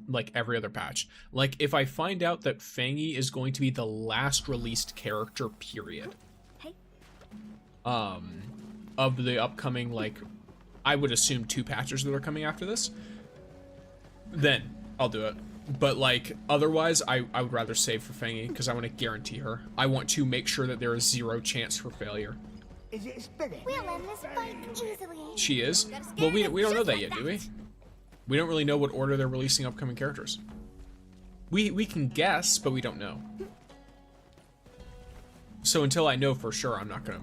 like every other patch. Like if I find out that Fangy is going to be the last released character, period. Of the upcoming, like, I would assume 2 patches that are coming after this, then I'll do it. But like otherwise, I would rather save for Fangy because I want to guarantee her. I want to make sure that there is 0 chance for failure. We'll end this fight easily. She is? Well, we don't know that yet, do we? We don't really know what order they're releasing upcoming characters. We can guess, but we don't know. So until I know for sure, I'm not gonna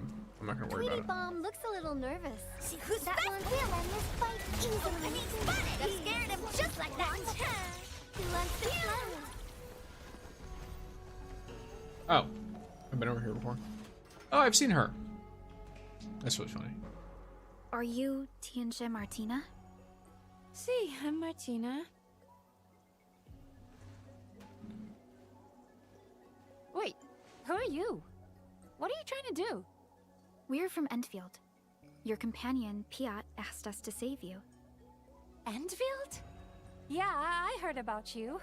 worry about it. Bomb looks a little nervous. See who's that one? We'll end this fight easily. Got scared of just like that. Who wants to play? Oh, I've been over here before. Oh, I've seen her. That's really funny. Are you Tianchi Martina? Si, I'm Martina. Wait, who are you? What are you trying to do? We're from Endfield. Your companion, Piat, asked us to save you. Endfield? Yeah, I heard about you.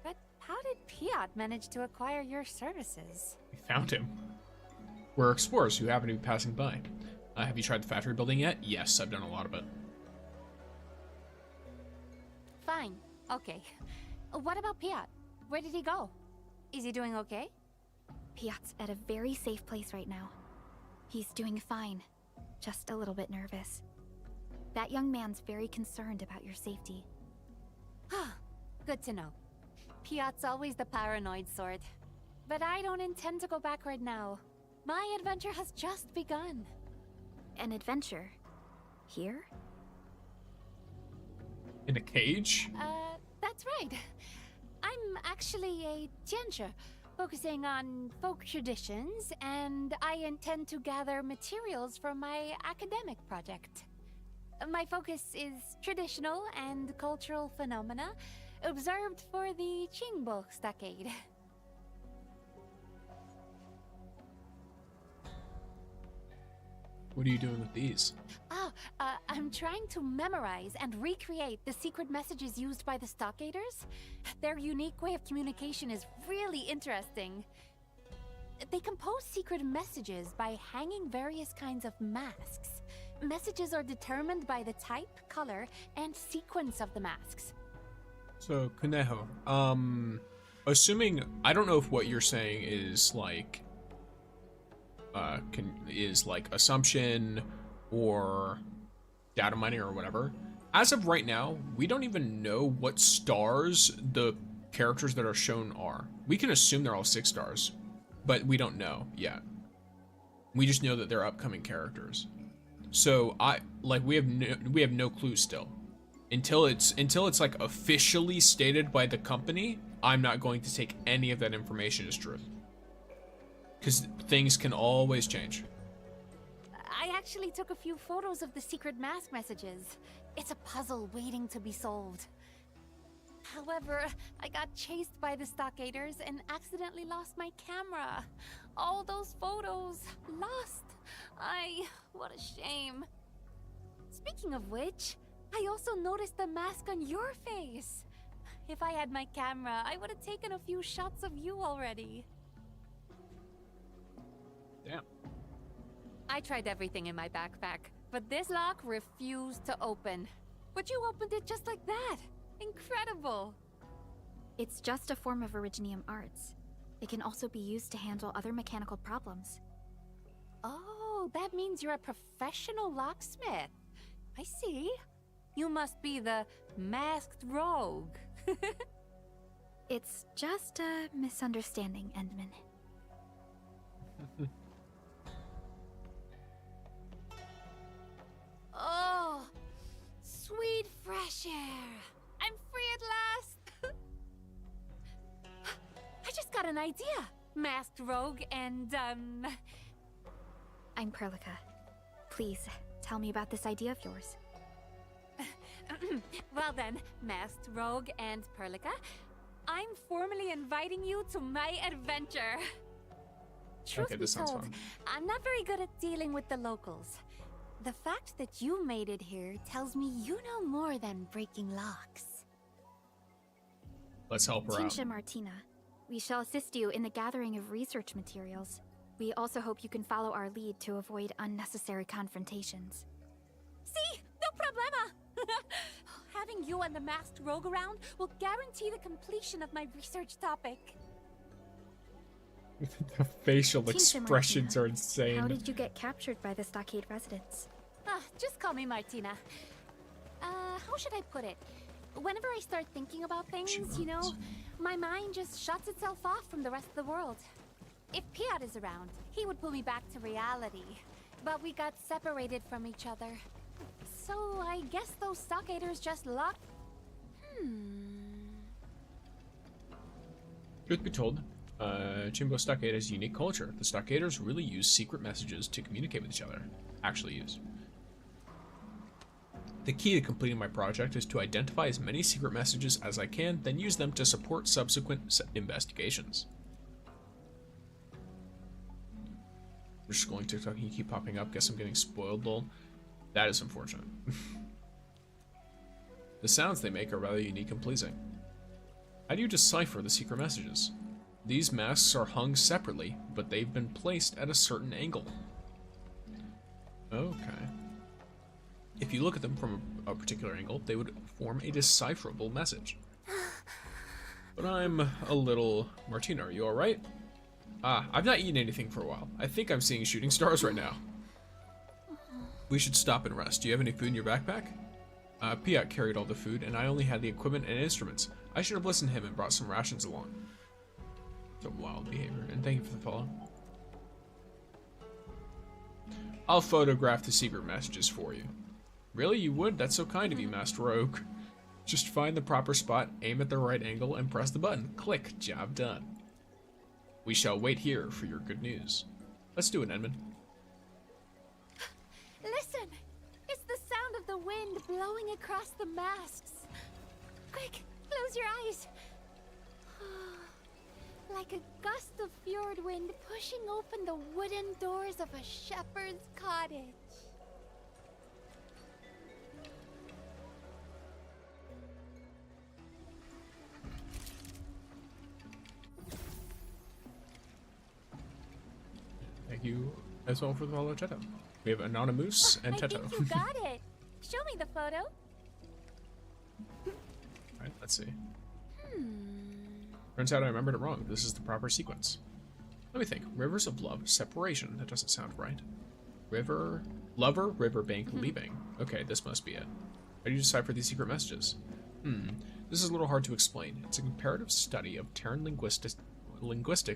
But how did Piat manage to acquire your services? We found him. We're explorers who happen to be passing by. Have you tried the factory building yet? Yes, I've done a lot of it. Fine, okay. What about Piat? Where did he go? Is he doing okay? Piat's at a very safe place right now. He's doing fine, just a little bit nervous. That young man's very concerned about your safety. Good to know. Piat's always the paranoid sort. But I don't intend to go back right now. My adventure has just begun. An adventure? Here? In a cage? That's right. I'm actually a Tianchi, focusing on folk traditions, and I intend to gather materials for my academic project. My focus is traditional and cultural phenomena observed for the Qingbo Stockade. What are you doing with these? I'm trying to memorize and recreate the secret messages used by the Stockaders. Their unique way of communication is really interesting. They compose secret messages by hanging various kinds of masks. Messages are determined by the type, color, and sequence of the masks. So, Kuneho, assuming, I don't know if what you're saying is like, assumption or data mining or whatever. As of right now, we don't even know what stars the characters that are shown are. We can assume they're all 6 stars, but we don't know yet. We just know that they're upcoming characters. So we have no clue still. Until it's like officially stated by the company, I'm not going to take any of that information as truth. Because things can always change. I actually took a few photos of the secret mask messages. It's a puzzle waiting to be solved. However, I got chased by the Stockaders and accidentally lost my camera. All those photos, lost. What a shame. Speaking of which, I also noticed the mask on your face. If I had my camera, I would have taken a few shots of you already. Damn. I tried everything in my backpack, but this lock refused to open. But you opened it just like that. Incredible. It's just a form of Originium arts. It can also be used to handle other mechanical problems. Oh, that means you're a professional locksmith. I see. You must be the masked rogue. It's just a misunderstanding, Endman. Oh, sweet fresh air. I'm free at last. I just got an idea. Masked rogue and, I'm Perlica. Please, tell me about this idea of yours. Well then, masked rogue and Perlica, I'm formally inviting you to my adventure. Truth Okay, be this sounds told, fun. I'm not very good at dealing with the locals. The fact that you made it here tells me you know more than breaking locks. Let's help her out. Tinsha Martina, we shall assist you in the gathering of research materials. We also hope you can follow our lead to avoid unnecessary confrontations. See? No problema! Having you and the masked rogue around will guarantee the completion of my research topic. The facial Tinsha expressions Martina, are insane. How did you get captured by the Stockade residents? Just call me Martina. How should I put it? Whenever I start thinking about things, you know, my mind just shuts itself off from the rest of the world. If Piat is around, he would pull me back to reality. But we got separated from each other. So I guess those Stockaders just locked... Truth be told, Qingbo Stockade has a unique culture. The Stockaders really use secret messages to communicate with each other. Actually use. The key to completing my project is to identify as many secret messages as I can, then use them to support subsequent investigations. We're just scrolling TikTok and you keep popping up. Guess I'm getting spoiled, lol. That is unfortunate. The sounds they make are rather unique and pleasing. How do you decipher the secret messages? These masks are hung separately, but they've been placed at a certain angle. Okay. If you look at them from a particular angle, they would form a decipherable message. But I'm a little... Martina, are you alright? I've not eaten anything for a while. I think I'm seeing shooting stars right now. We should stop and rest. Do you have any food in your backpack? Piat carried all the food, and I only had the equipment and instruments. I should have listened to him and brought some rations along. Some wild behavior, and thank you for the follow. I'll photograph the secret messages for you. Really, you would? That's so kind of you, Master Rogue. Just find the proper spot, aim at the right angle, and press the button. Click. Job done. We shall wait here for your good news. Let's do it, Edmund. Listen! It's the sound of the wind blowing across the masts. Quick, close your eyes. Like a gust of fjord wind pushing open the wooden doors of a shepherd's cottage. Thank you as well for the follow, Cheto. We have Anonymous and Cheto. I think you got it. Show me the photo. Alright, let's see. Turns out I remembered it wrong. This is the proper sequence. Let me think. Rivers of love, separation. That doesn't sound right. River, lover, riverbank, leaving. Okay, this must be it. How do you decipher these secret messages? This is a little hard to explain. It's a comparative study of Terran linguistics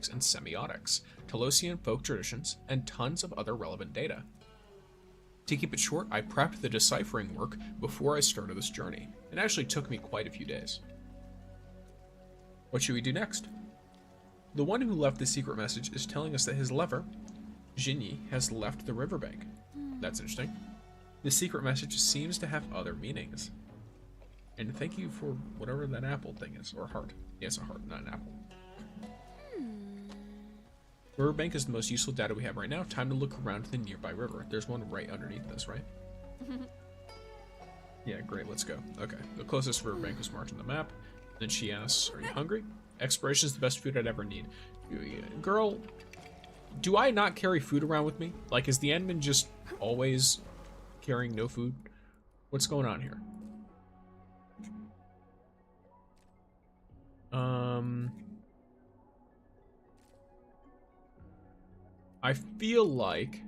and semiotics, Telosian folk traditions, and tons of other relevant data. To keep it short, I prepped the deciphering work before I started this journey. It actually took me quite a few days. What should we do next? The one who left the secret message is telling us that his lover, Jinyi, has left the riverbank. That's interesting. The secret message seems to have other meanings. And thank you for whatever that apple thing is, or heart. Yeah, it's a heart, not an apple. Riverbank is the most useful data we have right now. Time to look around the nearby river. There's one right underneath this, right? Yeah, great, let's go. Okay, the closest riverbank is marked on the map. Then she asks, are you hungry? Exploration is the best food I'd ever need. Girl, do I not carry food around with me? Like, is the admin just always carrying no food? What's going on here? I feel like...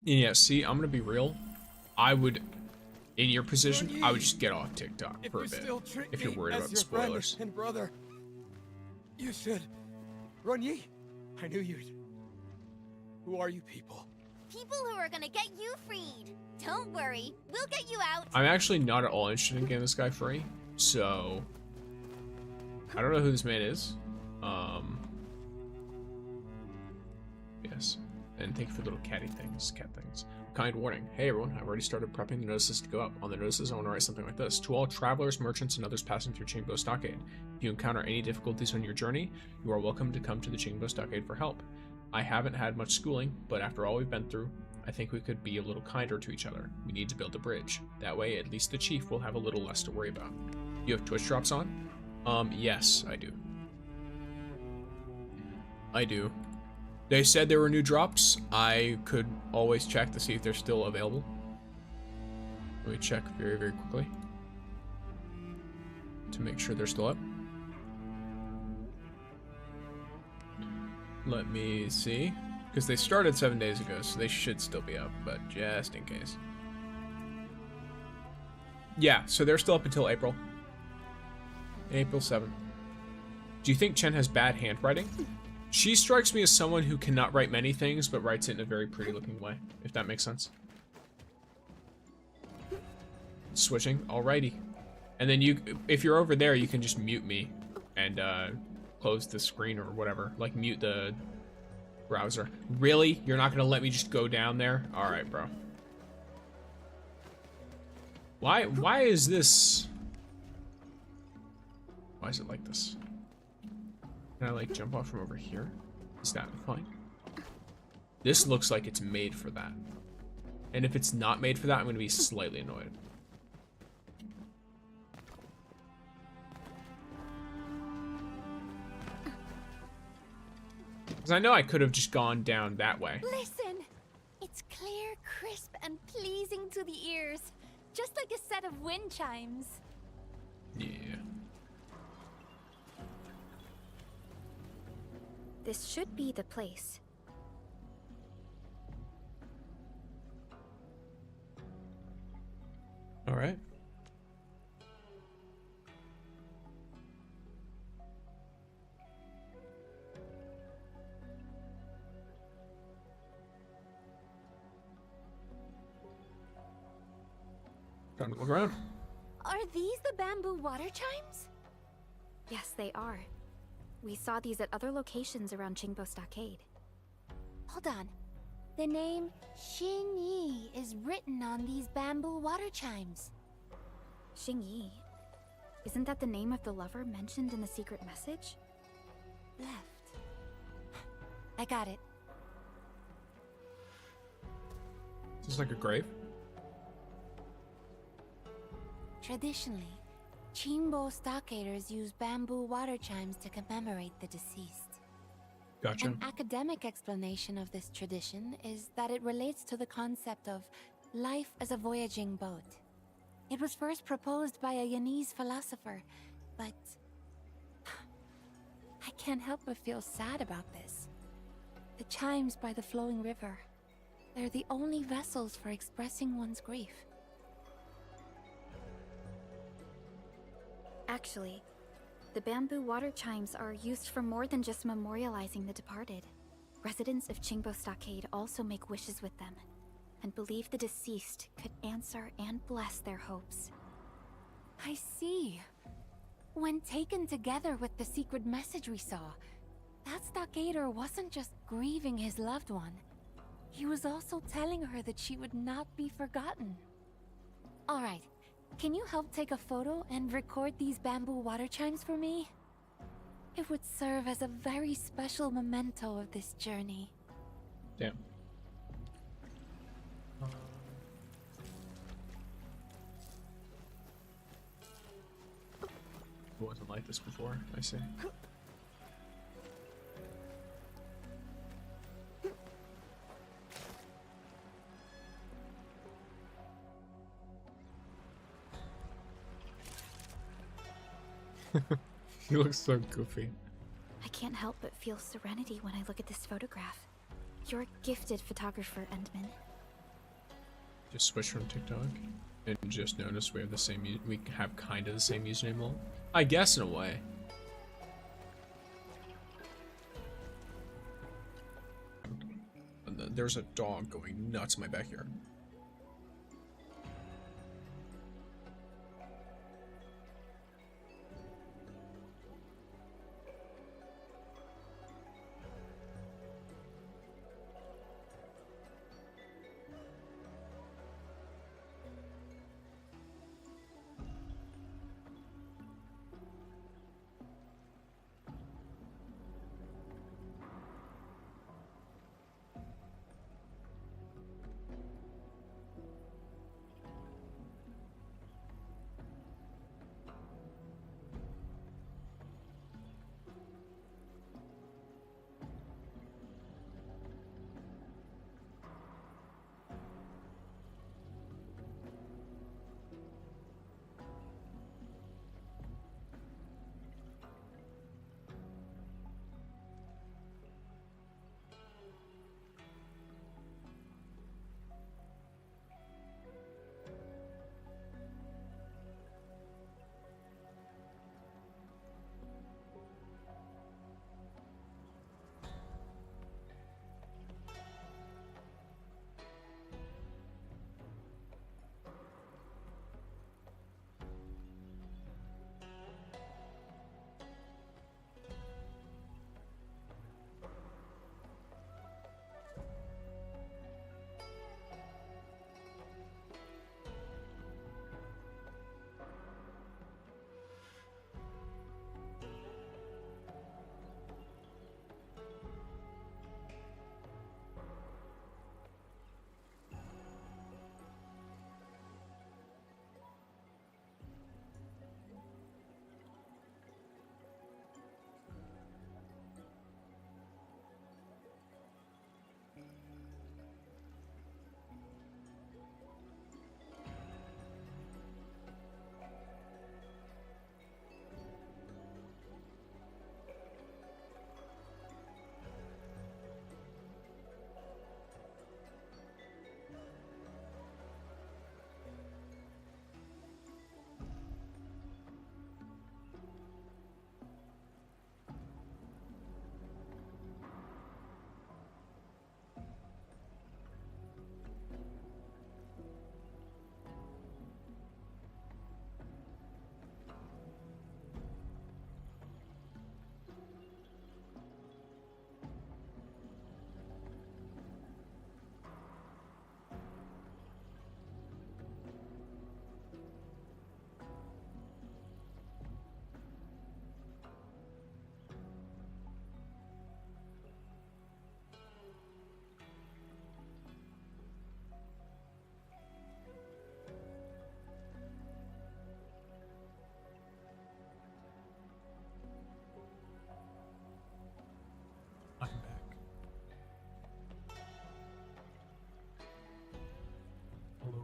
Yeah, see, I'm gonna be real. I would, in your position, I would just get off TikTok for a bit. If you're worried about the spoilers. And brother, you should. Ronyi, I knew you'd. Who are you people? People who are gonna get you freed. Don't worry, we'll get you out. I'm actually not at all interested in getting this guy free, so I don't know who this man is. Yes, and thank you for little catty things, cat things. Kind warning. Hey everyone, I've already started prepping the notices to go up. On the notices, I want to write something like this. To all travelers, merchants, and others passing through Qingbo Stockade, if you encounter any difficulties on your journey, you are welcome to come to the Qingbo Stockade for help. I haven't had much schooling, but after all we've been through, I think we could be a little kinder to each other. We need to build a bridge. That way, at least the chief will have a little less to worry about. You have Twitch drops on? Yes, I do. I do. They said there were new drops. I could always check to see if they're still available. Let me check very, very quickly to make sure they're still up. Let me see, because they started 7 days ago, so they should still be up, but just in case. Yeah, so they're still up until April. April 7th. Do you think Chen has bad handwriting? She strikes me as someone who cannot write many things, but writes it in a very pretty looking way, if that makes sense. Switching, alrighty. And then you, if you're over there, you can just mute me and close the screen or whatever, like mute the browser. Really? You're not gonna let me just go down there? Alright, bro. Why is this? Why is it like this? Can I like jump off from over here? Is that fine? This looks like it's made for that. And if it's not made for that, I'm gonna be slightly annoyed. Because I know I could have just gone down that way. Listen! It's clear, crisp, and pleasing to the ears. Just like a set of wind chimes. Yeah. This should be the place. All right. Time to look around. Are these the bamboo water chimes? Yes, they are. We saw these at other locations around Qingbo Stockade. Hold on. The name Xin Yi is written on these bamboo water chimes. Xing Yi? Isn't that the name of the lover mentioned in the secret message? Left. I got it. Is this like a grave? Traditionally, Qingbo stockaders use bamboo water chimes to commemorate the deceased. Gotcha. An academic explanation of this tradition is that it relates to the concept of life as a voyaging boat. It was first proposed by a Yanese philosopher, but I can't help but feel sad about this. The chimes by the flowing river, they're the only vessels for expressing one's grief. Actually, the bamboo water chimes are used for more than just memorializing the departed. Residents of Qingbo Stockade also make wishes with them, and believe the deceased could answer and bless their hopes. I see. When taken together with the secret message we saw, that stockader wasn't just grieving his loved one. He was also telling her that she would not be forgotten. All right, can you help take a photo and record these bamboo water chimes for me? It would serve as a very special memento of this journey. Damn. It wasn't like this before, I see. He looks so goofy. I can't help but feel serenity when I look at this photograph. You're a gifted photographer, Endman. Just switch from TikTok and just notice we have the same. We have kind of the same username. Well, I guess in a way. And then there's a dog going nuts in my backyard.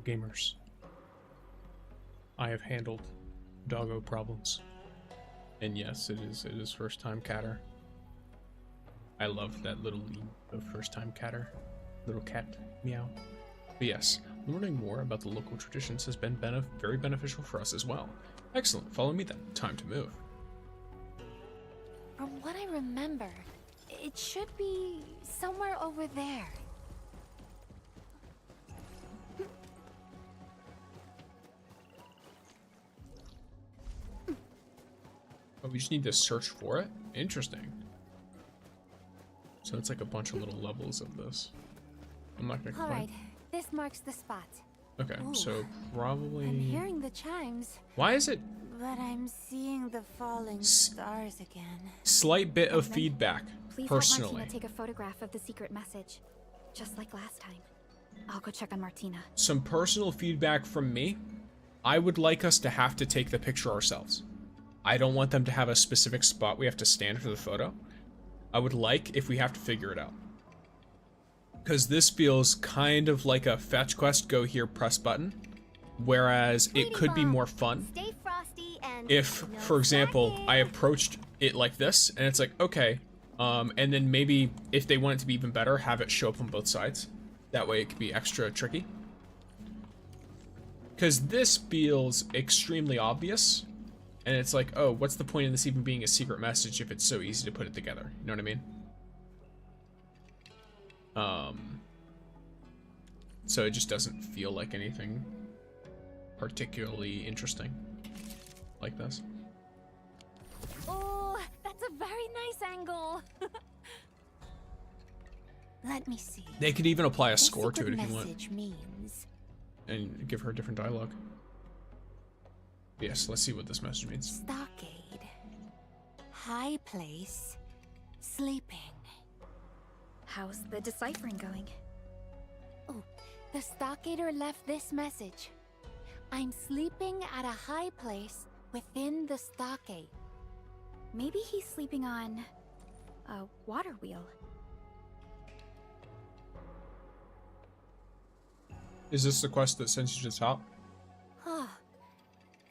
gamers. I have handled doggo problems. And yes, it is first time catter. I love that little meme of first time catter. Little cat meow. But yes, learning more about the local traditions has been very beneficial for us as well. Excellent, follow me then. Time to move. From what I remember, it should be somewhere over there. Oh, we just need to search for it? Interesting. So it's like a bunch of little levels of this. I'm not gonna complain. Alright, this marks the spot. Okay, Ooh, so probably... I'm hearing the chimes. Why is it... But I'm seeing the falling stars again. Slight bit of feedback, Please personally. have Martina take a photograph of the secret message, just like last time. I'll go check on Martina. Some personal feedback from me. I would like us to have to take the picture ourselves. I don't want them to have a specific spot we have to stand for the photo. I would like if we have to figure it out. Because this feels kind of like a fetch quest, go here, press button. Whereas it could be more fun if, for example, I approached it like this, and it's like, okay, and then maybe if they want it to be even better, have it show up on both sides. That way it could be extra tricky. Because this feels extremely obvious, and it's like, oh, what's the point in this even being a secret message if it's so easy to put it together? You know what I mean? So it just doesn't feel like anything particularly interesting like this. Oh, that's a very nice angle. Let me see. They could even apply a score to it if you want. Message means. And give her a different dialogue. Yes, let's see what this message means. Stockade. High place. Sleeping. How's the deciphering going? Oh, the stockader left this message. I'm sleeping at a high place within the stockade. Maybe he's sleeping on a water wheel. Is this the quest that sends you to the top? Huh.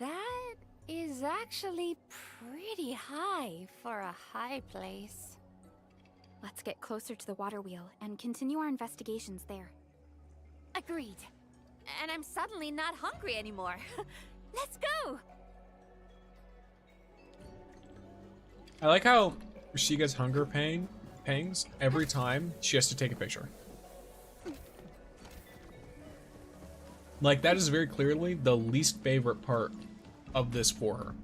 That is actually pretty high for a high place. Let's get closer to the water wheel and continue our investigations there. Agreed. And I'm suddenly not hungry anymore. Let's go! I like how she gets hunger pangs every time she has to take a picture. Like, that is very clearly the least favorite part of this for her.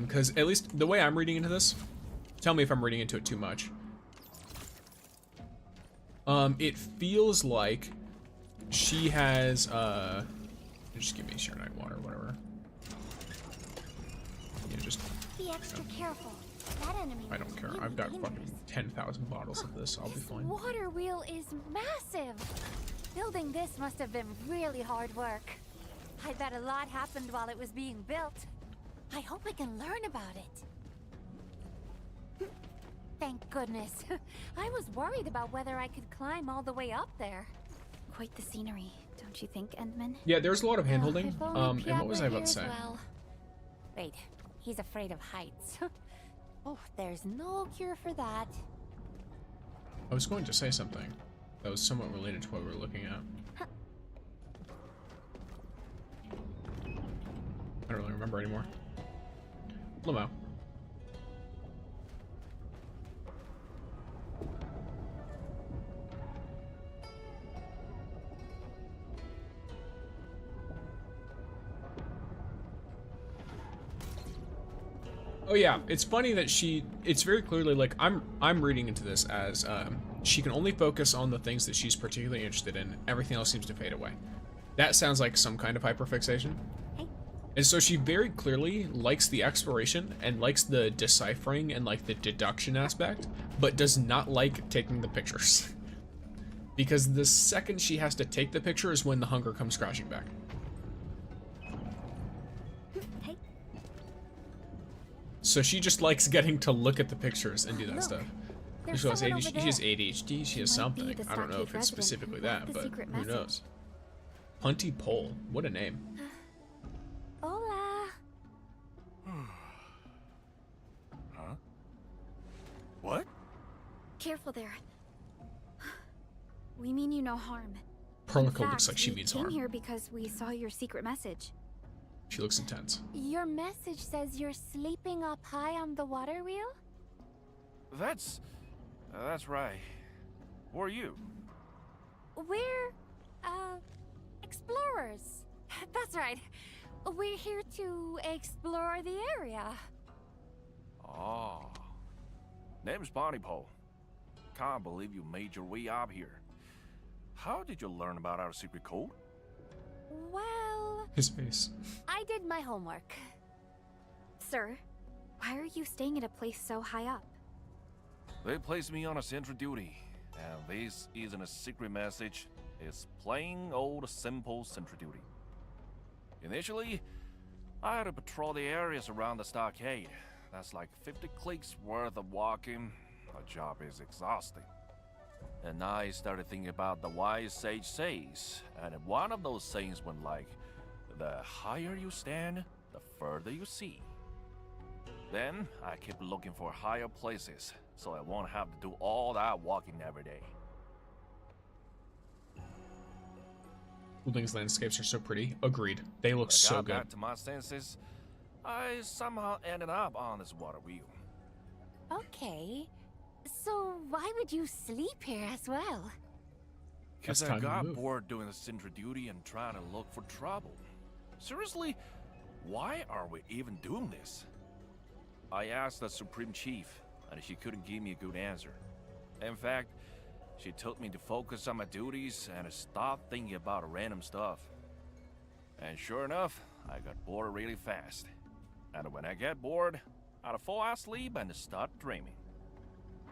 Because at least the way I'm reading into this, tell me if I'm reading into it too much. It feels like she has, just give me sheer night water, whatever. Yeah, just... Be extra careful. That enemy. I don't care. I've got fucking 10,000 bottles of this. I'll be fine. Water wheel is massive. Building this must have been really hard work. I bet a lot happened while it was being built. I hope I can learn about it. Thank goodness. I was worried about whether I could climb all the way up there. Quite the scenery, don't you think, Endman? Yeah, there's a lot of handholding. If only And what was I Piotr about to say? here as well. Wait, he's afraid of heights. Oh, there's no cure for that. I was going to say something that was somewhat related to what we were looking at. I don't really remember anymore. Lamo. Oh yeah, it's funny that it's very clearly like, I'm reading into this as she can only focus on the things that she's particularly interested in. Everything else seems to fade away. That sounds like some kind of hyperfixation. And so she very clearly likes the exploration and likes the deciphering and like the deduction aspect, but does not like taking the pictures. Because the second she has to take the picture is when the hunger comes crashing back. So she just likes getting to look at the pictures and do that stuff. She has ADHD, she has something. I don't know if it's specifically that, but who knows? Punty Pole. What a name. Hola. Huh? What? Careful there. We mean you no harm. Perlico looks like she means we harm. came here because we saw your secret message. She looks intense. Your message says you're sleeping up high on the water wheel? That's right. Who are you? We're, explorers. That's right. We're here to explore the area. Oh. Name's Pontypool. Can't believe you made your way up here. How did you learn about our secret code? Well... His face. I did my homework. Sir, why are you staying at a place so high up? They placed me on a sentry duty, and this isn't a secret message. It's plain old simple sentry duty. Initially, I had to patrol the areas around the stockade. That's like 50 clicks worth of walking. The job is exhausting. And I started thinking about the wise sage says, and one of those sayings went like, the higher you stand, the further you see. Then I kept looking for higher places, so I won't have to do all that walking every day. Buildings landscapes are so pretty. Agreed. They look so When I got good. back to my senses, I somehow ended up on this water wheel. Okay. So why would you sleep here as well? Because That's I time to got move. bored doing the sentry duty and trying to look for trouble. Seriously, why are we even doing this? I asked the Supreme Chief, and she couldn't give me a good answer. In fact, she told me to focus on my duties and stop thinking about random stuff. And sure enough, I got bored really fast. And when I get bored, I'd fall asleep and start dreaming.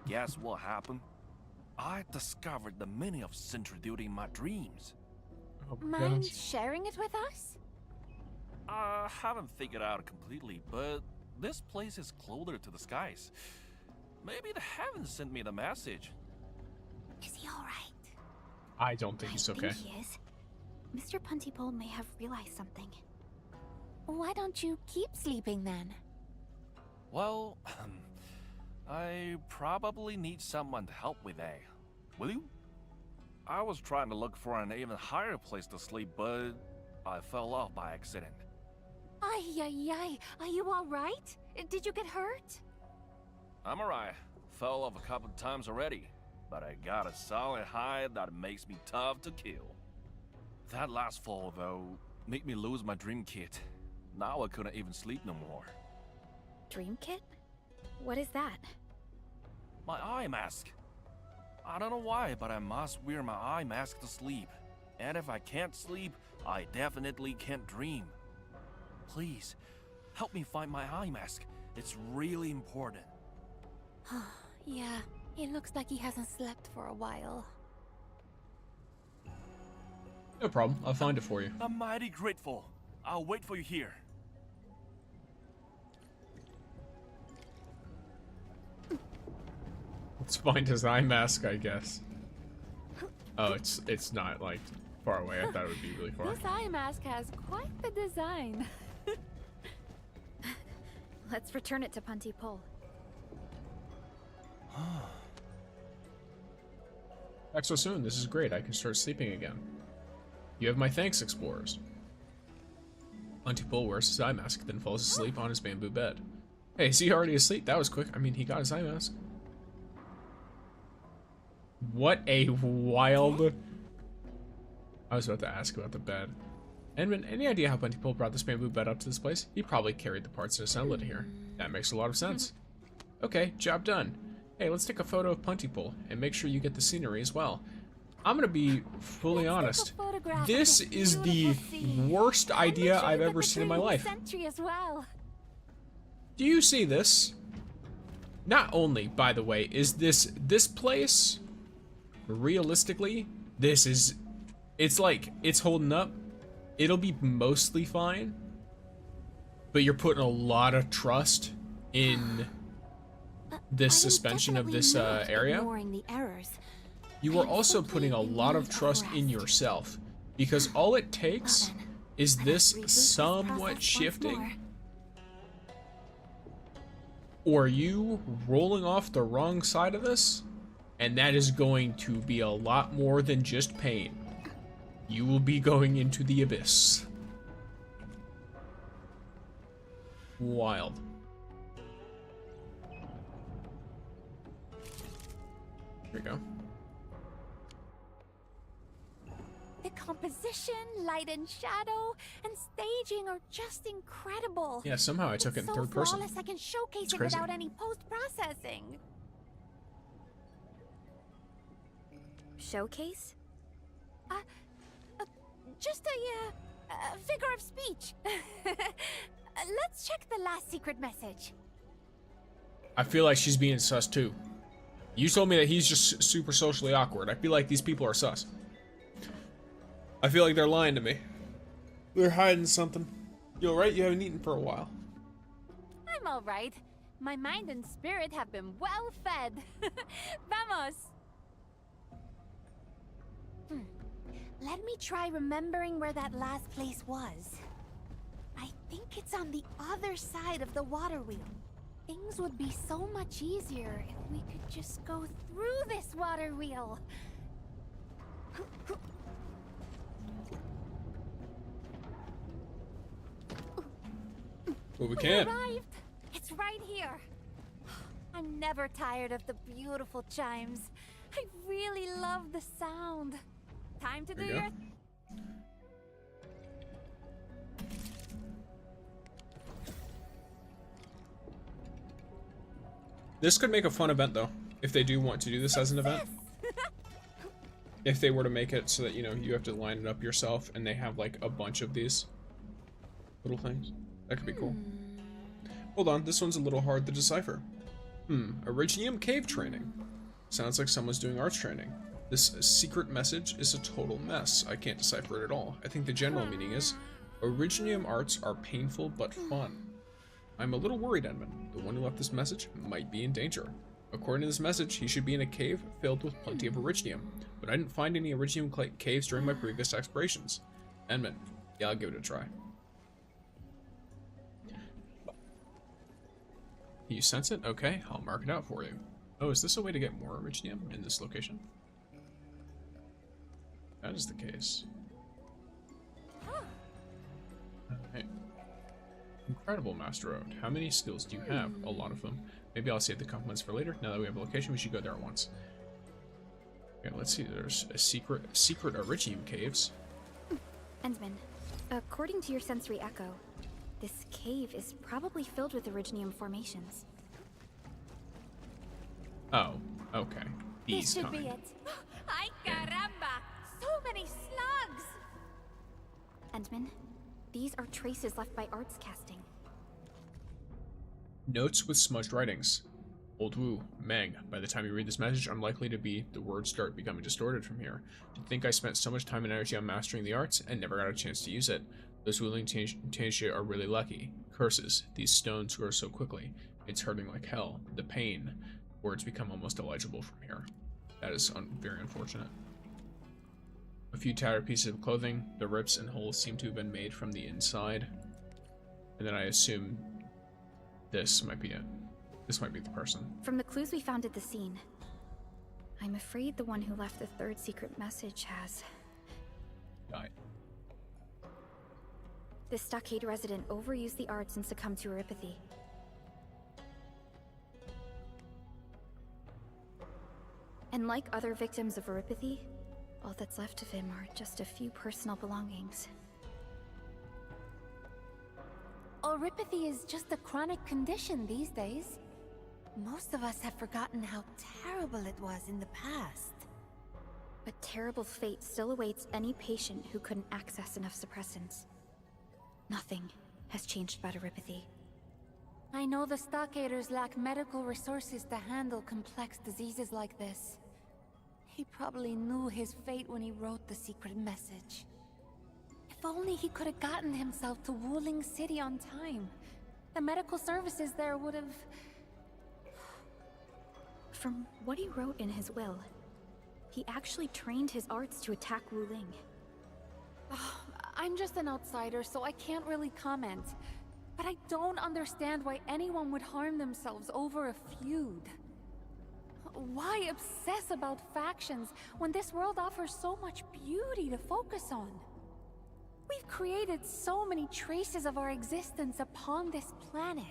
Guess what happened? I discovered the meaning of sentry duty in my dreams. Oh my Mind gosh. sharing it with us? I haven't figured out completely, but this place is closer to the skies. Maybe the heavens sent me the message. Is he alright? I don't think he's okay. I think he is. Mr. Puntipole may have realized something. Why don't you keep sleeping then? Well, I probably need someone to help with that. Will you? I was trying to look for an even higher place to sleep, but I fell off by accident. Ay, ay, ay. Are you alright? Did you get hurt? I'm alright. Fell off a couple of times already, but I got a solid hide that makes me tough to kill. That last fall, though, made me lose my dream kit. Now I couldn't even sleep no more. Dream kit? What is that? My eye mask. I don't know why, but I must wear my eye mask to sleep. And if I can't sleep, I definitely can't dream. Please, help me find my eye mask. It's really important. Yeah, it looks like he hasn't slept for a while. No problem. I'll find it for you. I'm mighty grateful. I'll wait for you here. Let's find his eye mask, I guess. Oh, it's not like far away. I thought it would be really far. This eye mask has quite the design. Let's return it to Puntipole. Back so soon. This is great. I can start sleeping again. You have my thanks, explorers. Puntipole wears his eye mask, then falls asleep on his bamboo bed. Hey, is he already asleep? That was quick. I mean, he got his eye mask. What a wild... I was about to ask about the bed. Edmund, any idea how Puntipole brought this bamboo bed up to this place? He probably carried the parts and assembled it here. That makes a lot of sense. Okay, job done. Hey, let's take a photo of Puntipole and make sure you get the scenery as well. I'm gonna be fully honest. This is the worst idea I've ever seen in my life. As well. Do you see this? Not only, by the way, is this place, realistically, it's like, it's holding up. It'll be mostly fine, but you're putting a lot of trust in this suspension of this area. The errors. You are also putting a lot of trust in yourself, Because all it takes is this reboot this somewhat process once shifting, more. or you rolling off the wrong side of this, and that is going to be a lot more than just pain. You will be going into the abyss. Wild. Here we go. The composition, light and shadow, and staging are just incredible. Yeah, somehow I took it in so third person. flawless I can showcase It's it crazy. without any post-processing. Showcase? Just a figure of speech. Let's check the last secret message. I feel like she's being sus too. You told me that he's just super socially awkward. I feel like these people are sus. I feel like they're lying to me. They're hiding something. You alright? You haven't eaten for a while. I'm all right. My mind and spirit have been well fed. Vamos. Let me try remembering where that last place was. I think it's on the other side of the water wheel. Things would be so much easier if we could just go through this water wheel. Well, we We can. arrived. It's right here. I'm never tired of the beautiful chimes. I really love the sound. Time to do There you go. your... This could make a fun event though, if they do want to do this as an event. If they were to make it so that, you know, you have to line it up yourself and they have like a bunch of these little things. That could be cool. Hold on, this one's a little hard to decipher. Originium cave training. Sounds like someone's doing arts training. This secret message is a total mess. I can't decipher it at all. I think the general meaning is, Originium arts are painful but fun. I'm a little worried, Edmund. The one who left this message might be in danger. According to this message, he should be in a cave filled with plenty of Originium, but I didn't find any Originium caves during my previous explorations. Edmund, yeah, I'll give it a try. You sense it? Okay, I'll mark it out for you. Oh, is this a way to get more Originium in this location? That is the case. Okay. Incredible, Master Oat. How many skills do you have? A lot of them. Maybe I'll save the compliments for later. Now that we have a location, we should go there at once. Okay, let's see. There's a secret Originium caves. Endman, according to your sensory echo, this cave is probably filled with Originium formations. Oh, okay. This These should kind. be it. Ay caramba! So many slugs! Endman, these are traces left by arts casting. Notes with smudged writings. Old Wu, Meng. By the time you read this message, I'm likely to be the words start becoming distorted from here. To think I spent so much time and energy on mastering the arts and never got a chance to use it. Those willing Tantia are really lucky. Curses. These stones grow so quickly. It's hurting like hell. The pain. Words become almost illegible from here. That is very unfortunate. A few tattered pieces of clothing. The rips and holes seem to have been made from the inside. And then I assume this might be it. This might be the person. From the clues we found at the scene, I'm afraid the one who left the third secret message has died. This stockade resident overused the arts and succumbed to neuropathy. And like other victims of neuropathy, all that's left of him are just a few personal belongings. Neuropathy is just a chronic condition these days. Most of us have forgotten how terrible it was in the past. But terrible fate still awaits any patient who couldn't access enough suppressants. Nothing has changed about neuropathy. I know the stockaders lack medical resources to handle complex diseases like this. He probably knew his fate when he wrote the secret message. If only he could have gotten himself to Wuling City on time. The medical services there would have... From what he wrote in his will, he actually trained his arts to attack Wuling. I'm just an outsider, so I can't really comment. But I don't understand why anyone would harm themselves over a feud. Why obsess about factions when this world offers so much beauty to focus on? We've created so many traces of our existence upon this planet.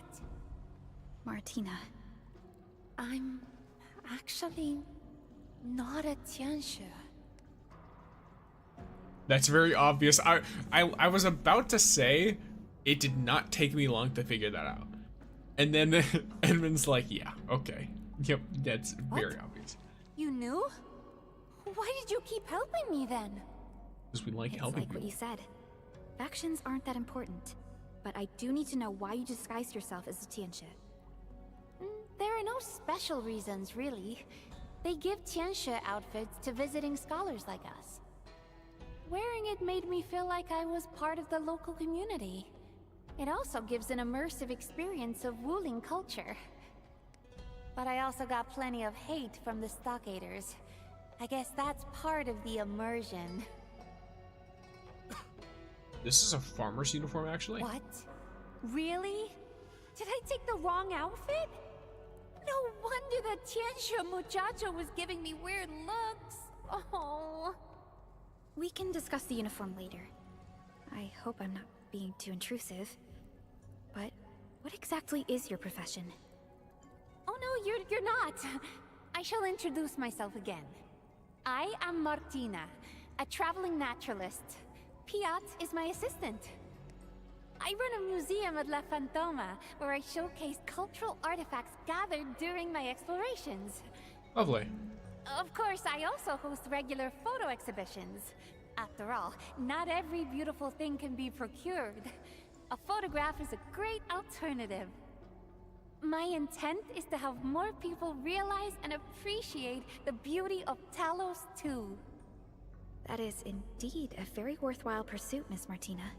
Martina. I'm actually not a Tianxue. That's very obvious. I was about to say it did not take me long to figure that out. And then Edmund's like, yeah, okay. Yep, that's very obvious. You knew? Why did you keep helping me then? Because we like It's helping like what people. you said. Factions aren't that important. But I do need to know why you disguised yourself as a Tianxue. There are no special reasons, really. They give Tianxue outfits to visiting scholars like us. Wearing it made me feel like I was part of the local community. It also gives an immersive experience of Wuling culture. But I also got plenty of hate from the stockaders. I guess that's part of the immersion. This is a farmer's uniform, actually? What? Really? Did I take the wrong outfit? No wonder the Tianxue muchacho was giving me weird looks. Oh. We can discuss the uniform later. I hope I'm not being too intrusive. But what exactly is your profession? Oh no, you're not. I shall introduce myself again. I am Martina, a traveling naturalist. Piat is my assistant. I run a museum at La Fantoma, where I showcase cultural artifacts gathered during my explorations. Lovely. Of course, I also host regular photo exhibitions. After all, not every beautiful thing can be procured. A photograph is a great alternative. My intent is to have more people realize and appreciate the beauty of Talos 2. That is indeed a very worthwhile pursuit, Miss Martina.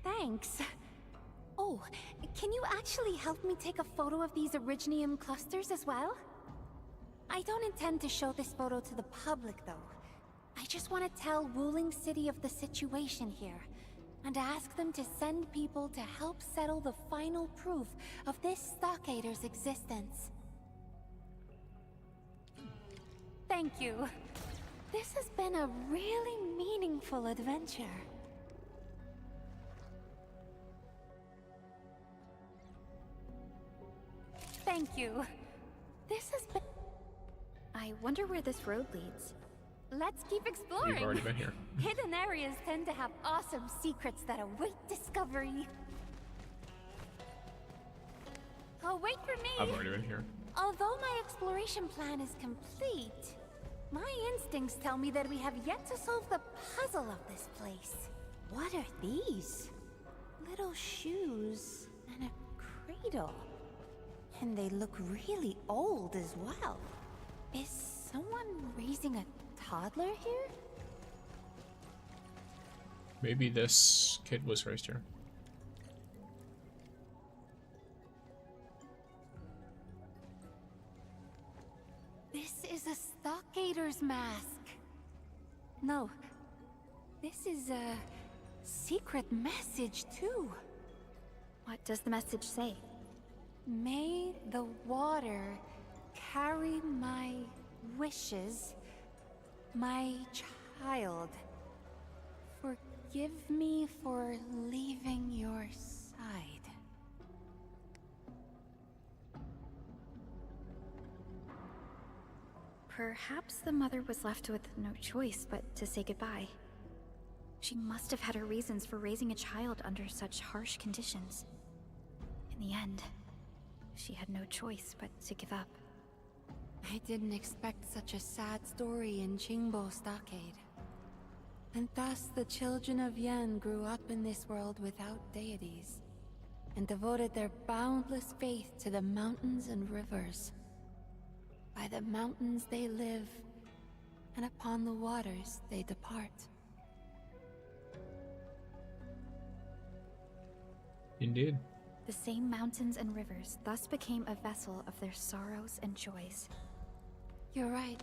Thanks. Oh, can you actually help me take a photo of these Originium clusters as well? I don't intend to show this photo to the public, though. I just want to tell Wuling City of the situation here, and ask them to send people to help settle the final proof of this stockader's existence. Thank you. This has been a really meaningful adventure. Thank you. This has been... I wonder where this road leads. Let's keep exploring. We've already been here. Hidden areas tend to have awesome secrets that await discovery. Oh, wait for me! I've already been here. Although my exploration plan is complete, my instincts tell me that we have yet to solve the puzzle of this place. What are these? Little shoes and a cradle. And they look really old as well. Is someone raising a toddler here? Maybe this kid was raised here. This is a stockader's mask. No, this is a secret message too. What does the message say? May the water carry my wishes, my child. Forgive me for leaving your side. Perhaps the mother was left with no choice but to say goodbye. She must have had her reasons for raising a child under such harsh conditions. In the end, she had no choice but to give up. I didn't expect such a sad story in Qingbo Stockade. And thus the children of Yan grew up in this world without deities, and devoted their boundless faith to the mountains and rivers. By the mountains they live, and upon the waters they depart. Indeed. The same mountains and rivers thus became a vessel of their sorrows and joys. You're right.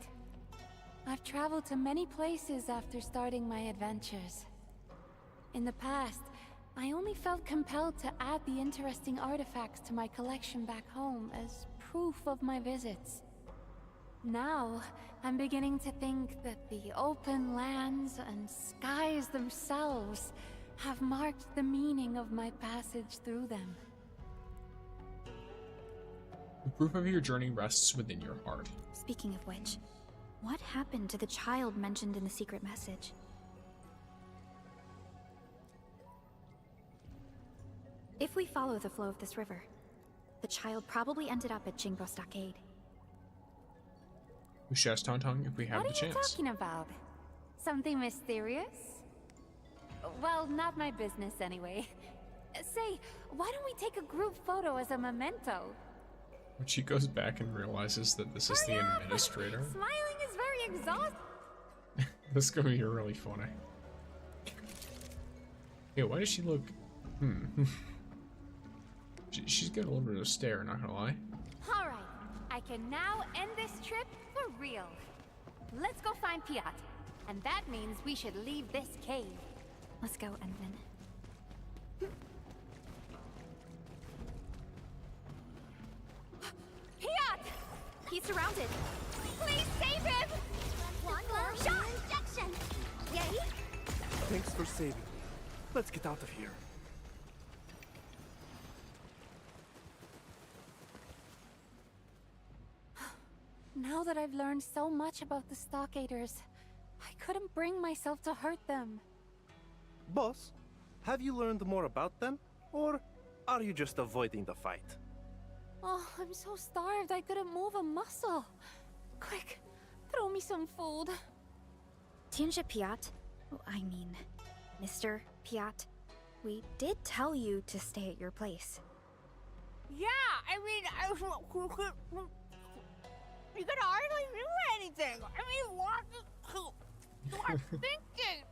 I've traveled to many places after starting my adventures. In the past, I only felt compelled to add the interesting artifacts to my collection back home as proof of my visits. Now, I'm beginning to think that the open lands and skies themselves have marked the meaning of my passage through them. The proof of your journey rests within your heart. Speaking of which, what happened to the child mentioned in the secret message? If we follow the flow of this river, the child probably ended up at Jingbo Stockade. We should ask Tangtang if we have the chance. What are you talking about? Something mysterious? Well, not my business anyway. Say, why don't we take a group photo as a memento? When she goes back and realizes that this is the administrator. Smiling is very exhausting. This is gonna be really funny. Yeah, why does she look... She's got a little bit of a stare, not gonna lie. Alright, I can now end this trip for real. Let's go find Piat. And that means we should leave this cave. Let's go, Endman. Piat! He's surrounded. Please save him! One more shot injection. Yay! Thanks for saving. Let's get out of here. Now that I've learned so much about the Stockaders, I couldn't bring myself to hurt them. Boss, have you learned more about them? Or are you just avoiding the fight? Oh, I'm so starved I couldn't move a muscle. Quick, throw me some food. Tianjia Piat, I mean, Mr. Piat, we did tell you to stay at your place. Yeah, I mean, you could hardly do anything. I mean, what you are thinking?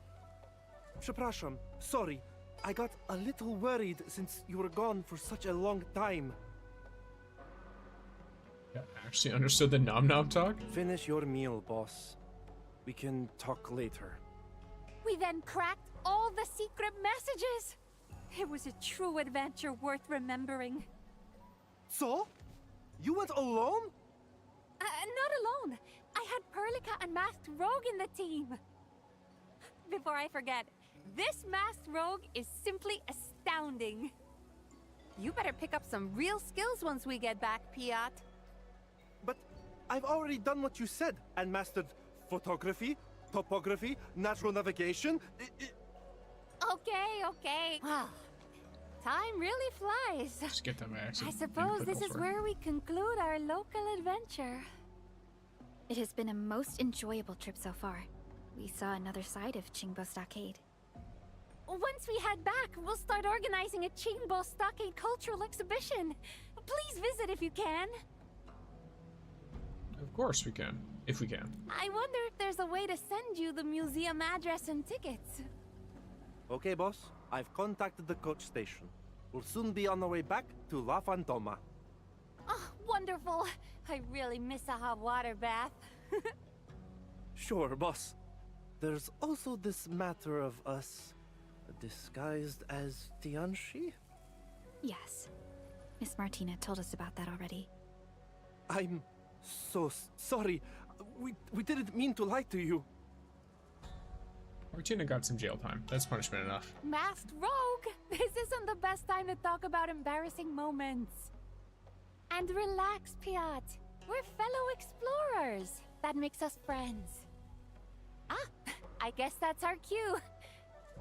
Przepraszam, sorry. I got a little worried since you were gone for such a long time. Yeah, actually understood the nom nom talk? Finish your meal, boss. We can talk later. We then cracked all the secret messages. It was a true adventure worth remembering. So? You went alone? Not alone. I had Perlica and Masked Rogue in the team. Before I forget, this Masked Rogue is simply astounding. You better pick up some real skills once we get back, Piat. But I've already done what you said and mastered photography, topography, natural navigation. Okay. Wow. Time really flies. Just get them I suppose this is where we conclude our local adventure. It has been a most enjoyable trip so far. We saw another side of Jingbo Stockade. Once we head back, we'll start organizing a Jingbo Stockade cultural exhibition. Please visit if you can. Of course we can, if we can. I wonder if there's a way to send you the museum address and tickets. Okay, boss. I've contacted the coach station. We'll soon be on our way back to La Fantoma. Oh, wonderful. I really miss a hot water bath. Sure, boss. There's also this matter of us disguised as Tianshi? Yes. Miss Martina told us about that already. I'm so sorry. We didn't mean to lie to you. Martina got some jail time. That's punishment enough. Masked Rogue! This isn't the best time to talk about embarrassing moments. And relax, Piat. We're fellow explorers. That makes us friends. Ah, I guess that's our cue.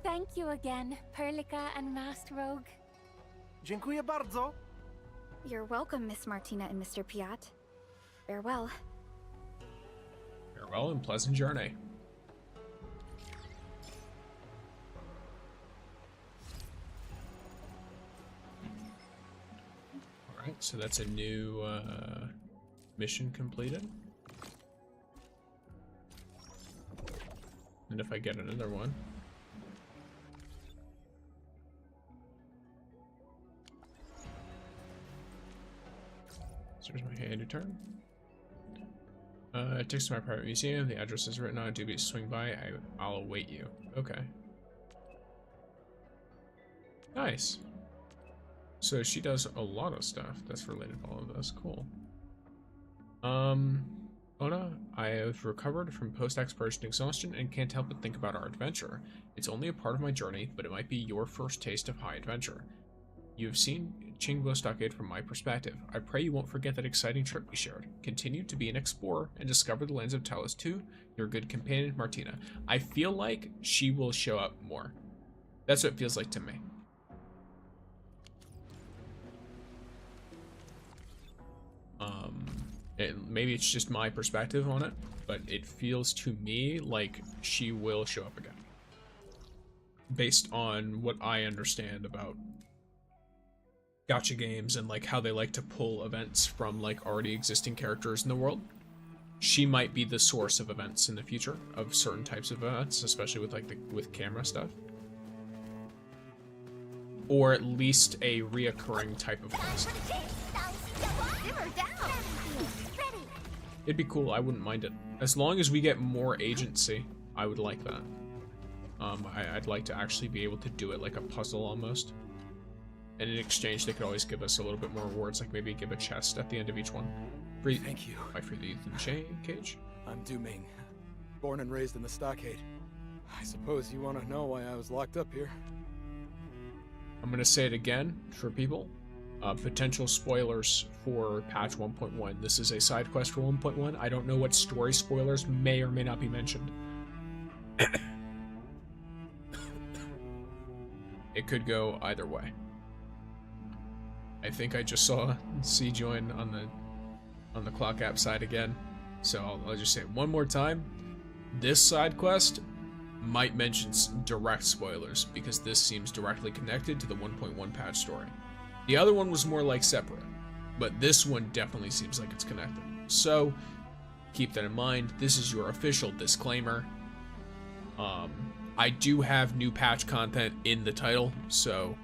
Thank you again, Perlica and Masked Rogue. Dziękuję bardzo. You're welcome, Miss Martina and Mr. Piat. Farewell. Farewell and pleasant journey. Alright, so that's a new mission completed. And if I get another one. So there's my handy turn. It takes to my private museum. The address is written on it. Do be swing by. I'll await you. Okay. Nice. So she does a lot of stuff that's related to all of this. Cool. Ona, I have recovered from post-exploration exhaustion and can't help but think about our adventure. It's only a part of my journey, but it might be your first taste of high adventure. You have seen Qingbo Stockade from my perspective. I pray you won't forget that exciting trip we shared. Continue to be an explorer and discover the lands of Talos 2. Your good companion, Martina. I feel like she will show up more. That's what it feels like to me. Maybe it's just my perspective on it, but it feels to me like she will show up again. Based on what I understand about gacha games and like how they like to pull events from like already existing characters in the world. She might be the source of events in the future, of certain types of events, especially with like with camera stuff. Or at least a reoccurring type of quest. It'd be cool, I wouldn't mind it. As long as we get more agency, I would like that. I'd like to actually be able to do it like a puzzle almost. And in exchange, they could always give us a little bit more rewards, like maybe give a chest at the end of each one. Thank you. I free the Ethan cage. I'm Du Ming, born and raised in the stockade. I suppose you want to know why I was locked up here. I'm gonna say it again for people. Potential spoilers for patch 1.1. This is a side quest for 1.1. I don't know what story spoilers may or may not be mentioned. It could go either way. I think I just saw C join on the clock app side again, so I'll just say it one more time. This side quest might mention direct spoilers because this seems directly connected to the 1.1 patch story. The other one was more like separate, but this one definitely seems like it's connected. So keep that in mind. This is your official disclaimer. I do have new patch content in the title, so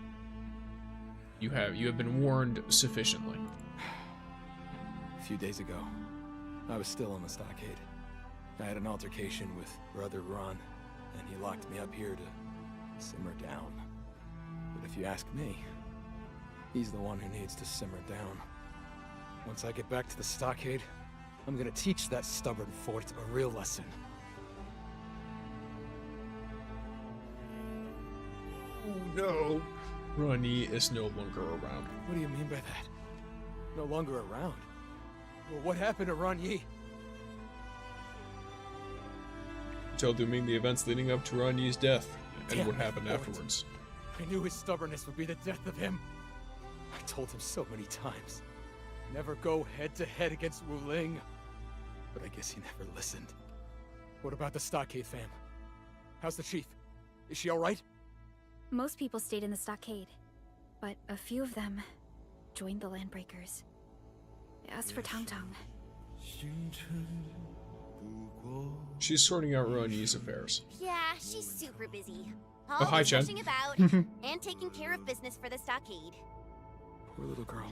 you have been warned sufficiently. A few days ago, I was still on the stockade. I had an altercation with Brother Ron, and he locked me up here to simmer down. But if you ask me, he's the one who needs to simmer down. Once I get back to the stockade, I'm gonna teach that stubborn fort a real lesson. Oh no. Ronnie is no longer around. What do you mean by that? No longer around? Well, what happened to Ron Yi? Tell Du Ming the events leading up to Ron Yi's death and Damn what happened fort. afterwards. I knew his stubbornness would be the death of him. I told him so many times. Never go head-to-head against Wu Ling. But I guess he never listened. What about the stockade fam? How's the chief? Is she alright? Most people stayed in the stockade, but a few of them joined the Landbreakers. As for Tangtang, She's sorting out Ron Yi's affairs. Yeah, she's super busy. Oh, hi, Chen. Rushing about and taking care of business for the stockade. Poor little girl.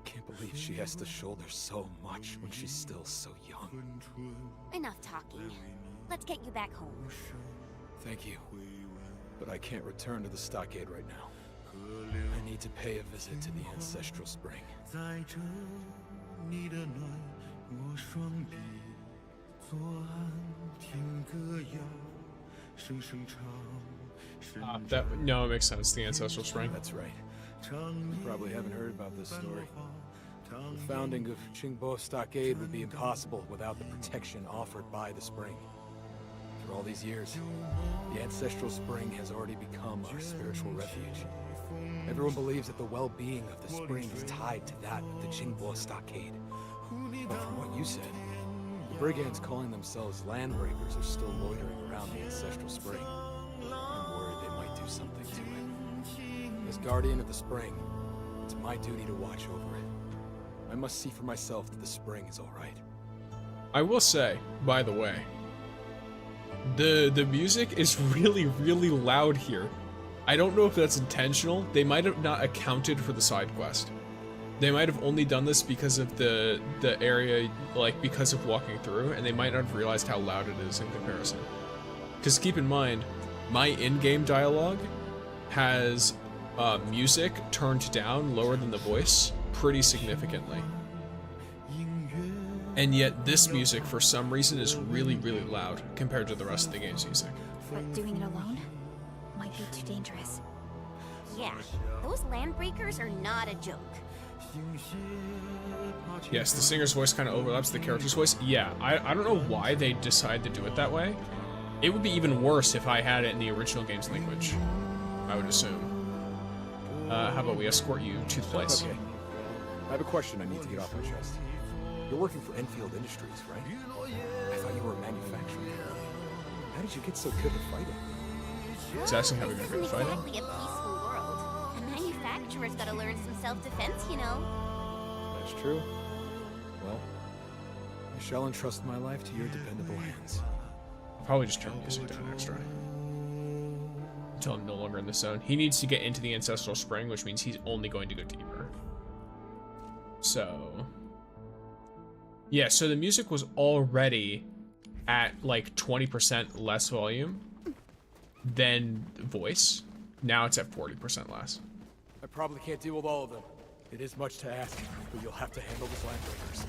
Can't believe she has to shoulder so much when she's still so young. Enough talking. Let's get you back home. Thank you. But I can't return to the stockade right now. I need to pay a visit to the ancestral spring. No, it makes sense. The ancestral spring. That's right. You probably haven't heard about this story. The founding of Qingbo Stockade would be impossible without the protection offered by the spring. For all these years, the ancestral spring has already become our spiritual refuge. Everyone believes that the well-being of the spring is tied to that of the Qingbo Stockade. But from what you said, the brigands calling themselves Landbreakers are still loitering around the ancestral spring. I'm worried they might do something to it. As guardian of the spring, it's my duty to watch over it. I must see for myself that the spring is all right. I will say, by the way, the music is really, really loud here. I don't know if that's intentional. They might have not accounted for the side quest. They might have only done this because of the area, like because of walking through, and they might not have realized how loud it is in comparison. Because keep in mind, my in-game dialogue has music turned down lower than the voice pretty significantly. And yet this music, for some reason, is really, really loud compared to the rest of the game's music. But doing it alone might be too dangerous. Yeah, those landbreakers are not a joke. Yes, the singer's voice kind of overlaps the character's voice. Yeah, I don't know why they decided to do it that way. It would be even worse if I had it in the original game's language, I would assume. How about we escort you to the place? Okay. I have a question I need to get off my chest. You're working for Endfield Industries, right? I thought you were a manufacturer. How did you get so good at fighting? It's asking how we're going to be fighting. Exactly a peaceful world. A manufacturer's gotta learn some self-defense, you know. That's true. Well, I shall entrust my life to your dependable hands. I'll probably just turn the music down extra. Until I'm no longer in the zone. He needs to get into the Ancestral Spring, which means he's only going to go deeper. So... yeah, so the music was already at like 20% less volume than voice. Now it's at 40% less. I probably can't deal with all of them. It is much to ask, but you'll have to handle the landbreakers.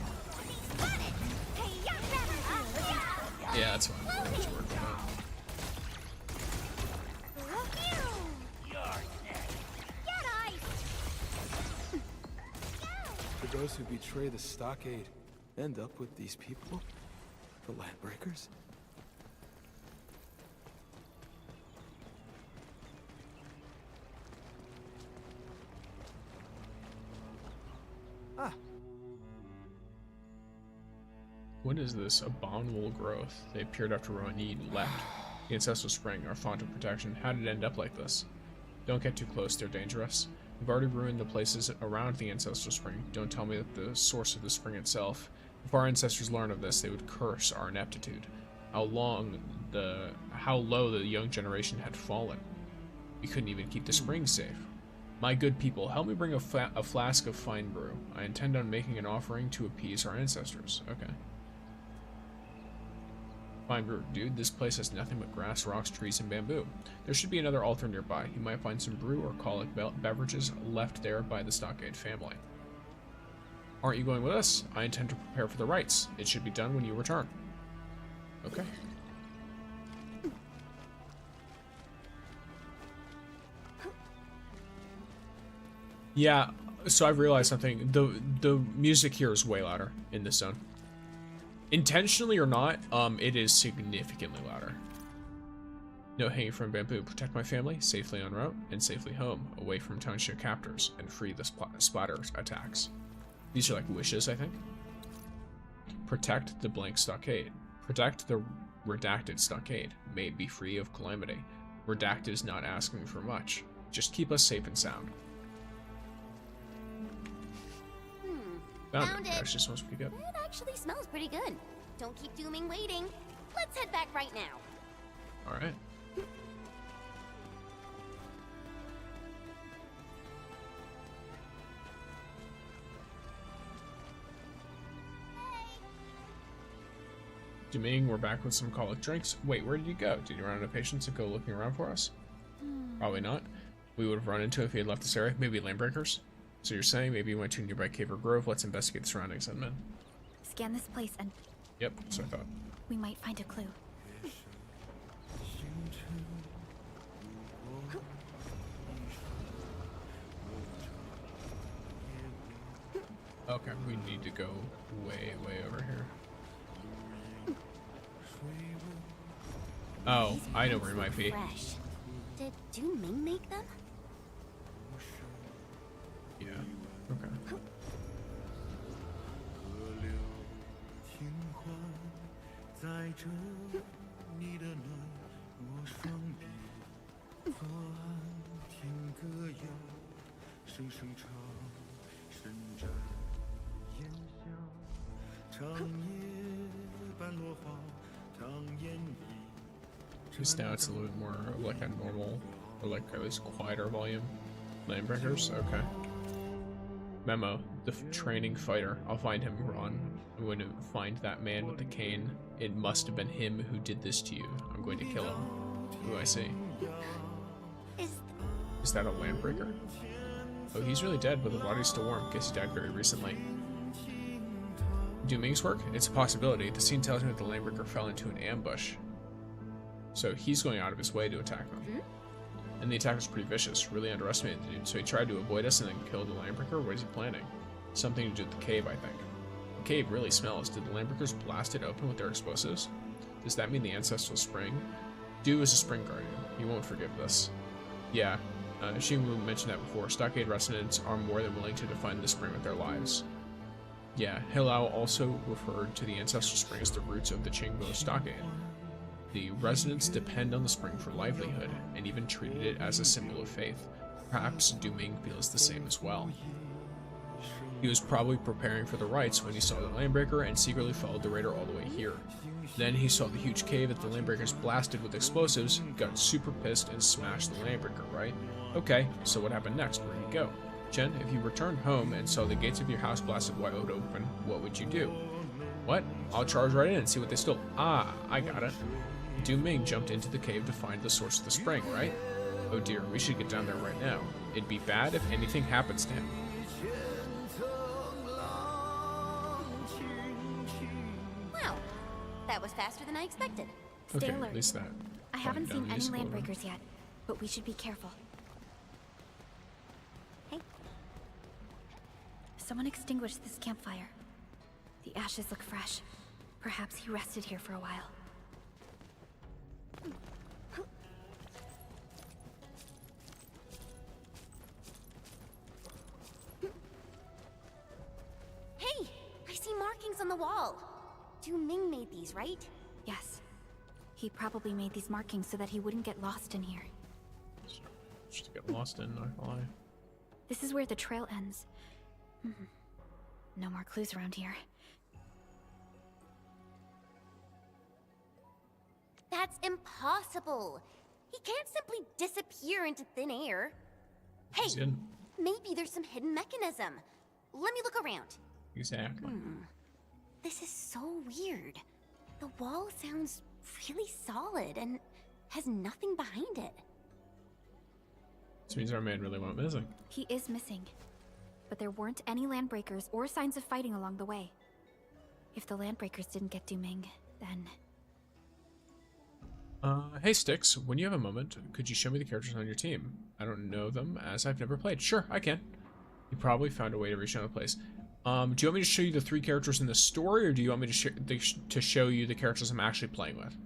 Yeah, that's fine. I'll just work with that. For those who betray the stockade, end up with these people? The landbreakers? Ah. What is this? Abominable growth. They appeared after Ronin left the Ancestral Spring, our font of protection. How did it end up like this? Don't get too close, they're dangerous. We've already ruined the places around the Ancestral Spring. Don't tell me that the source of the spring itself. If our ancestors learned of this, they would curse our ineptitude. How low the young generation had fallen. We couldn't even keep the spring safe. My good people, help me bring a flask of fine brew. I intend on making an offering to appease our ancestors. Okay. Fine brew. Dude, this place has nothing but grass, rocks, trees, and bamboo. There should be another altar nearby. You might find some brew or colic beverages left there by the Stockade family. Aren't you going with us? I intend to prepare for the rites. It should be done when you return. Okay. Yeah, so I've realized something. The music here is way louder in this zone. Intentionally or not, it is significantly louder. No hanging from bamboo. Protect my family, safely en route, and safely home, away from township captors, and free the splatter attacks. These are like wishes, I think. Protect the blank stockade. Protect the redacted stockade. May it be free of calamity. Redacted is not asking for much. Just keep us safe and sound. Found it. Actually smells pretty good. It actually smells pretty good. Don't keep dooming waiting. Let's head back right now. All right. Deming, we're back with some colic drinks. Wait, where did you go? Did you run out of patience and go looking around for us? Probably not. We would have run into it if he had left this area. Maybe landbreakers? So you're saying maybe you went to a nearby cave or grove? Let's investigate the surroundings, then. Scan this place and... Yep, that's what I thought. we might find a clue. Okay, we need to go way, way over here. Oh, I know where it might be. Fresh. Did Du Ming make them? Yeah, okay. Just now it's a little bit more like a normal, or like at least quieter volume. Landbreakers, okay. Memo, the training fighter. I'll find him, Ron. I'm going to find that man with the cane. It must have been him who did this to you. I'm going to kill him. Who do I see? Is that a landbreaker? Oh, he's really dead, but the body's still warm. Guess he died very recently. Do Ming's work? It's a possibility. The scene tells me that the landbreaker fell into an ambush. So he's going out of his way to attack them. And the attack was pretty vicious, really underestimated the dude. So he tried to avoid us and then killed the landbreaker? What is he planning? Something to do with the cave, I think. The cave really smells. Did the landbreakers blast it open with their explosives? Does that mean the ancestral spring? Du is a spring guardian. He won't forgive this. Yeah, Xingwu mentioned that before. Stockade residents are more than willing to defend the spring with their lives. Yeah, Hilao also referred to the ancestral spring as the roots of the Qingbo Stockade. The residents depend on the spring for livelihood, and even treated it as a symbol of faith. Perhaps Du Ming feels the same as well. He was probably preparing for the rites when he saw the landbreaker and secretly followed the raider all the way here. Then he saw the huge cave that the landbreakers blasted with explosives, got super pissed, and smashed the landbreaker, right? Okay, so what happened next? Where'd he go? Jen, if you returned home and saw the gates of your house blasted wide open, what would you do? What? I'll charge right in and see what they stole. Ah, I got it. Du Ming jumped into the cave to find the source of the spring, right? Oh dear, we should get down there right now. It'd be bad if anything happens to him. Wow, that was faster than I expected. Stay Okay, alert. at least that. I haven't seen any Down these landbreakers yet, but we should be careful. Hey. Someone extinguished this campfire. The ashes look fresh. Perhaps he rested here for a while. Hey, I see markings on the wall. Du Ming made these, right? Yes. He probably made these markings so that he wouldn't get lost in here. Just get lost in, not gonna lie. This is where the trail ends. No more clues around here. That's impossible. He can't simply disappear into thin air. Hey, He's in. maybe there's some hidden mechanism. Let me look around. Exactly. This is so weird. The wall sounds really solid and has nothing behind it. This means our man really went missing. He is missing. But there weren't any landbreakers or signs of fighting along the way. If the landbreakers didn't get Du Ming, then... Hey Styx, when you have a moment, could you show me the characters on your team? I don't know them, as I've never played. Sure, I can. You probably found a way to reach another place. Do you want me to show you the 3 characters in the story, or do you want me to show you the characters I'm actually playing with?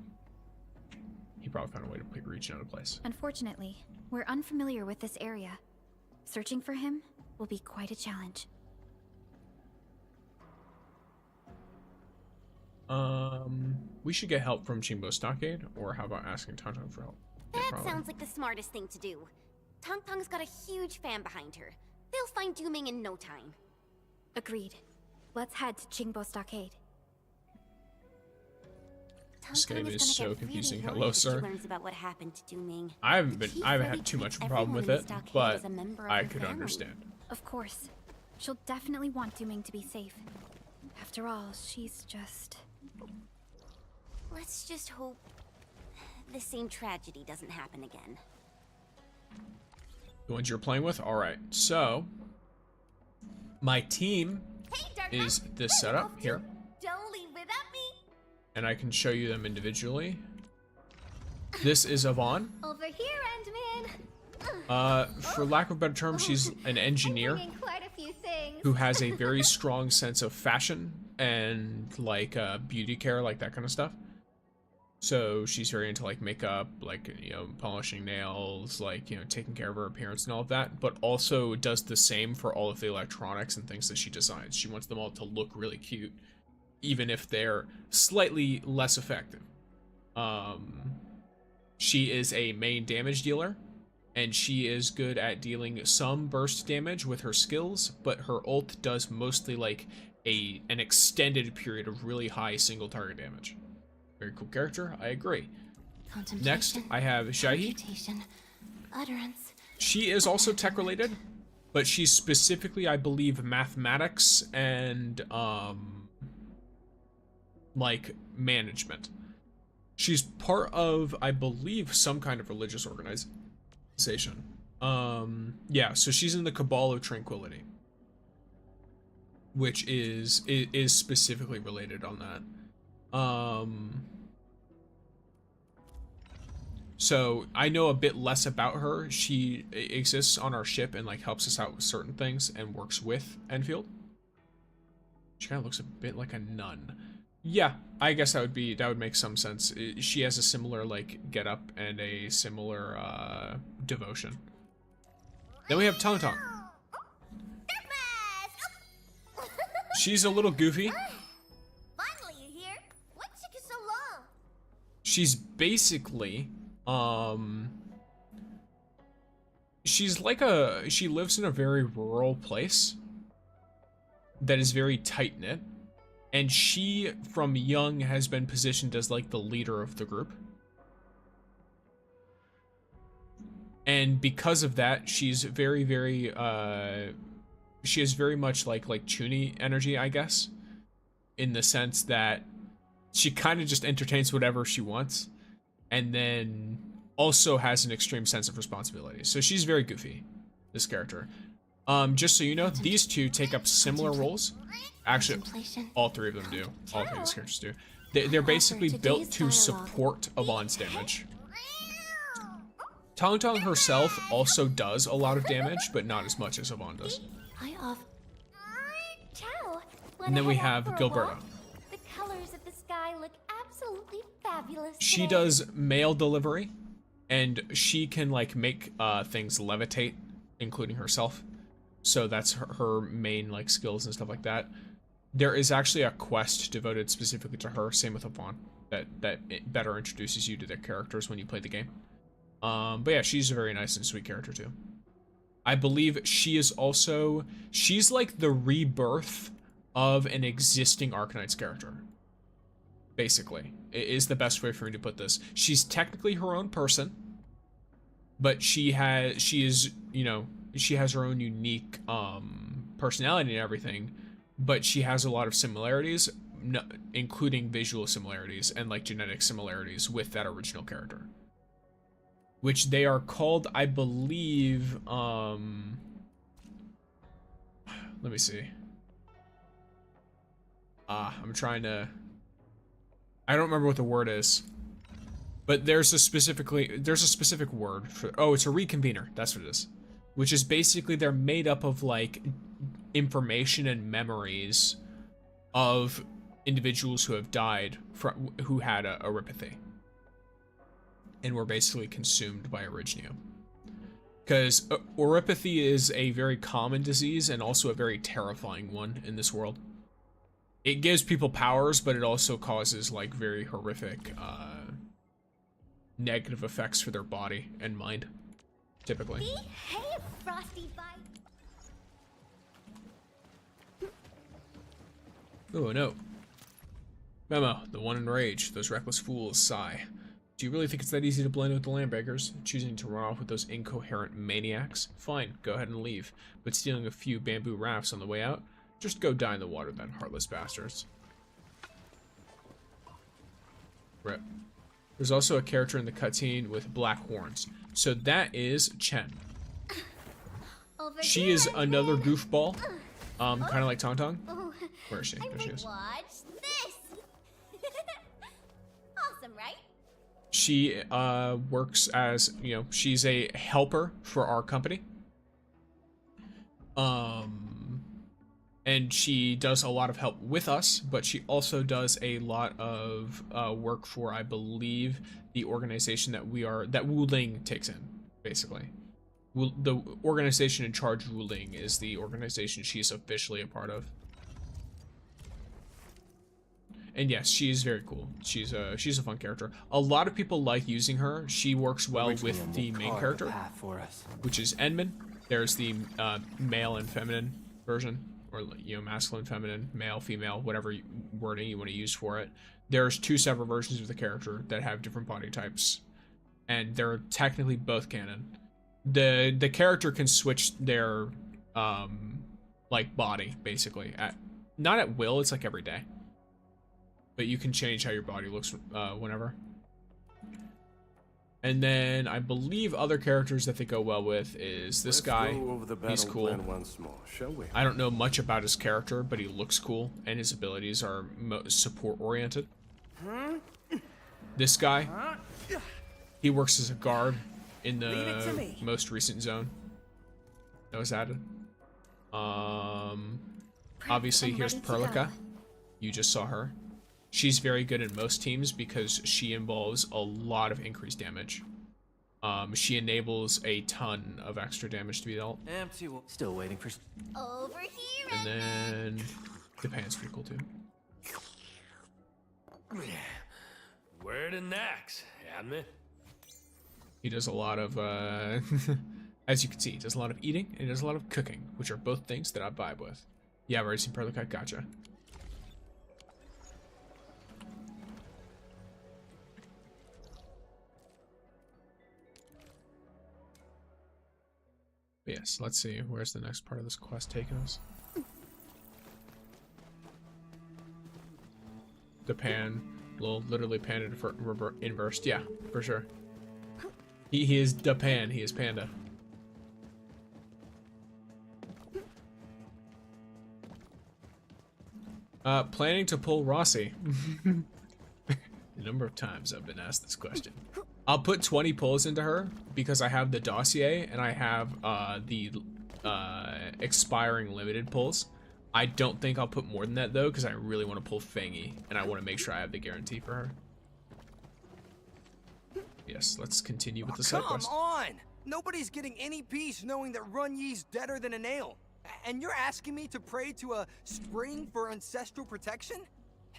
He probably found a way to reach another place. Unfortunately, we're unfamiliar with this area. Searching for him will be quite a challenge. We should get help from Qingbo Stockade, or how about asking Tangtang for help? That Probably. sounds like the smartest thing to do. Tangtang's got a huge fan behind her. They'll find Du Ming in no time. Agreed. Let's head to Qingbo Stockade. This game is so confusing. Really Hello, sir. learns about what happened to Du Ming. I haven't had too much of a problem with it, but I could understand. Of course. She'll definitely want Du Ming to be safe. After all, she's just... Let's just hope the same tragedy doesn't happen again. The ones you're playing with? Alright, so... My team is this setup here. Don't leave without me. And I can show you them individually. This is Yvonne. Over here, Endman. For lack of a better term, she's an engineer Quite a few things. who has a very strong sense of fashion and like beauty care, like that kind of stuff. So she's very into like makeup, like, you know, polishing nails, like, you know, taking care of her appearance and all of that, but also does the same for all of the electronics and things that she designs. She wants them all to look really cute, even if they're slightly less effective. She is a main damage dealer, and she is good at dealing some burst damage with her skills, but her ult does mostly like an extended period of really high single target damage. Very cool character, I agree. Next, I have Shahi. Utterance. She is also tech related, but she's specifically, I believe, mathematics and like management. She's part of, I believe, some kind of religious organization. Yeah, so she's in the Cabal of Tranquility, which is specifically related on that. So I know a bit less about her. She exists on our ship and like helps us out with certain things and works with Endfield. She kind of looks a bit like a nun. Yeah, I guess that would make some sense. She has a similar like get up and a similar devotion. Then we have Tangtang. She's a little goofy. Finally, you here? What took you so long? She's basically she's like she lives in a very rural place that is very tight-knit, and she from young has been positioned as like the leader of the group. And because of that, she's very, very she is very much like Chuni energy, I guess, in the sense that she kind of just entertains whatever she wants, and then also has an extreme sense of responsibility. So she's very goofy, this character. Just so you know, these two take up similar roles. Actually, all three of them do. All three of these characters do. They're basically built to support Yvonne's damage. Tangtang herself also does a lot of damage, but not as much as Yvonne does. And then we have Gilberto. The colors of the sky look absolutely fabulous. She today. does mail delivery, and she can like make things levitate, including herself. So that's her main like skills and stuff like that. There is actually a quest devoted specifically to her. Same with Yvonne. That it better introduces you to their characters when you play the game. But yeah, she's a very nice and sweet character too. I believe she's like the rebirth of an existing Arknights character. Basically, it is the best way for me to put this. She's technically her own person, but she has her own unique personality and everything, but she has a lot of similarities, including visual similarities and like genetic similarities with that original character, which they are called, I believe, let me see. I don't remember what the word is, but there's a specific word for, it's a reconvener. That's what it is, which is basically they're made up of like information and memories of individuals who have died who had a Oripathy and were basically consumed by Originio. Because Oripathy is a very common disease and also a very terrifying one in this world. It gives people powers, but it also causes like very horrific negative effects for their body and mind, typically. Behave, Frosty Bite. Oh, no. Memo, the one in rage. Those reckless fools sigh. Do you really think it's that easy to blend with the Landbreakers? Choosing to run off with those incoherent maniacs? Fine, go ahead and leave. But stealing a few bamboo rafts on the way out? Just go die in the water then, heartless bastards. Rip. There's also a character in the cutscene with black horns. So that is Chen. She is another goofball. Kind of like Tangtang. Where is she? There she is. Watch this. Awesome, right? She works as, she's a helper for our company. And she does a lot of help with us, but she also does a lot of work for, I believe, the organization that Wu Ling takes in, basically. The organization in charge of Wu Ling is the organization she's officially a part of. And yes, she is very cool. She's a fun character. A lot of people like using her. She works well with the main character, which is Edmund. There's the male and feminine version, or masculine, feminine, male, female, whatever wording you want to use for it. There's two separate versions of the character that have different body types, and they're technically both canon. The character can switch their like body, basically. Not at will, it's like every day. But you can change how your body looks whenever. And then I believe other characters that they go well with is this guy. He's cool. Once more, shall we? I don't know much about his character, but he looks cool, and his abilities are support oriented. This guy, he works as a guard in the most recent zone that was added. Obviously here's Perlica. You just saw her. She's very good in most teams because she involves a lot of increased damage. She enables a ton of extra damage to be dealt. Empty. Still waiting for. Over here. And then Japan's pretty cool too. Word and next, hadn't it? He does a lot of, as you can see, he does a lot of eating and he does a lot of cooking, which are both things that I vibe with. Yeah, I've already seen Perlica. Gotcha. But yes, let's see. Where's the next part of this quest taking us? Japan. Literally panda inversed. Yeah, for sure. He is Japan. He is panda. Planning to pull Rossi. The number of times I've been asked this question. I'll put 20 pulls into her because I have the dossier and I have the expiring limited pulls. I don't think I'll put more than that though because I really want to pull Fangy and I want to make sure I have the guarantee for her. Yes, let's continue with the side quest. Come on! Nobody's getting any peace knowing that Run Ye's deader than a nail. And you're asking me to pray to a spring for ancestral protection?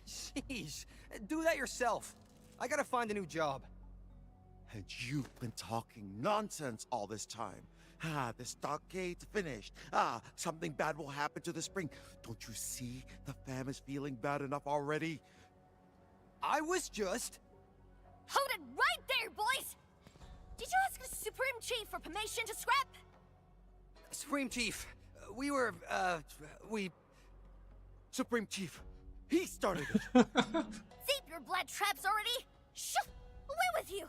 Jeez, do that yourself. I gotta find a new job. And you've been talking nonsense all this time. The stockade's finished. Something bad will happen to the spring. Don't you see the fam is feeling bad enough already? I was just... Hold it right there, boys! Did you ask the Supreme Chief for permission to scrap? Supreme Chief, we... Supreme Chief, he started it. Deep your blood traps already! Shoo! Away with you!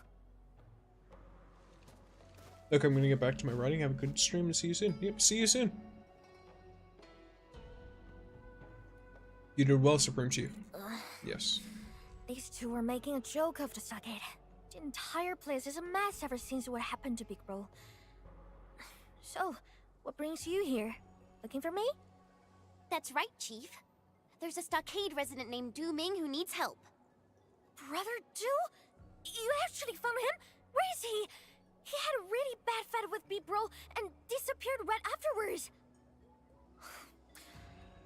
Look, I'm gonna get back to my writing. Have a good stream and see you soon. Yep, see you soon. You did well, Supreme Chief. Yes. These two were making a joke of the stockade. The entire place is a mess ever since what happened to Big Bro. So, what brings you here? Looking for me? That's right, Chief. There's a stockade resident named Du Ming who needs help. Brother Du? You actually found him? Where is he? He had a really bad fight with Big Bro and disappeared right afterwards.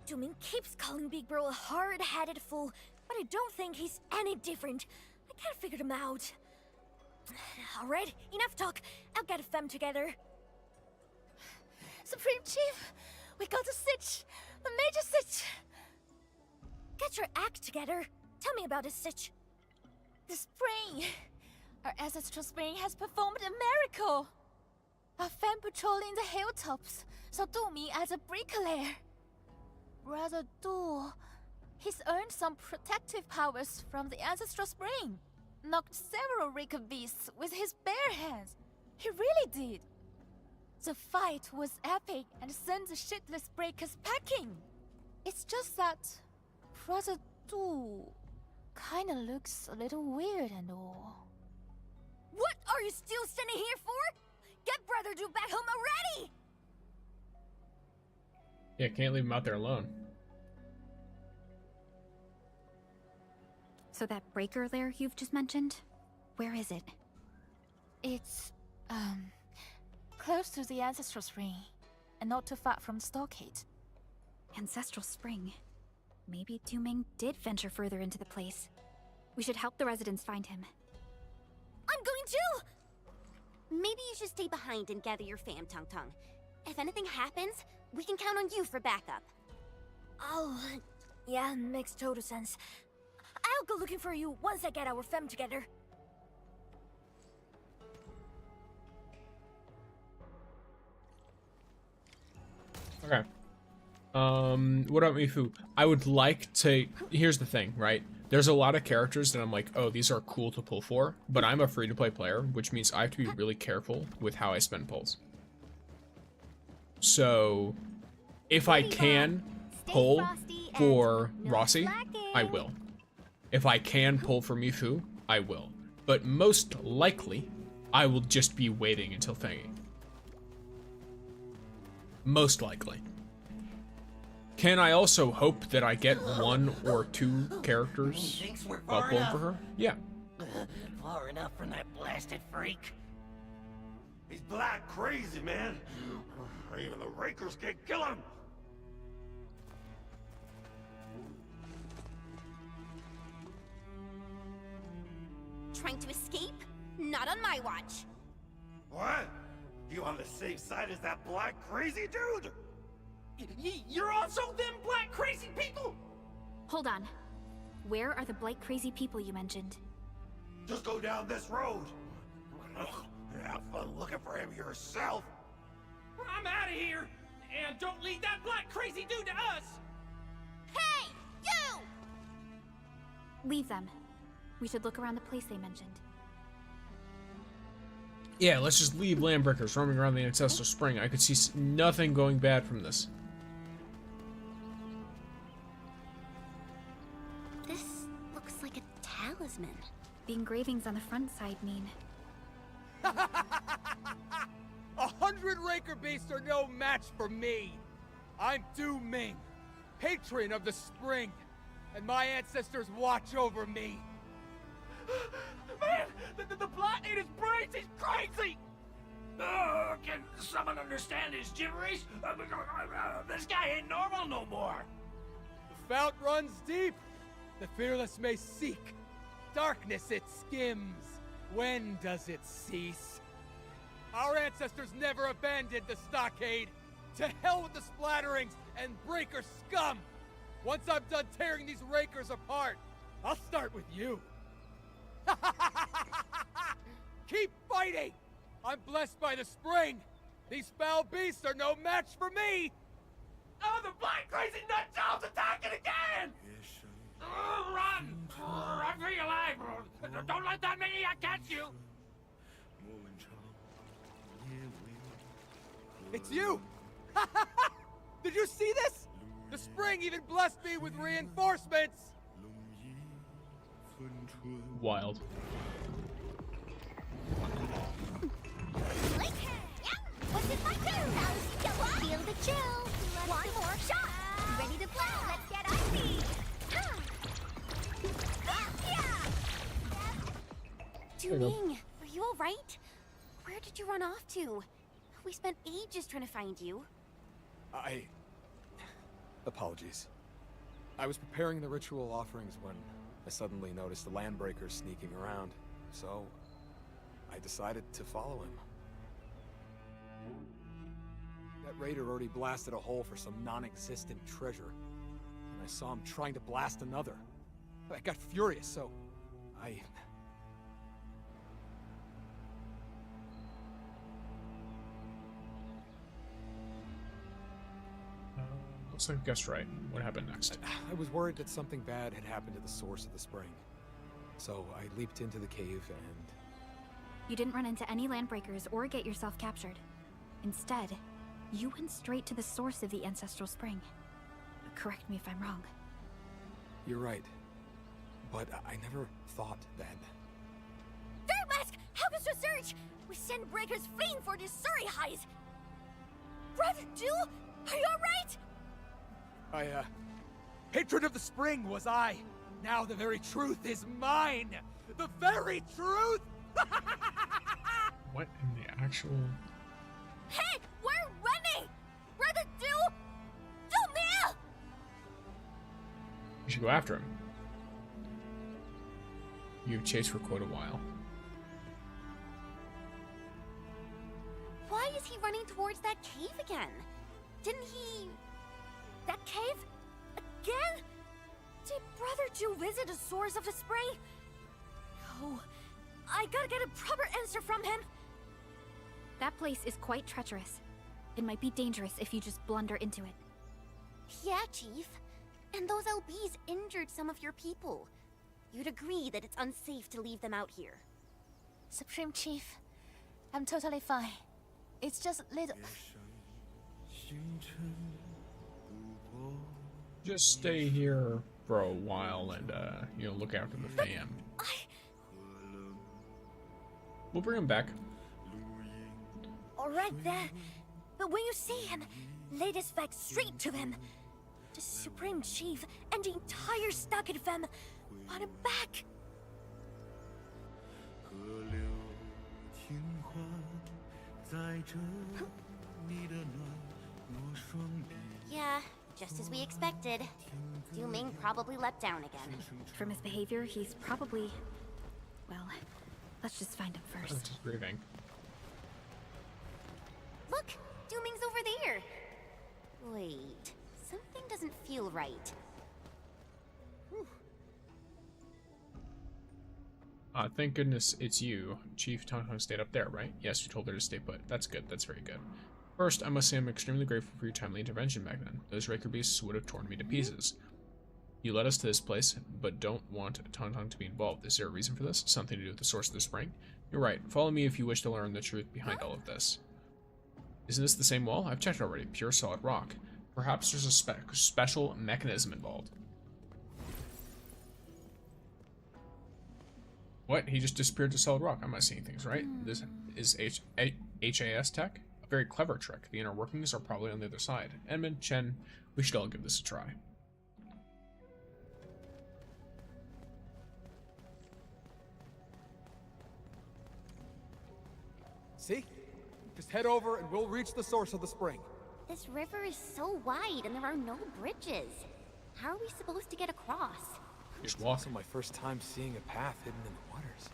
Du Ming keeps calling Big Bro a hard-headed fool, but I don't think he's any different. I can't figure him out. Alright, enough talk. I'll get them together. Supreme Chief, we got a sitch. A major sitch. Get your act together. Tell me about this sitch. The spring. Our ancestral spring has performed a miracle. Our fam patrolling the hilltops saw Du-Mi as a bricklayer. Brother Du, he's earned some protective powers from the ancestral spring. Knocked several wicked beasts with his bare hands. He really did. The fight was epic and sent the shitless breakers packing. It's just that Brother Du kinda looks a little weird and all. What are you still standing here for? Get Brother Du back home already! Yeah, can't leave him out there alone. So that breaker lair you've just mentioned, where is it? It's, close to the Ancestral Spring, and not too far from the stockade. Ancestral Spring? Maybe Du Ming did venture further into the place. We should help the residents find him. I'm going to! Maybe you should stay behind and gather your fam, Tangtang. If anything happens, we can count on you for backup. Oh, yeah, makes total sense. I'll go looking for you once I get our fam together. Okay. What about Mifu? I would like to... Here's the thing, right? There's a lot of characters that I'm like, oh, these are cool to pull for, but I'm a free-to-play player, which means I have to be really careful with how I spend pulls. So, if I can pull for Rossi, I will. If I can pull for Mifu, I will. But most likely, I will just be waiting until Fangy. Most likely. Can I also hope that I get 1 or 2 characters while pulling for her? Yeah. Far enough from that blasted freak. He's black crazy, man. Even the Rakers can't kill him. Trying to escape? Not on my watch. What? You on the safe side as that black crazy dude? You're also them black crazy people? Hold on. Where are the blight crazy people you mentioned? Just go down this road. Have fun looking for him yourself. I'm out of here! And don't leave that black crazy dude to us! Hey! You! Leave them. We should look around the place they mentioned. Yeah, let's just leave Landbreakers roaming around the Ancestral Spring. I could see nothing going bad from this. This looks like a talisman. The engravings on the front side mean... 100 Raker beasts are no match for me. I'm Du Ming, patron of the spring, and my ancestors watch over me. Man, the blight in his brains is crazy! Can someone understand his gibberish? This guy ain't normal no more. The fount runs deep. The fearless may seek. Darkness it skims. When does it cease? Our ancestors never abandoned the stockade. To hell with the splatterings and breaker scum! Once I'm done tearing these rakers apart, I'll start with you. Keep fighting! I'm blessed by the spring. These foul beasts are no match for me! Oh, the black crazy nut job's attacking again! Run! Run for your life! Don't let that maniac catch you! It's you! Did you see this? The spring even blessed me with reinforcements! Wild. What's in my two? Feel the chill. One more shot. Ready to blow. Let's get icy. Du Ming, are you alright? Where did you run off to? We spent ages trying to find you. Apologies. I was preparing the ritual offerings when I suddenly noticed the Landbreaker sneaking around, so I decided to follow him. That raider already blasted a hole for some non-existent treasure, and I saw him trying to blast another. I got furious, so I... Looks like I guessed right. What happened next? I was worried that something bad had happened to the source of the spring. So I leaped into the cave and... You didn't run into any Landbreakers or get yourself captured. Instead, you went straight to the source of the Ancestral Spring. Correct me if I'm wrong. You're right. But I never thought that... Dirt Mask! Help us research! We send breakers fleeing for this Surrey highs! Brother Du, are you alright? Hatred of the spring was I. Now the very truth is mine. The very truth! What in the actual... Hey, we're running! Brother Du! Du! You should go after him. You've chased for quite a while. Why is he running towards that cave again? Didn't he... That cave? Again? Did Brother Du visit a source of the spring? No. I gotta get a proper answer from him. That place is quite treacherous. It might be dangerous if you just blunder into it. Yeah, Chief. And those LBs injured some of your people. You'd agree that it's unsafe to leave them out here. Supreme Chief, I'm totally fine. It's just little... Just stay here for a while and, you know, look after the fam. We'll bring him back. Alright then. But when you see him, lay this fact straight to them. The Supreme Chief and the entire Stockade fam want him back. Yeah, just as we expected. Du Ming probably leapt down again. From his behavior, he's probably... Well, let's just find him first. Just breathing. Look! Du Ming's over there! Wait, something doesn't feel right. Thank goodness it's you. Chief Tangtang stayed up there, right? Yes, you told her to stay put. That's good. That's very good. First, I must say I'm extremely grateful for your timely intervention back then. Those Raker beasts would have torn me to pieces. You led us to this place, but don't want Tangtang to be involved. Is there a reason for this? Something to do with the source of the spring? You're right. Follow me if you wish to learn the truth behind all of this. Isn't this the same wall? I've checked already. Pure solid rock. Perhaps there's a special mechanism involved. What? He just disappeared to solid rock. I'm not seeing things, right? This is HAS tech? A very clever trick. The inner workings are probably on the other side. Edmund, Chen, we should all give this a try. See? Just head over and we'll reach the source of the spring. This river is so wide and there are no bridges. How are we supposed to get across? Just It's walk. also my first time seeing a path hidden in the waters.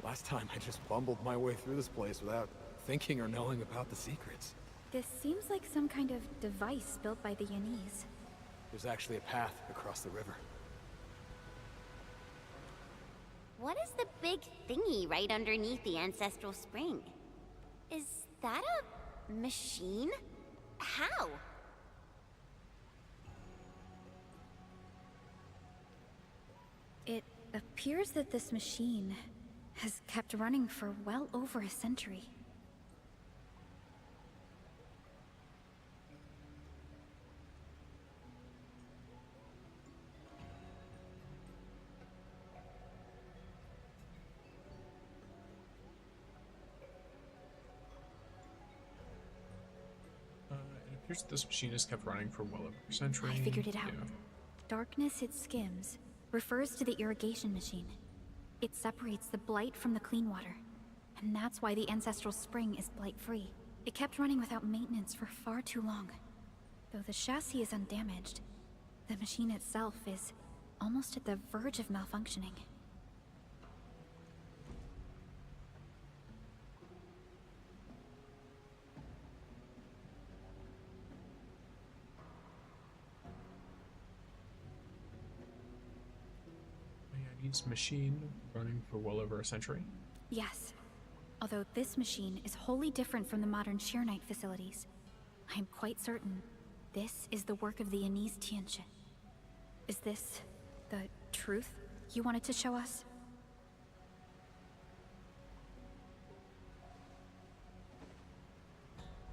Last time I just bumbled my way through this place without thinking or knowing about the secrets. This seems like some kind of device built by the Yanese. There's actually a path across the river. What is the big thingy right underneath the ancestral spring? Is that a machine? How? It appears that this machine has kept running for well over a century. It appears that this machine has kept running for well over a century. I figured it out. Yeah. Darkness it skims refers to the irrigation machine. It separates the blight from the clean water. And that's why the ancestral spring is blight-free. It kept running without maintenance for far too long. Though the chassis is undamaged, the machine itself is almost at the verge of malfunctioning. Chinese machine running for well over a century. Yes. Although this machine is wholly different from the modern Sheer Knight facilities. I'm quite certain this is the work of the Yanese Tianxin. Is this the truth you wanted to show us?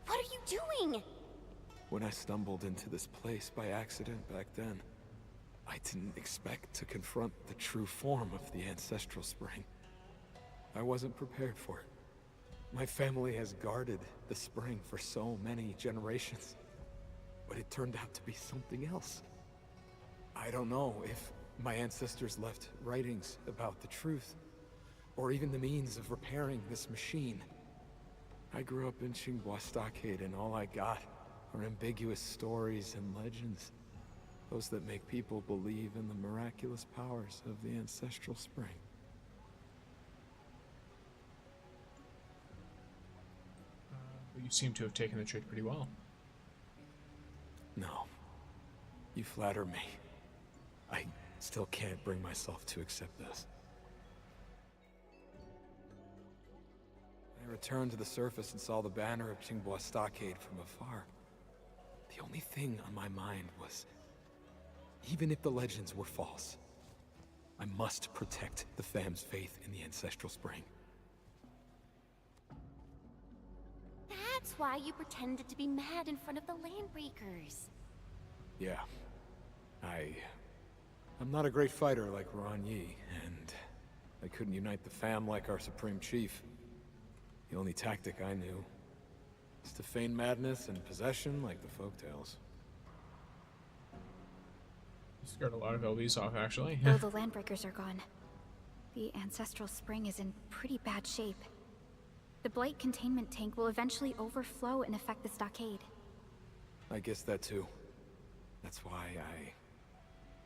What are you doing? When I stumbled into this place by accident back then, I didn't expect to confront the true form of the ancestral spring. I wasn't prepared for it. My family has guarded the spring for so many generations, but it turned out to be something else. I don't know if my ancestors left writings about the truth, or even the means of repairing this machine. I grew up in Tsinghua Stockade, and all I got are ambiguous stories and legends. Those that make people believe in the miraculous powers of the ancestral spring. You seem to have taken the truth pretty well. No. You flatter me. I still can't bring myself to accept this. I returned to the surface and saw the banner of Qinghua Stockade from afar. The only thing on my mind was, even if the legends were false, I must protect the fam's faith in the Ancestral Spring. That's why you pretended to be mad in front of the Landbreakers. Yeah. I'm not a great fighter like Ron Yi, and I couldn't unite the fam like our Supreme Chief. The only tactic I knew is to feign madness and possession like the folktales. You scared a lot of LVs off, actually. Though the Landbreakers are gone, the Ancestral Spring is in pretty bad shape. The Blight containment tank will eventually overflow and affect the stockade. I guess that too. That's why I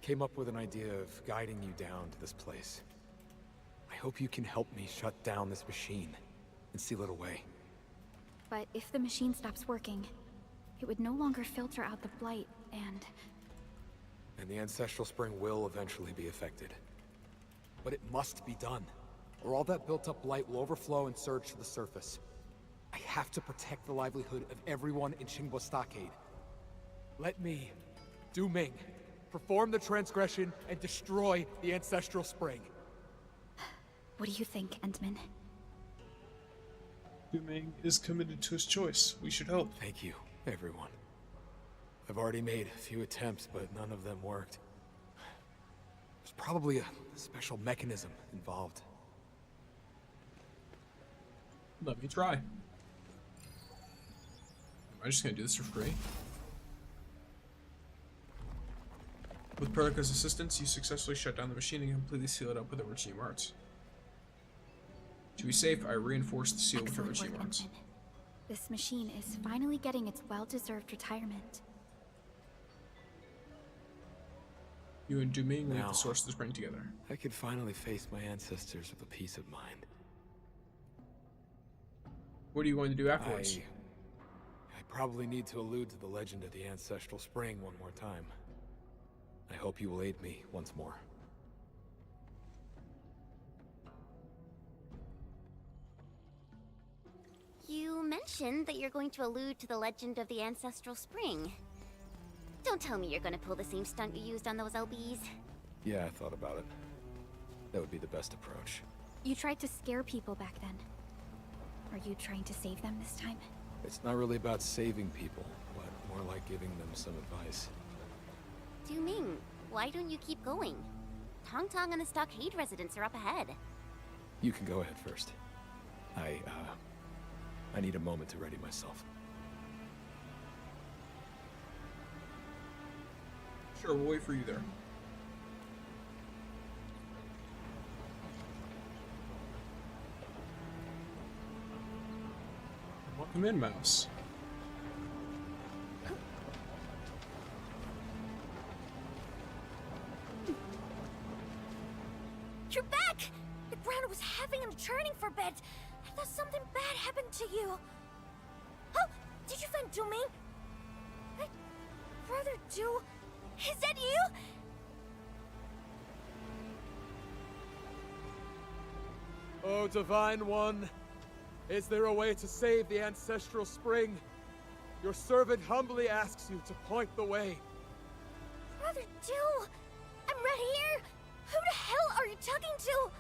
came up with an idea of guiding you down to this place. I hope you can help me shut down this machine and seal it away. But if the machine stops working, it would no longer filter out the Blight, and the Ancestral Spring will eventually be affected. But it must be done, or all that built-up Blight will overflow and surge to the surface. I have to protect the livelihood of everyone in Qinghua Stockade. Let me, Du Ming, perform the transgression and destroy the Ancestral Spring. What do you think, Endman? Du Ming is committed to his choice. We should help. Thank you, everyone. I've already made a few attempts, but none of them worked. There's probably a special mechanism involved. Let me try. Am I just gonna do this for free? With Perlica's assistance, you successfully shut down the machine and completely seal it up with original marks. To be safe, I reinforced the seal with original marks. This machine is finally getting its well-deserved retirement. You and Du Ming leave the source of the spring together. I could finally face my ancestors with a peace of mind. What are you going to do afterwards? I probably need to allude to the legend of the Ancestral Spring one more time. I hope you will aid me once more. You mentioned that you're going to allude to the legend of the Ancestral Spring. Don't tell me you're gonna pull the same stunt you used on those LBs. Yeah, I thought about it. That would be the best approach. You tried to scare people back then. Are you trying to save them this time? It's not really about saving people, but more like giving them some advice. Du Ming, why don't you keep going? Tangtang and the Stockade residents are up ahead. You can go ahead first. I need a moment to ready myself. Sure, we'll wait for you there. Welcome in, Mouse. You're back! The ground was having him churning for a bit. I thought something bad happened to you. Oh, did you find Du Ming? Brother Du, is that you? Oh, Divine One, is there a way to save the Ancestral Spring? Your servant humbly asks you to point the way. Brother Du, I'm right here. Who the hell are you talking to?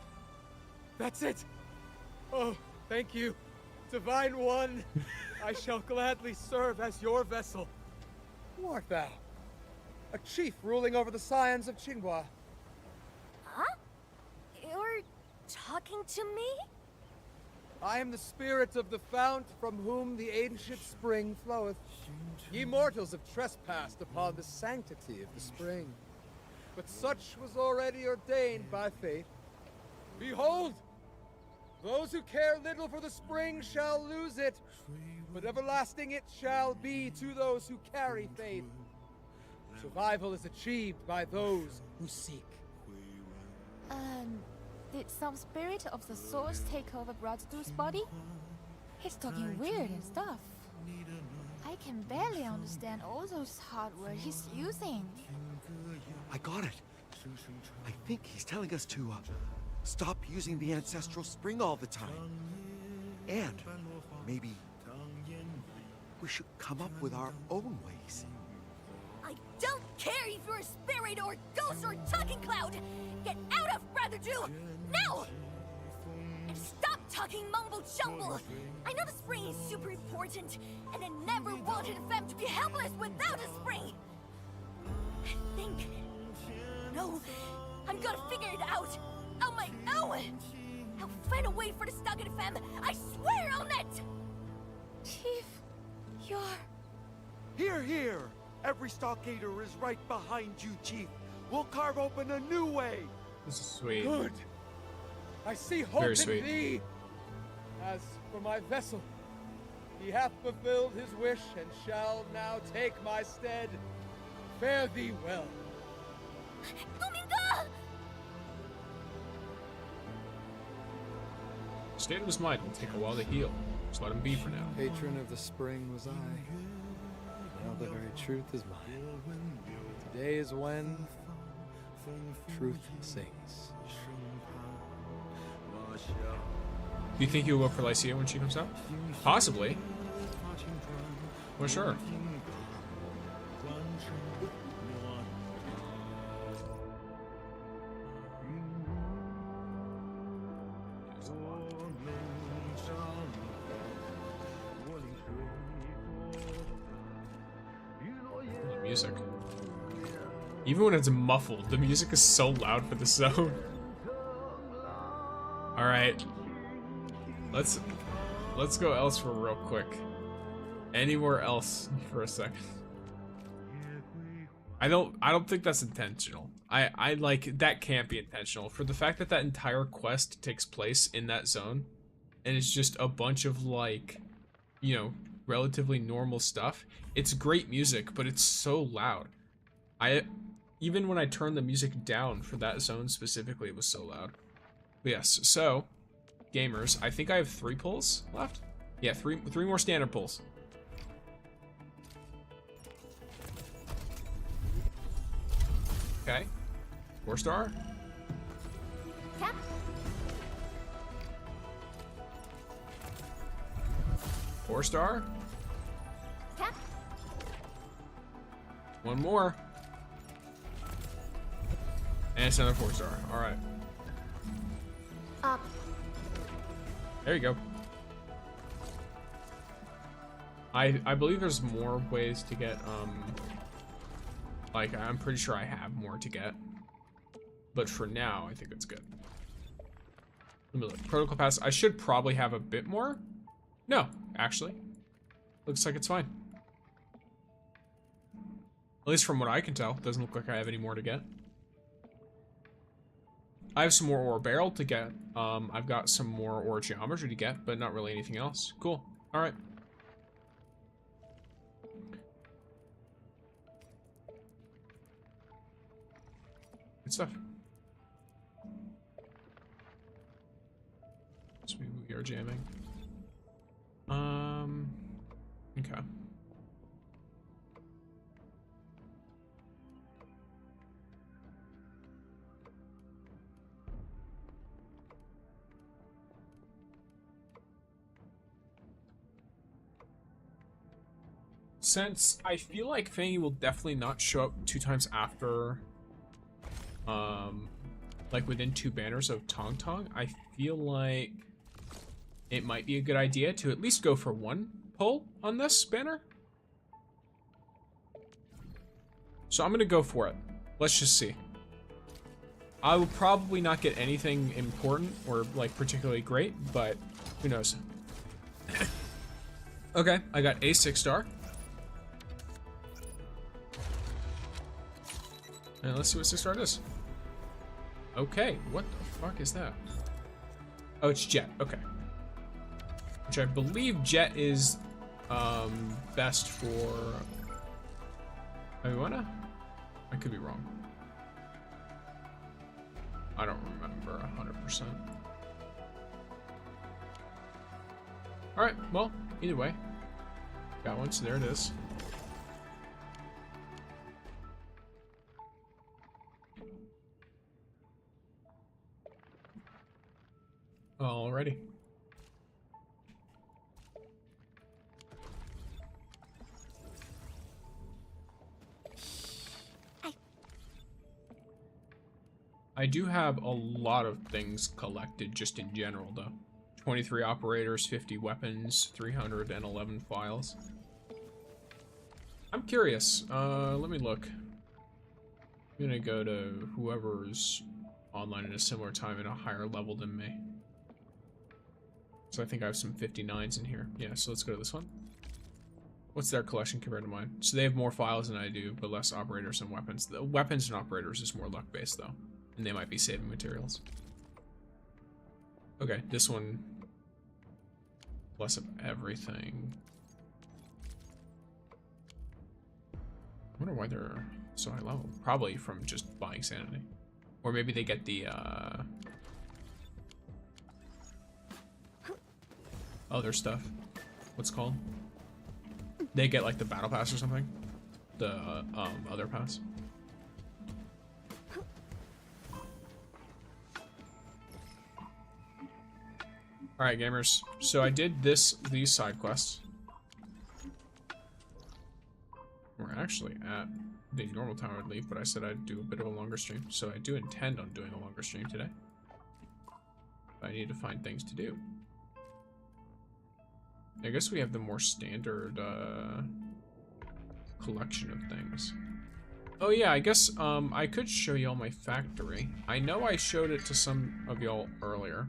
That's it! Oh, thank you. Divine One, I shall gladly serve as your vessel. Who art thou? A chief ruling over the scions of Qinghua. Huh? You're talking to me? I am the spirit of the fount from whom the ancient spring floweth. Ye mortals have trespassed upon the sanctity of the spring, but such was already ordained by fate. Behold! Those who care little for the spring shall lose it, but everlasting it shall be to those who carry faith. Survival is achieved by those who seek. Did some spirit of the source take over Brother Du's body? He's talking weird and stuff. I can barely understand all those hardware he's using. I got it. I think he's telling us to stop using the Ancestral Spring all the time. And maybe we should come up with our own ways. I don't care if you're a spirit or ghost or talking cloud! Get out of Brother Jew! Now! And stop talking mumble jumble! I know the spring is super important, and I never wanted Femme to be helpless without a spring! I think... No, I'm gonna figure it out! On my own! I'll find a way for the Stockade Femme! I swear on it! Chief, you're... Here, here! Every stockader is right behind you, Chief. We'll carve open a new way. This is sweet. Good. I see hope Very in sweet. thee. As for my vessel, he hath fulfilled his wish and shall now take my stead. Fare thee well. Dominga! State of his mind will take a while to heal. Just let him be for now. Patron of the spring was I. Now the very truth is mine. Today is when truth sings. Do you think you'll vote for Lycia when she comes out? Possibly. Well, sure. The music. Even when it's muffled, the music is so loud for the zone. Alright. Let's go elsewhere real quick. Anywhere else for a second. I don't think that's intentional. I like that can't be intentional. For the fact that that entire quest takes place in that zone and it's just a bunch of like, you know, relatively normal stuff. It's great music, but it's so loud. Even when I turned the music down for that zone specifically, it was so loud. But yes, so gamers, I think I have 3 pulls left. Yeah, three more standard pulls. Okay. 4-star. Tap. 4-star. Tap. 1 more. And it's another 4-star. Alright. Up. There you go. I believe there's more ways to get, like, I'm pretty sure I have more to get. But for now, I think it's good. Let me look. Protocol pass. I should probably have a bit more. No, actually. Looks like it's fine. At least from what I can tell. Doesn't look like I have any more to get. I have some more ore barrel to get. I've got some more ore geometry to get, but not really anything else. Cool. Alright. Good stuff. So we are jamming. Okay. Since I feel like Fangy will definitely not show up 2 times after, like within 2 banners of Tangtang, I feel like it might be a good idea to at least go for 1 pull on this banner. So I'm gonna go for it. Let's just see. I will probably not get anything important or like particularly great, but who knows. Okay, I got a 6-star. And let's see what 6-star does. Okay, what the fuck is that? Oh, it's Jet, okay. Which I believe Jet is best for Iwana? I could be wrong. I don't remember 100%. Alright, well, either way. Got one, so there it is. Alrighty. I do have a lot of things collected just in general, though. 23 operators, 50 weapons, 311 files. I'm curious. Let me look. I'm gonna go to whoever's online at a similar time and a higher level than me. So I think I have some 59s in here. Yeah, so let's go to this one. What's their collection compared to mine? So they have more files than I do, but less operators and weapons. The weapons and operators is more luck-based, though. And they might be saving materials. Okay, this one... less of everything. I wonder why they're so high level. Probably from just buying sanity. Or maybe they get the, other stuff. What's it called? They get like the battle pass or something. The other pass. All right, gamers. So I did these side quests. We're actually at the normal time I'd leave, but I said I'd do a bit of a longer stream, so I do intend on doing a longer stream today. I need to find things to do. I guess we have the more standard collection of things. Oh yeah, I guess I could show y'all my factory. I know I showed it to some of y'all earlier.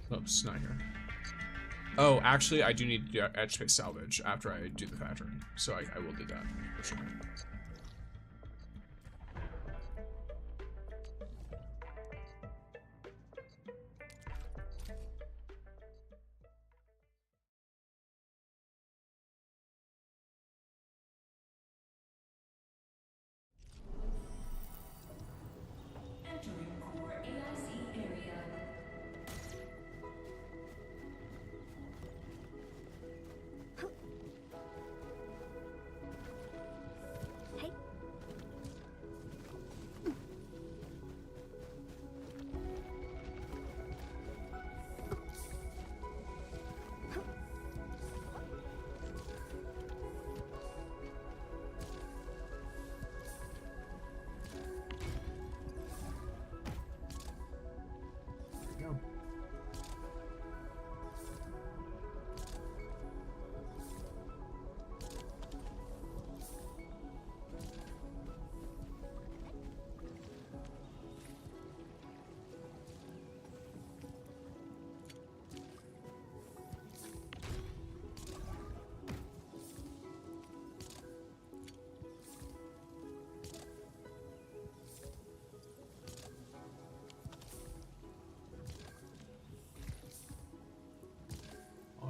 Oops, not here. Oh, actually, I do need to do edge space salvage after I do the factory, so I will do that for sure.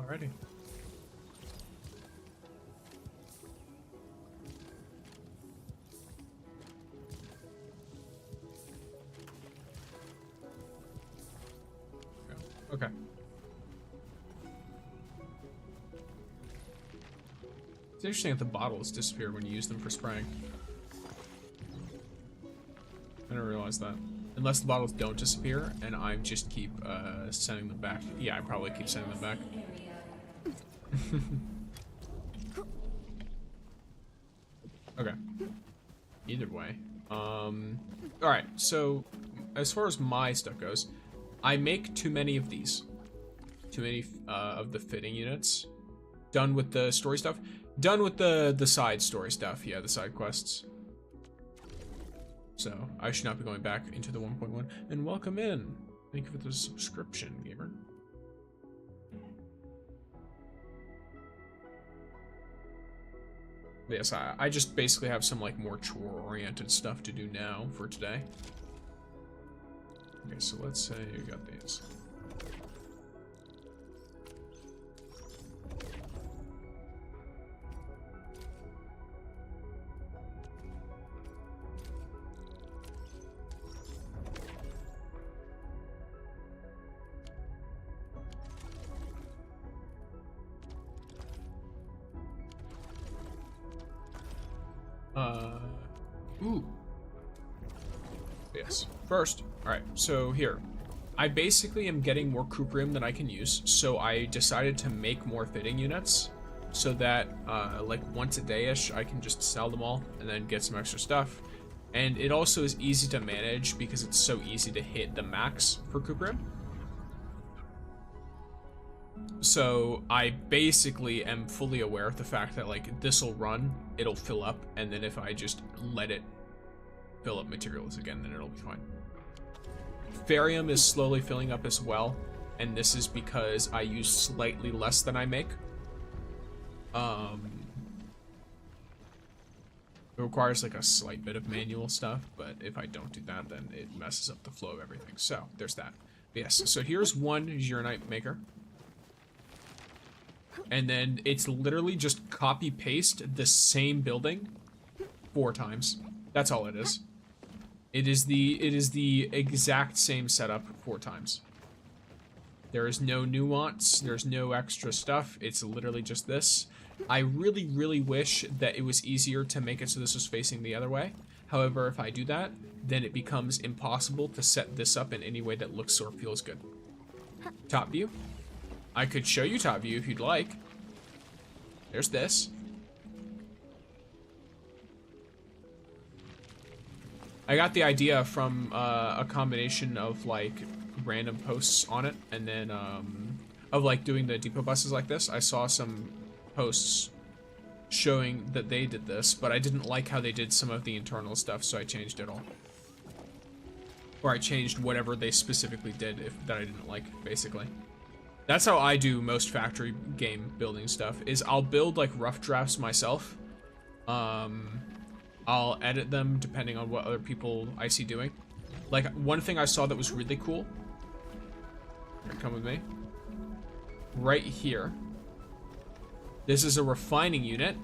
Alrighty. Okay. It's interesting that the bottles disappear when you use them for spraying. I didn't realize that. Unless the bottles don't disappear and I just keep sending them back. Yeah, I probably keep sending them back. Okay. Either way. Alright, so as far as my stuff goes, I make too many of these. Too many of the fitting units. Done with the story stuff. Done with the side story stuff. Yeah, the side quests. So I should not be going back into the 1.1. And welcome in. Thank you for the subscription, gamer. Yes, I just basically have some like more chore-oriented stuff to do now for today. Okay, so let's say you got these. Ooh. Yes. First, alright, so here. I basically am getting more cuprium than I can use, so I decided to make more fitting units so that, like, once a day-ish, I can just sell them all and then get some extra stuff. And it also is easy to manage because it's so easy to hit the max for Cuprim. So I basically am fully aware of the fact that like this will run, it'll fill up, and then if I just let it fill up materials again, then it'll be fine. Farium is slowly filling up as well, and this is because I use slightly less than I make. It requires like a slight bit of manual stuff, but if I don't do that, then it messes up the flow of everything. So there's that. But yes, so here's one Zhurnite maker. And then it's literally just copy paste the same building 4 times. That's all it is. It is the exact same setup 4 times. There is no nuance, there's no extra stuff. It's literally just this. I really, really wish that it was easier to make it so this was facing the other way. However, if I do that, then it becomes impossible to set this up in any way that looks or feels good. Top view. I could show you top view if you'd like. There's this. I got the idea from a combination of like random posts on it, and then of like doing the depot buses like this. I saw some posts showing that they did this, but I didn't like how they did some of the internal stuff, so I changed it all. Or I changed whatever they specifically did that I didn't like, basically. That's how I do most factory game building stuff, is I'll build like rough drafts myself. I'll edit them depending on what other people I see doing. Like one thing I saw that was really cool, come with me, right here. This is a refining unit,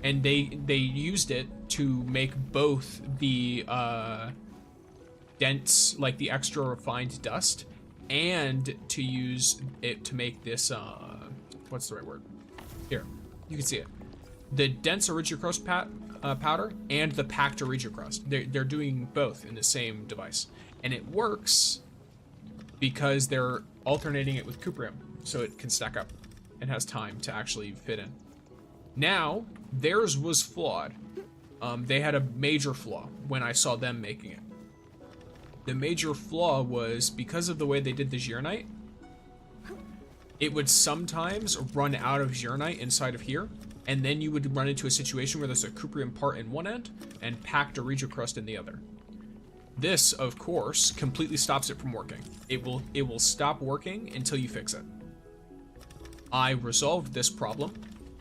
and they used it to make both the dense, like the extra refined dust, and to use it to make this what's the right word? Here, you can see it. The dense Origicrust powder and the packed Origicrust. They're doing both in the same device, and it works because they're alternating it with Cuprim, so it can stack up and has time to actually fit in. Now, theirs was flawed. They had a major flaw when I saw them making it. The major flaw was because of the way they did the Zhurnite, it would sometimes run out of Zhurnite inside of here, and then you would run into a situation where there's a Cuprium part in one end and packed Origicrust in the other. This, of course, completely stops it from working. It will stop working until you fix it. I resolved this problem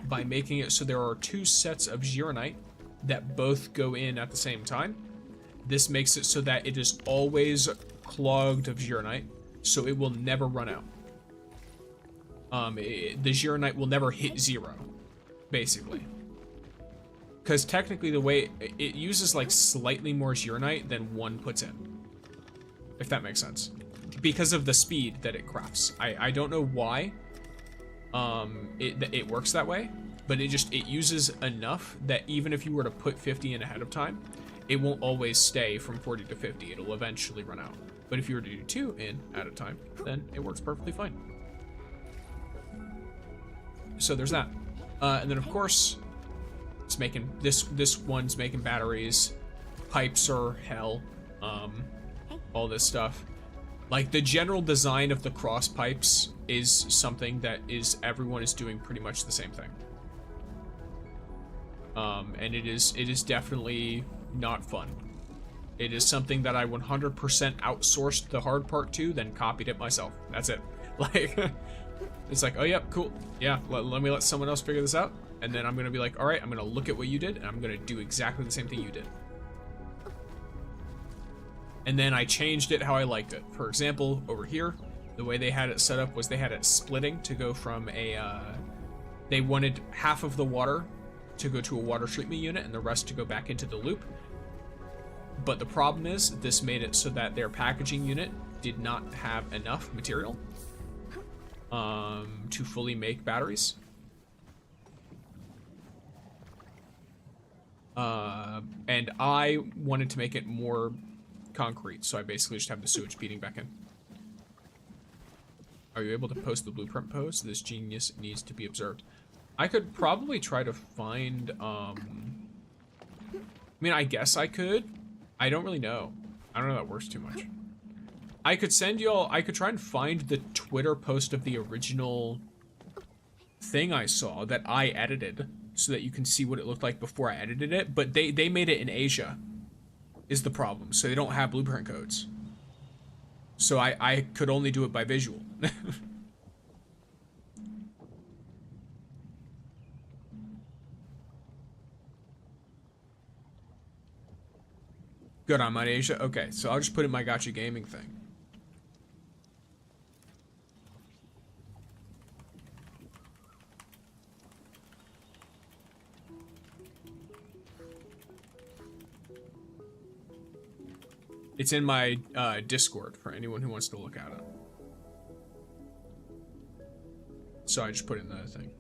by making it so there are 2 sets of Zhurnite that both go in at the same time. This makes it so that it is always clogged of Zhurnite, so it will never run out. The Zhurnite will never hit 0, basically. Because technically the way it uses like slightly more Zhurnite than one puts in, if that makes sense, because of the speed that it crafts. I don't know why it works that way, but it uses enough that even if you were to put 50 in ahead of time, it won't always stay from 40 to 50. It'll eventually run out. But if you were to do 2 in at a time, then it works perfectly fine. So there's that. And then of course, it's making this one's making batteries. Pipes are hell. All this stuff. Like the general design of the cross pipes is something that everyone is doing pretty much the same thing. And it is definitely not fun. It is something that I 100% outsourced the hard part to, then copied it myself. That's it. Like, it's like, oh, yep, cool. Yeah, let me let someone else figure this out. And then I'm going to be like, all right, I'm going to look at what you did, and I'm going to do exactly the same thing you did. And then I changed it how I liked it. For example, over here, the way they had it set up was they had it splitting to go from they wanted half of the water to go to a water treatment unit and the rest to go back into the loop. But the problem is, this made it so that their packaging unit did not have enough material to fully make batteries. And I wanted to make it more concrete, so I basically just have the sewage feeding back in. Are you able to post the blueprint pose? This genius needs to be observed. I could probably try to find, mean, I guess I could. I don't really know. I don't know if that works too much. I could send y'all, I could try and find the Twitter post of the original thing I saw that I edited so that you can see what it looked like before I edited it, but they made it in Asia is the problem, so they don't have blueprint codes. So I could only do it by visual. Good, I'm on Asia. Okay, so I'll just put in my gacha gaming thing. It's in my Discord for anyone who wants to look at it. So I just put in the thing.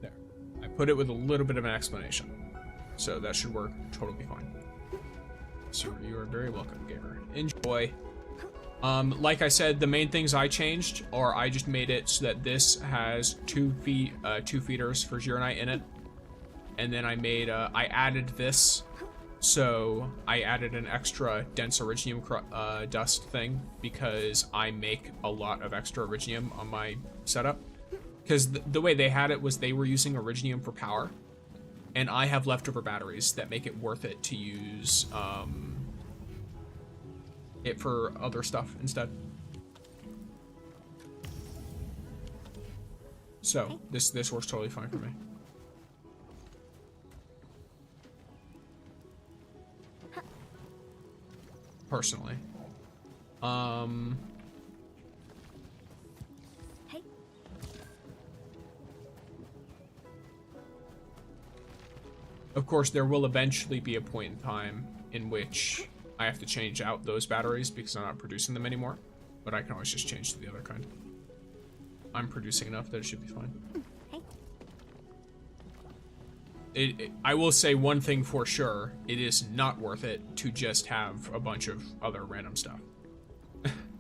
There. I put it with a little bit of an explanation. So that should work totally fine. So you are very welcome, gamer. Enjoy. Like I said, the main things I changed are I just made it so that this has two feeders for Gironite in it. And then I made, I added this. So I added an extra dense Originium dust thing because I make a lot of extra Originium on my setup. Because the way they had it was they were using Originium for power. And I have leftover batteries that make it worth it to use it for other stuff instead. So this works totally fine for me. Personally. Of course, there will eventually be a point in time in which I have to change out those batteries because I'm not producing them anymore. But I can always just change to the other kind. I'm producing enough that it should be fine. I will say one thing for sure. It is not worth it to just have a bunch of other random stuff.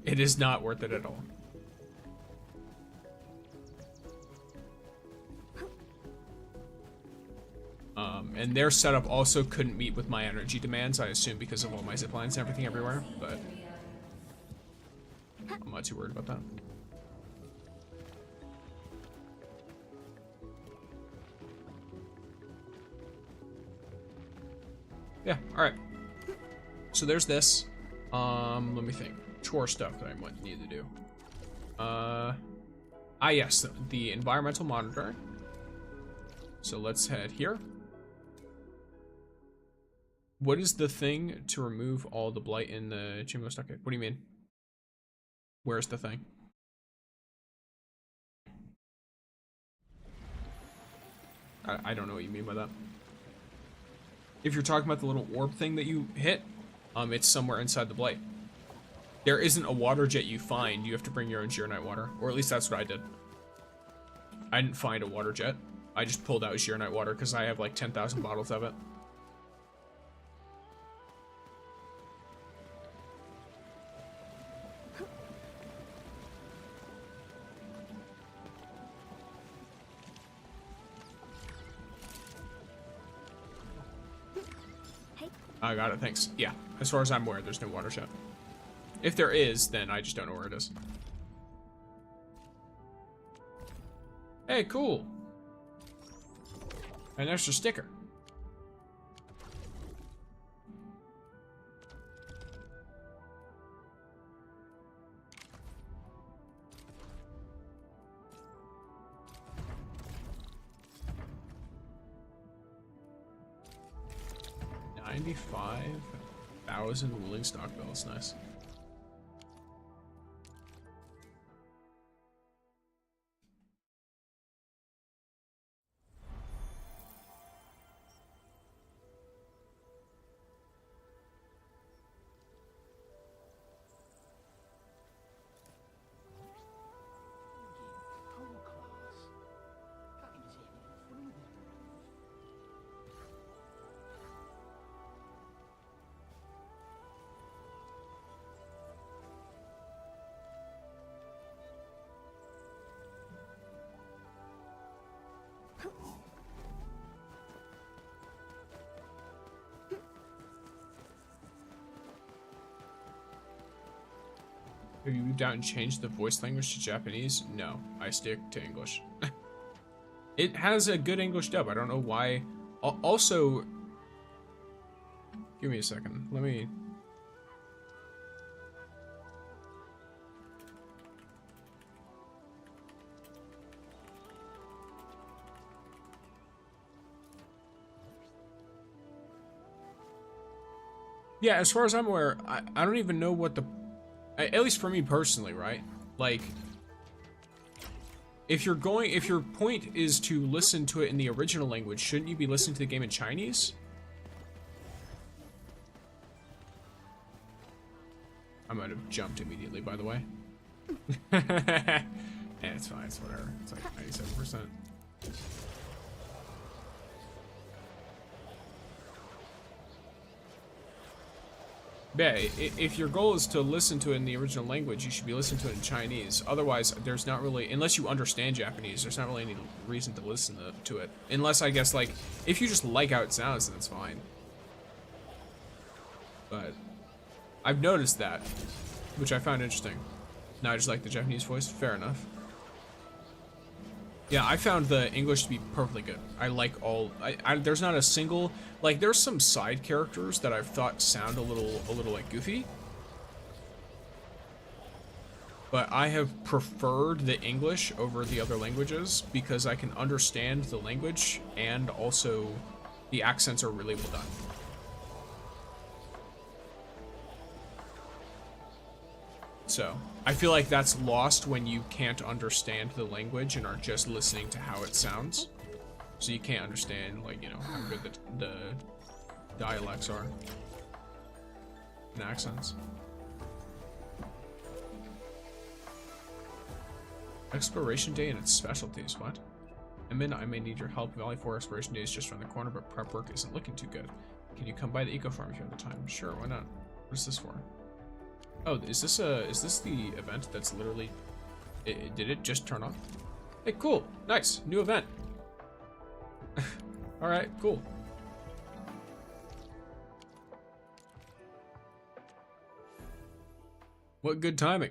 It is not worth it at all. And their setup also couldn't meet with my energy demands, I assume because of all my zip lines and everything everywhere, but I'm not too worried about that. Yeah, alright. So there's this. Let me think. Chore stuff that I might need to do. Yes, the environmental monitoring. So let's head here. What is the thing to remove all the blight in the Chimbo Stockade? What do you mean? Where's the thing? I don't know what you mean by that. If you're talking about the little orb thing that you hit, it's somewhere inside the blight. There isn't a water jet you find. You have to bring your own Gironite water. Or at least that's what I did. I didn't find a water jet. I just pulled out Gironite water because I have like 10,000 bottles of it. I got it, thanks. Yeah, as far as I'm aware, there's no water jet. If there is, then I just don't know where it is. Hey, cool. An extra sticker. $95,000 wooling stock bells, nice. Have you moved out and changed the voice language to Japanese? No, I stick to English. It has a good English dub. I don't know why. Also, give me a second. Let me... Yeah, as far as I'm aware, I don't even know what the... At least for me personally, right? Like, if your point is to listen to it in the original language, shouldn't you be listening to the game in Chinese? I might have jumped immediately, by the way. Yeah, it's fine, it's whatever. It's like 97%. Yeah, if your goal is to listen to it in the original language, you should be listening to it in Chinese. Otherwise, there's not really, unless you understand Japanese, there's not really any reason to listen to it. Unless, I guess, like, if you just like how it sounds, then it's fine. But I've noticed that, which I found interesting. Now I just like the Japanese voice. Fair enough. Yeah, I found the English to be perfectly good. I like all. There's not a single, like, there's some side characters that I've thought sound a little like goofy. But I have preferred the English over the other languages because I can understand the language and also the accents are really well done. So, I feel like that's lost when you can't understand the language and are just listening to how it sounds. So you can't understand, like, you know, how good the dialects are and accents. Exploration Day and its specialties, what? I may need your help. Valley 4 Exploration Day is just around the corner, but prep work isn't looking too good. Can you come by the eco farm if you have the time? Sure, why not? What is this for? Oh, is this the event that's literally... did it just turn on? Hey, cool. Nice. New event. Alright, cool. What good timing.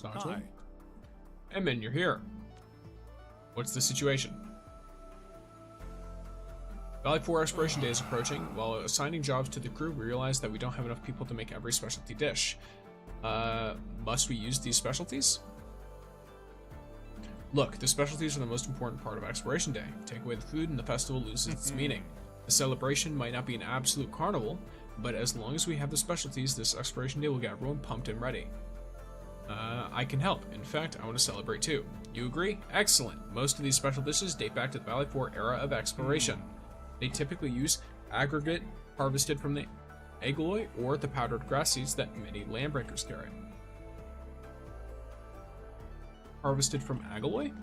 Hi. Emin, you're here. What's the situation? Valley 4 Exploration Day is approaching. While assigning jobs to the crew, we realized that we don't have enough people to make every specialty dish. Must we use these specialties? Look, the specialties are the most important part of Exploration Day. Take away the food and the festival loses its meaning. The celebration might not be an absolute carnival, but as long as we have the specialties, this Exploration Day will get everyone pumped and ready. I can help. In fact, I want to celebrate too. You agree? Excellent. Most of these special dishes date back to the Valley 4 era of exploration. They typically use aggregate harvested from the agaloy or the powdered grass seeds that many landbreakers carry. Harvested from agaloy?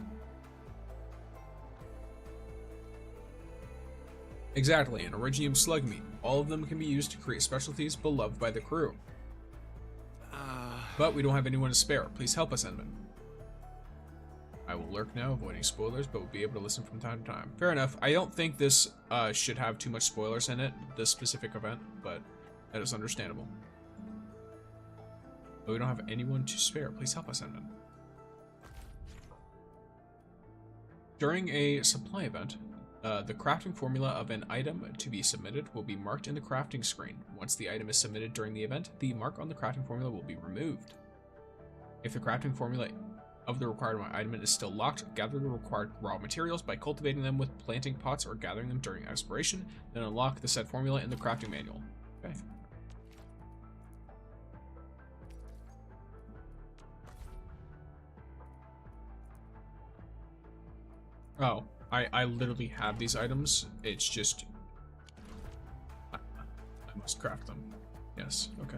Exactly, and Origium slug meat. All of them can be used to create specialties beloved by the crew. But we don't have anyone to spare. Please help us, Edmund. I will lurk now, avoiding spoilers, but will be able to listen from time to time. Fair enough. I don't think this should have too much spoilers in it, this specific event, but that is understandable. But we don't have anyone to spare. Please help us, Edmund. During a supply event, the crafting formula of an item to be submitted will be marked in the crafting screen. Once the item is submitted during the event, the mark on the crafting formula will be removed. If the crafting formula of the required item is still locked, gather the required raw materials by cultivating them with planting pots or gathering them during exploration, then unlock the said formula in the crafting manual. Okay. Oh. I literally have these items. It's just... I must craft them. Yes, okay.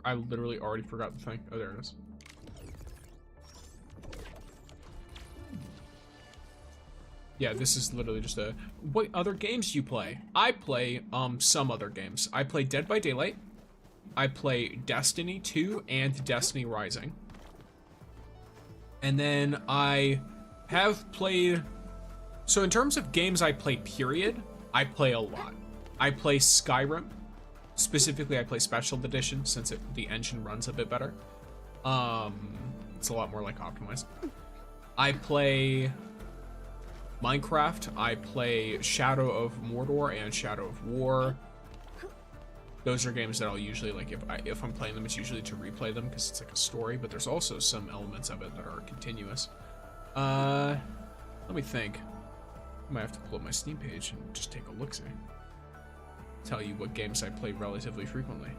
I literally already forgot the thing. Oh, there it is. Yeah, this is literally just a... What other games do you play? I play, some other games. I play Dead by Daylight. I play Destiny 2 and Destiny Rising. And then I have played... So in terms of games I play, period, I play a lot. I play Skyrim. Specifically, I play Special Edition since the engine runs a bit better. It's a lot more like optimized. I play Minecraft. I play Shadow of Mordor and Shadow of War. Those are games that I'll usually, like, if I'm playing them, it's usually to replay them because it's like a story, but there's also some elements of it that are continuous. Let me think. I might have to pull up my Steam page and just take a look-see. Tell you what games I play relatively frequently.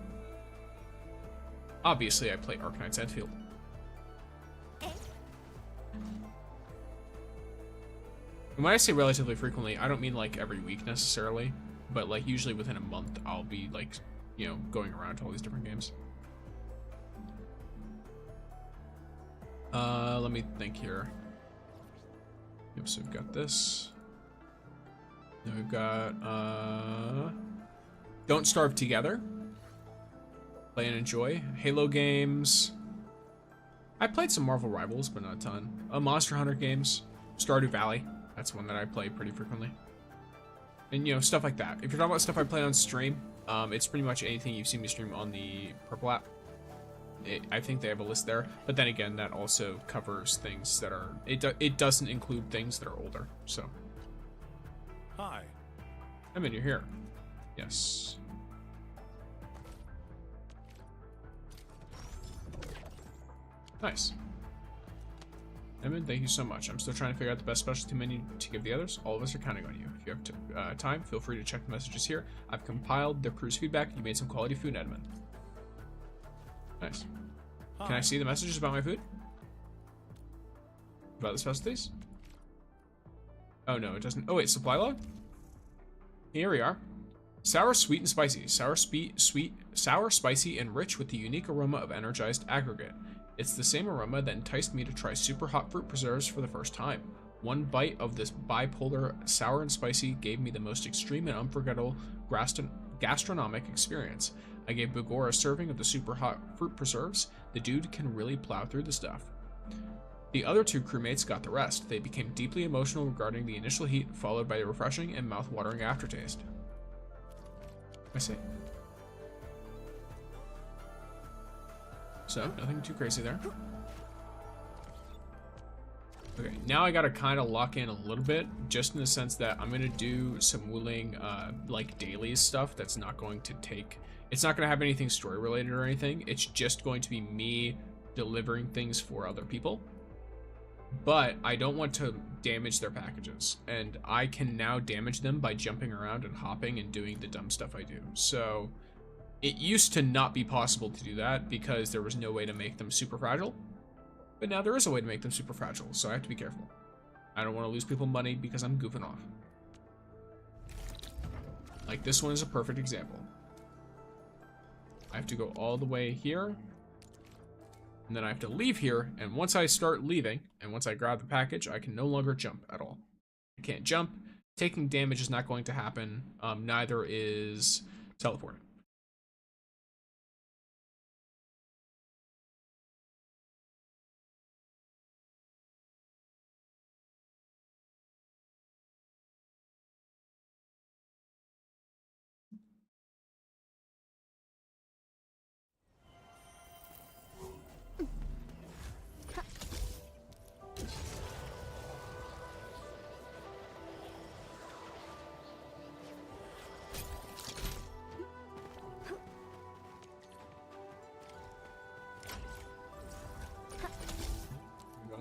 Obviously, I play Arknights Endfield. And when I say relatively frequently, I don't mean like every week necessarily, but like usually within a month, I'll be like, you know, going around to all these different games. Let me think here. Yep, so we've got this. Then we've got, Don't Starve Together. Play and enjoy. Halo games. I played some Marvel Rivals, but not a ton. Monster Hunter games. Stardew Valley. That's one that I play pretty frequently. And, you know, stuff like that. If you're talking about stuff I play on stream, it's pretty much anything you've seen me stream on the Purple app. I think they have a list there. But then again, that also covers things that are... It doesn't include things that are older, so... Hi. I mean, you're here. Yes. Nice. Emin, thank you so much. I'm still trying to figure out the best specialty menu to give the others. All of us are counting on you. If you have time, feel free to check the messages here. I've compiled the crew's feedback. You made some quality food, Edmund. Nice. Hi. Can I see the messages about my food? About the specialties? Oh no, it doesn't. Oh wait, supply log? Here we are. Sour, sweet, and spicy. Sour, sour, spicy, and rich with the unique aroma of energized aggregate. It's the same aroma that enticed me to try super hot fruit preserves for the first time. One bite of this bipolar sour and spicy gave me the most extreme and unforgettable gastronomic experience. I gave Bugor a serving of the super hot fruit preserves. The dude can really plow through the stuff. The other two crewmates got the rest. They became deeply emotional regarding the initial heat, followed by the refreshing and mouth-watering aftertaste. I see. So, nothing too crazy there. Okay, now I gotta kind of lock in a little bit, just in the sense that I'm gonna do some Wuling, like, dailies stuff that's not going to take... It's not gonna have anything story-related or anything. It's just going to be me delivering things for other people. But I don't want to damage their packages, and I can now damage them by jumping around and hopping and doing the dumb stuff I do. So it used to not be possible to do that because there was no way to make them super fragile, but now there is a way to make them super fragile, so I have to be careful. I don't want to lose people money because I'm goofing off. Like this one is a perfect example. I have to go all the way here. And then I have to leave here, and once I start leaving, and once I grab the package, I can no longer jump at all. I can't jump. Taking damage is not going to happen. Neither is teleporting.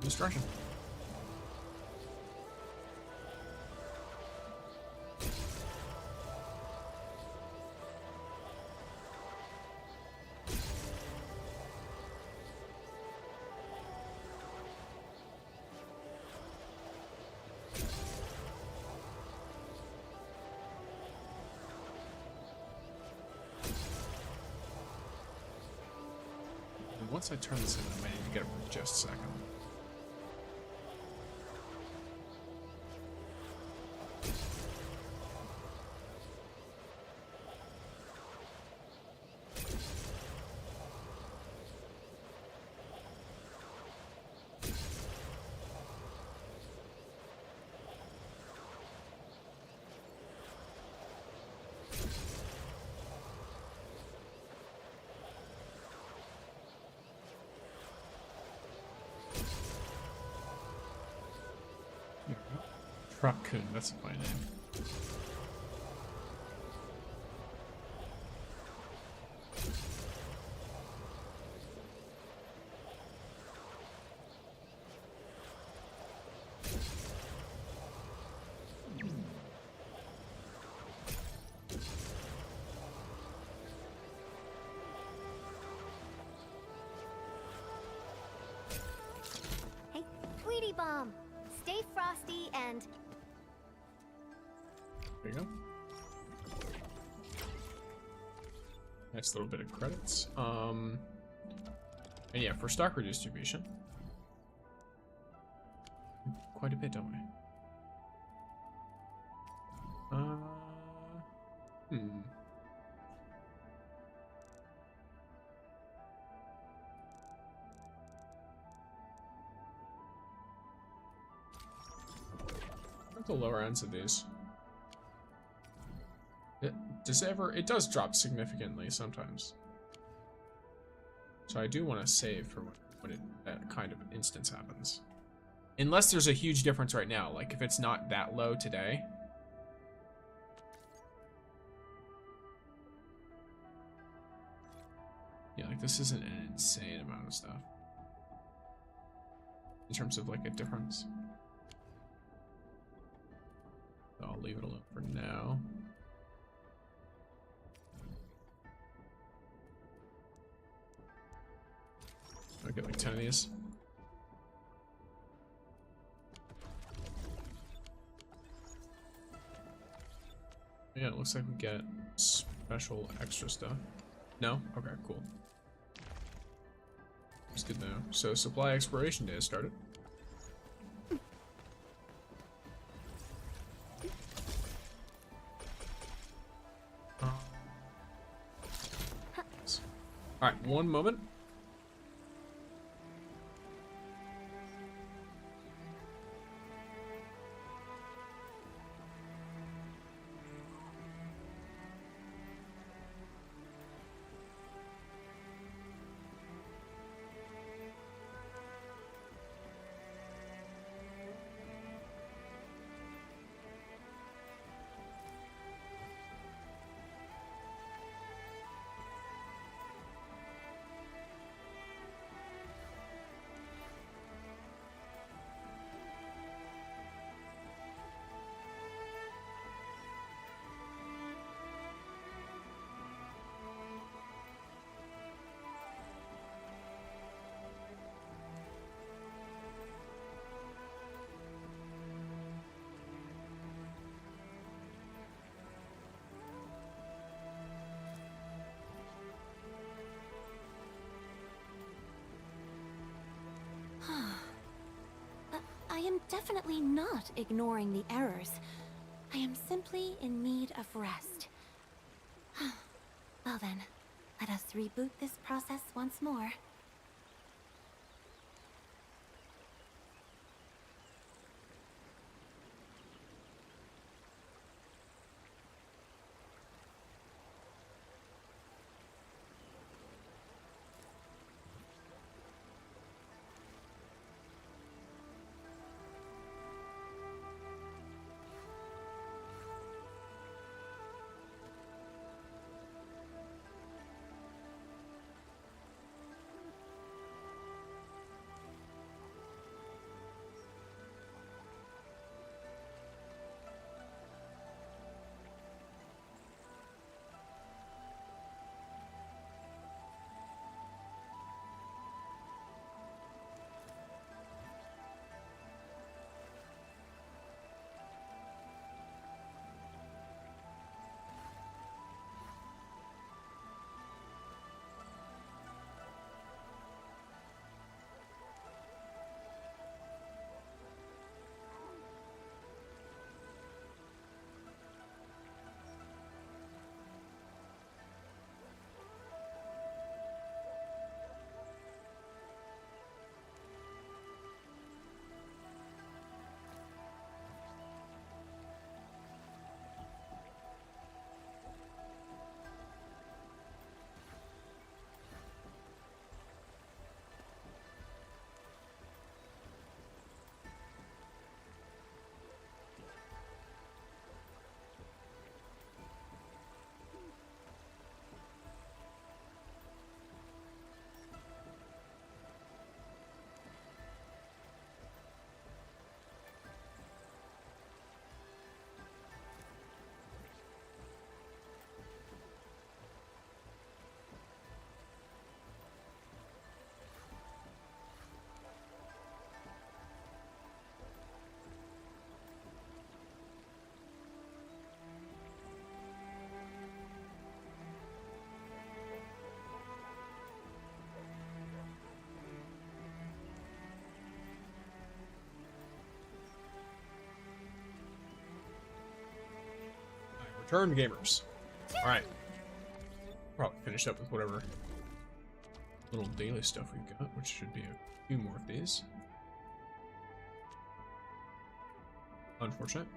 Destruction. And once I turn this in, I might need to get it for just a second. Raccoon, that's a fine name. Hey, Tweety Bomb, stay frosty and... There you go. Nice little bit of credits. And yeah, for stock redistribution. Quite a bit, don't we? At the lower ends of these. It does drop significantly sometimes. So I do want to save for when that kind of instance happens. Unless there's a huge difference right now, like if it's not that low today. Yeah, like this isn't an insane amount of stuff. In terms of like a difference. So I'll leave it alone for now. I'll get like 10 of these. Yeah, it looks like we get special extra stuff. No? Okay, cool. That's good now. So supply exploration day has started. Alright, one moment. I am definitely not ignoring the errors. I am simply in need of rest. Well then, let us reboot this process once more. Turn gamers. Alright. Probably finish up with whatever little daily stuff we've got, which should be a few more of these. Unfortunate.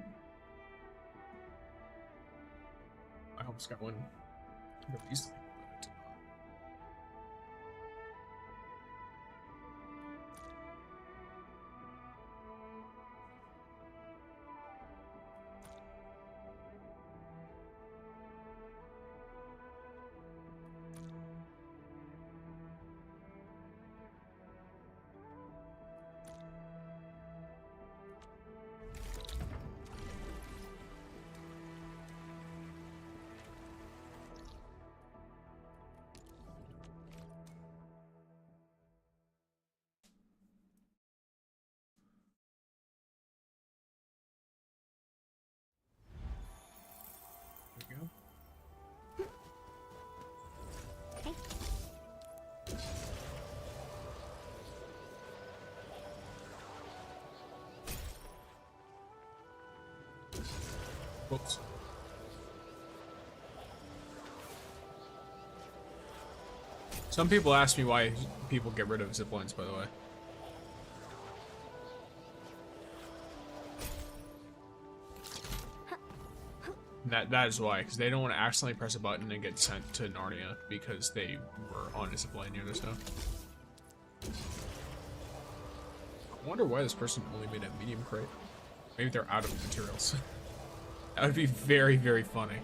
I almost got one really easily. Whoops. Some people ask me why people get rid of zip lines, by the way. That is why, because they don't want to accidentally press a button and get sent to Narnia because they were on a zip line near their stuff. I wonder why this person only made a medium crate. Maybe they're out of materials. That would be very, very funny.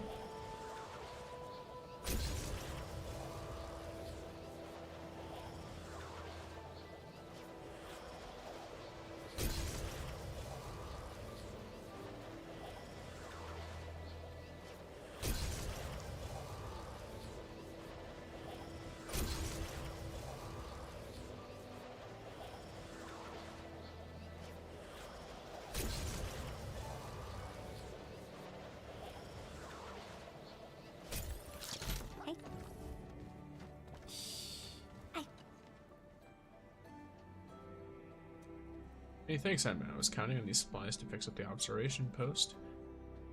Hey, thanks, Edmund. I was counting on these supplies to fix up the observation post.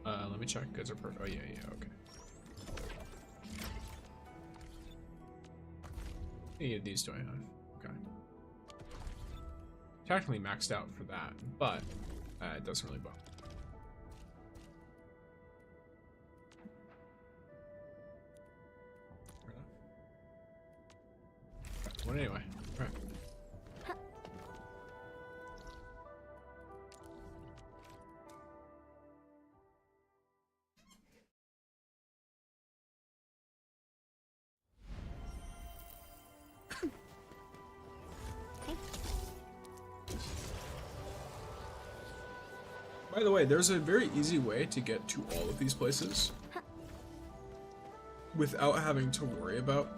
Let me check. Goods are perfect. Oh, yeah, okay. How many of these do I have? Okay. Technically maxed out for that, but it doesn't really bother. Well, anyway, all right. By the way, there's a very easy way to get to all of these places without having to worry about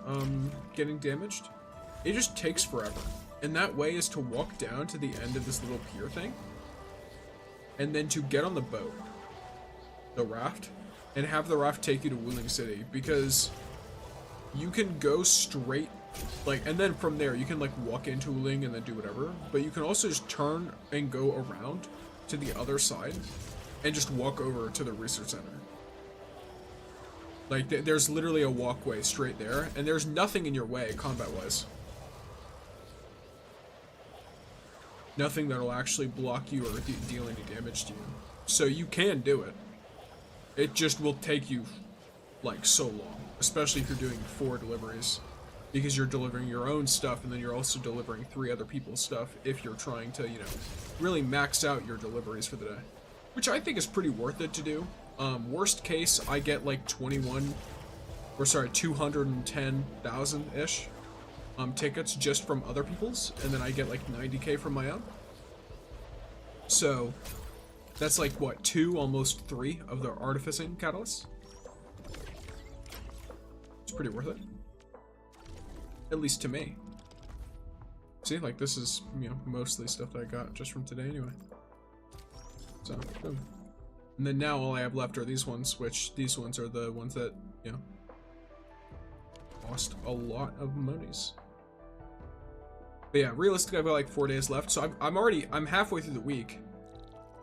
getting damaged. It just takes forever. And that way is to walk down to the end of this little pier thing and then to get on the boat, the raft, and have the raft take you to Wuling City, because you can go straight, like, and then from there you can like walk into Wuling and then do whatever, but you can also just turn and go around to the other side and just walk over to the research center. Like, there's literally a walkway straight there, and there's nothing in your way combat-wise. Nothing that'll actually block you or deal any damage to you. So you can do it. It just will take you, like, so long. Especially if you're doing 4 deliveries. Because you're delivering your own stuff, and then you're also delivering 3 other people's stuff if you're trying to, you know, really max out your deliveries for the day. Which I think is pretty worth it to do. Worst case, I get like 210,000-ish tickets just from other people's, and then I get like 90k from my own. So that's like what, 2, almost 3 of the artificing catalysts. It's pretty worth it. At least to me. See, like, this is, you know, mostly stuff that I got just from today anyway. So, boom. And then now all I have left are these ones, which these ones are the ones that, you know, cost a lot of monies. But yeah, realistically, I've got like 4 days left, so I'm halfway through the week.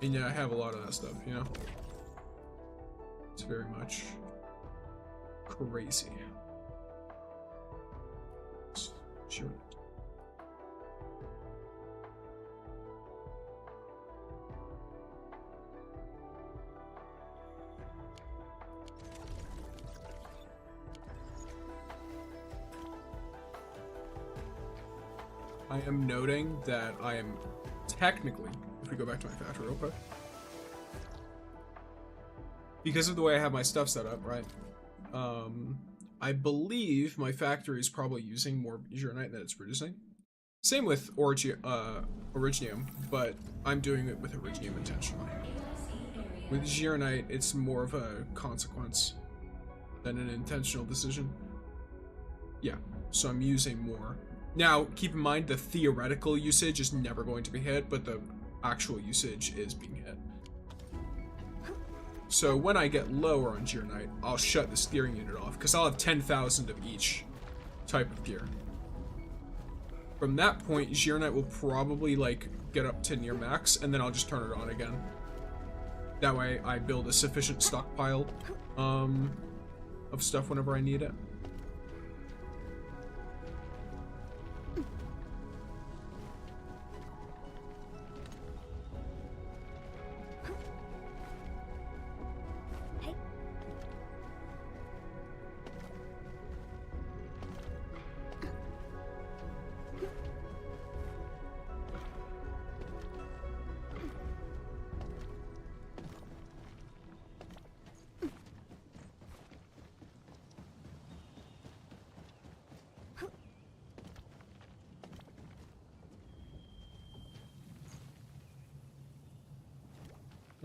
And yeah, I have a lot of that stuff, you know? It's very much crazy. Sure. I am noting that I am technically, if we go back to my factory real quick, because of the way I have my stuff set up, right? I believe my factory is probably using more Gyrnite than it's producing. Same with Originium, but I'm doing it with Originium intentionally. With Gyrnite, it's more of a consequence than an intentional decision. Yeah, so I'm using more. Now, keep in mind, the theoretical usage is never going to be hit, but the actual usage is being hit. So when I get lower on Gyrnite, I'll shut the steering unit off, because I'll have 10,000 of each type of gear. From that point, Gyrnite will probably, like, get up to near max, and then I'll just turn it on again. That way, I build a sufficient stockpile of stuff whenever I need it.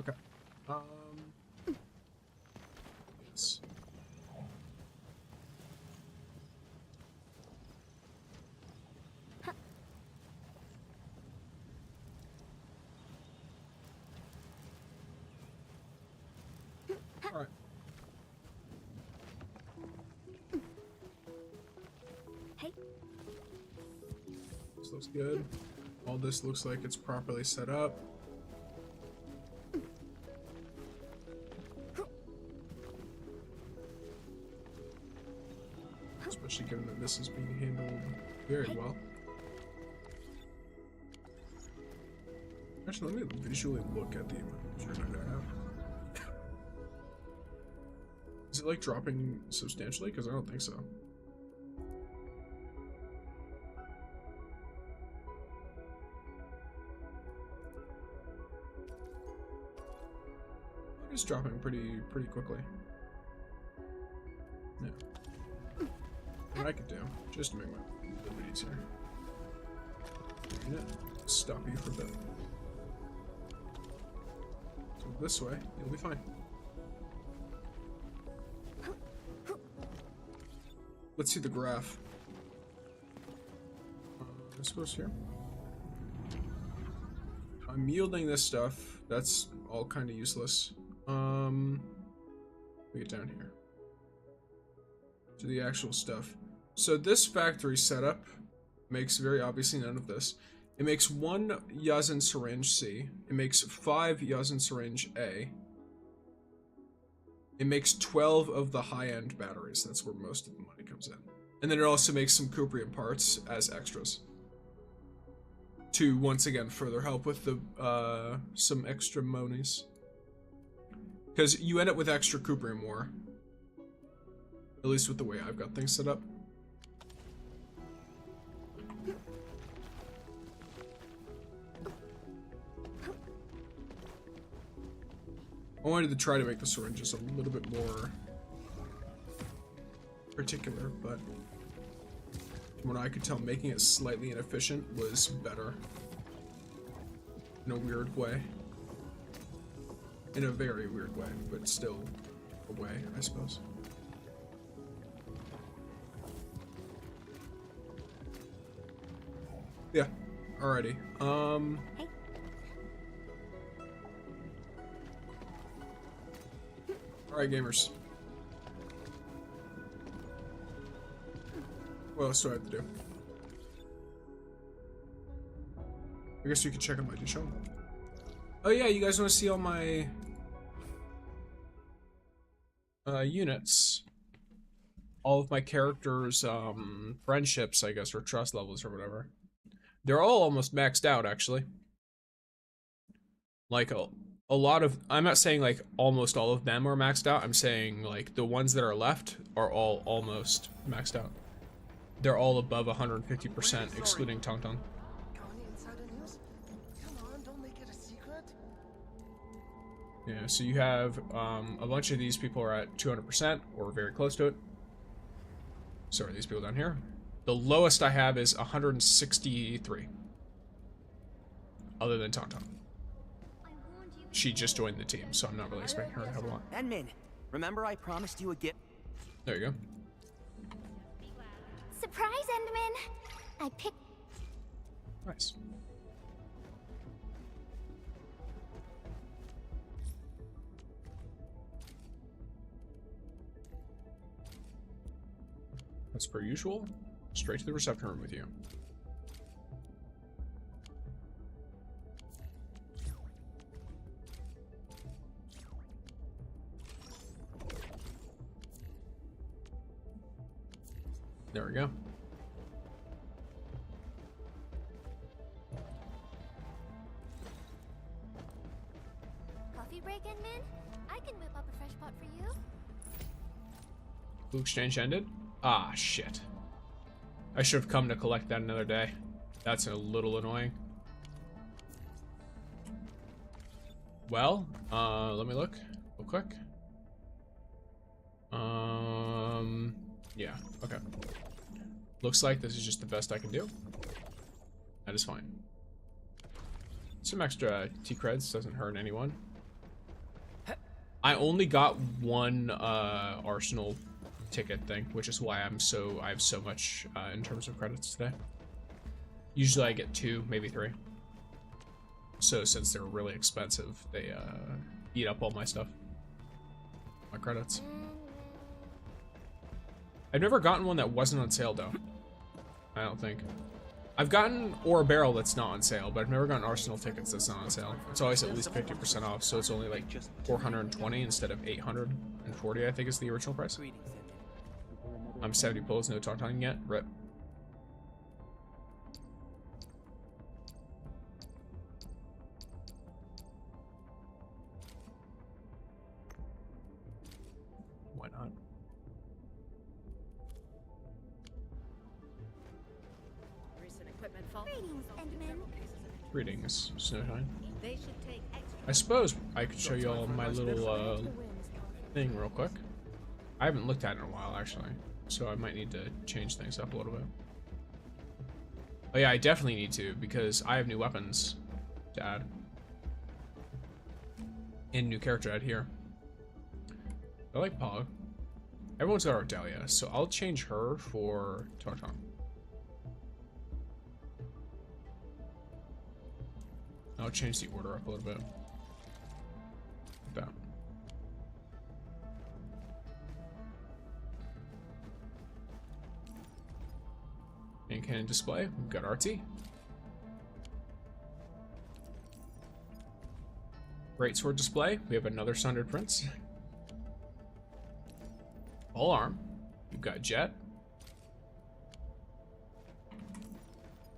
Okay. Yes. All right. Hey. This looks good. All this looks like it's properly set up. Especially given that this is being handled very well. Actually, let me visually look at the Gyrnite I have. Is it like dropping substantially? Because I don't think so. It is dropping pretty quickly. Yeah. What I could do, just to make my little bit easier. Stop you for a bit. So this way, you'll be fine. Let's see the graph. I suppose here. I'm yielding this stuff. That's all kind of useless. We get down here to the actual stuff. So this factory setup makes very obviously none of this. It makes 1 Yazan syringe C. It makes 5 Yazan syringe A. It makes 12 of the high-end batteries. That's where most of the money comes in. And then it also makes some Cuprium parts as extras. To, once again, further help with the, some extra monies. Because you end up with extra Cuprium ore. At least with the way I've got things set up. I wanted to try to make the syringes a little bit more particular, but from what I could tell, making it slightly inefficient was better. In a weird way. In a very weird way, but still a way, I suppose. Yeah, alrighty. Hey. Alright, gamers. What else do I have to do? I guess we could check out my show. Oh yeah, you guys want to see all my units, all of my characters' friendships, I guess, or trust levels or whatever, they're all almost maxed out, actually. Like, a lot of, I'm not saying, like, almost all of them are maxed out. I'm saying, like, the ones that are left are all almost maxed out. They're all above 150%, excluding Tangtang. Yeah, so you have a bunch of these people are at 200% or very close to it. So are these people down here. The lowest I have is 163. Other than Tangtang. She just joined the team, so I'm not really expecting her to have a lot. Enmin, remember I promised you a gift? There you go. Surprise, Endman! I picked. Nice. As per usual, straight to the reception room with you. There we go. Coffee break, Endman? I can whip up a fresh pot for you. Blue exchange ended? Ah, shit. I should have come to collect that another day. That's a little annoying. Well, let me look real quick. Yeah, okay. Looks like this is just the best I can do. That is fine. Some extra T-creds doesn't hurt anyone. I only got one Arsenal ticket thing, which is why I have so much in terms of credits today. Usually I get 2, maybe 3. So since they're really expensive, they eat up all my stuff. My credits. I've never gotten one that wasn't on sale though. I don't think. I've gotten Ore Barrel that's not on sale, but I've never gotten Arsenal tickets that's not on sale. It's always at least 50% off, so it's only like 420 instead of 840, I think is the original price. I'm 70 pulls, no Tangtang yet. Rip. Why not? Greetings, Endman. Greetings, Snowshine. I suppose I could show you all my little thing real quick. I haven't looked at it in a while, actually, so I might need to change things up a little bit. Oh yeah, I definitely need to, because I have new weapons to add. And new character add here. I like Pog. Everyone's got Ardelia, so I'll change her for Tangtang. I'll change the order up a little bit. Like that. And cannon display, we've got RT. Great sword display, we have another Sundered Prince. All arm, we've got Jet.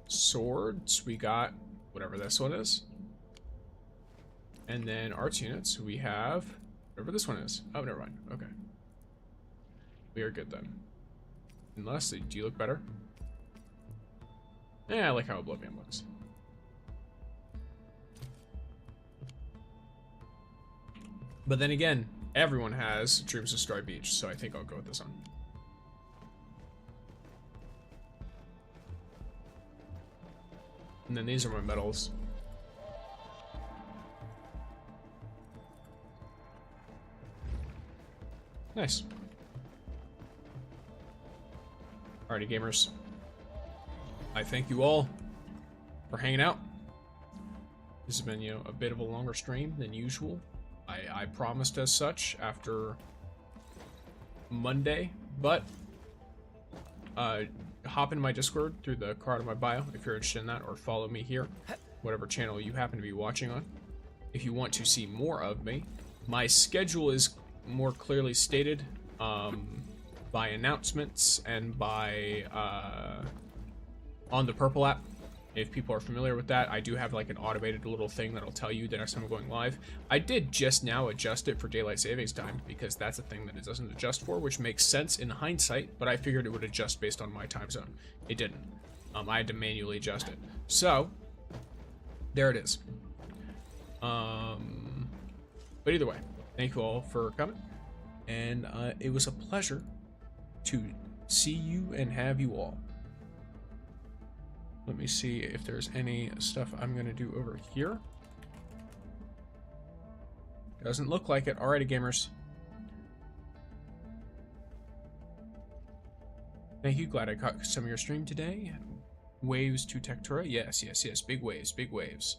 Swords, we got whatever this one is. And then arts units, we have whatever this one is. Oh, never mind. Okay. We are good then. Unless, do you look better? Yeah, I like how Oblivion looks. But then again, everyone has Dreams of Story Beach, so I think I'll go with this one. And then these are my medals. Nice. Alrighty, gamers. I thank you all for hanging out. This has been, you know, a bit of a longer stream than usual. I promised as such after Monday, but hop into my Discord through the card in my bio if you're interested in that, or follow me here, whatever channel you happen to be watching on. If you want to see more of me, my schedule is more clearly stated by announcements and by on the Purple app. If people are familiar with that, I do have like an automated little thing that'll tell you the next time I'm going live. I did just now adjust it for daylight savings time because that's a thing that it doesn't adjust for, which makes sense in hindsight, but I figured it would adjust based on my time zone. It didn't. I had to manually adjust it. So, there it is. But either way, thank you all for coming, and it was a pleasure to see you and have you all. Let me see if there's any stuff I'm gonna do over here. Doesn't look like it. Alrighty, gamers. Thank you. Glad I caught some of your stream today. Waves to Tektura. Yes, yes, yes. Big waves, big waves.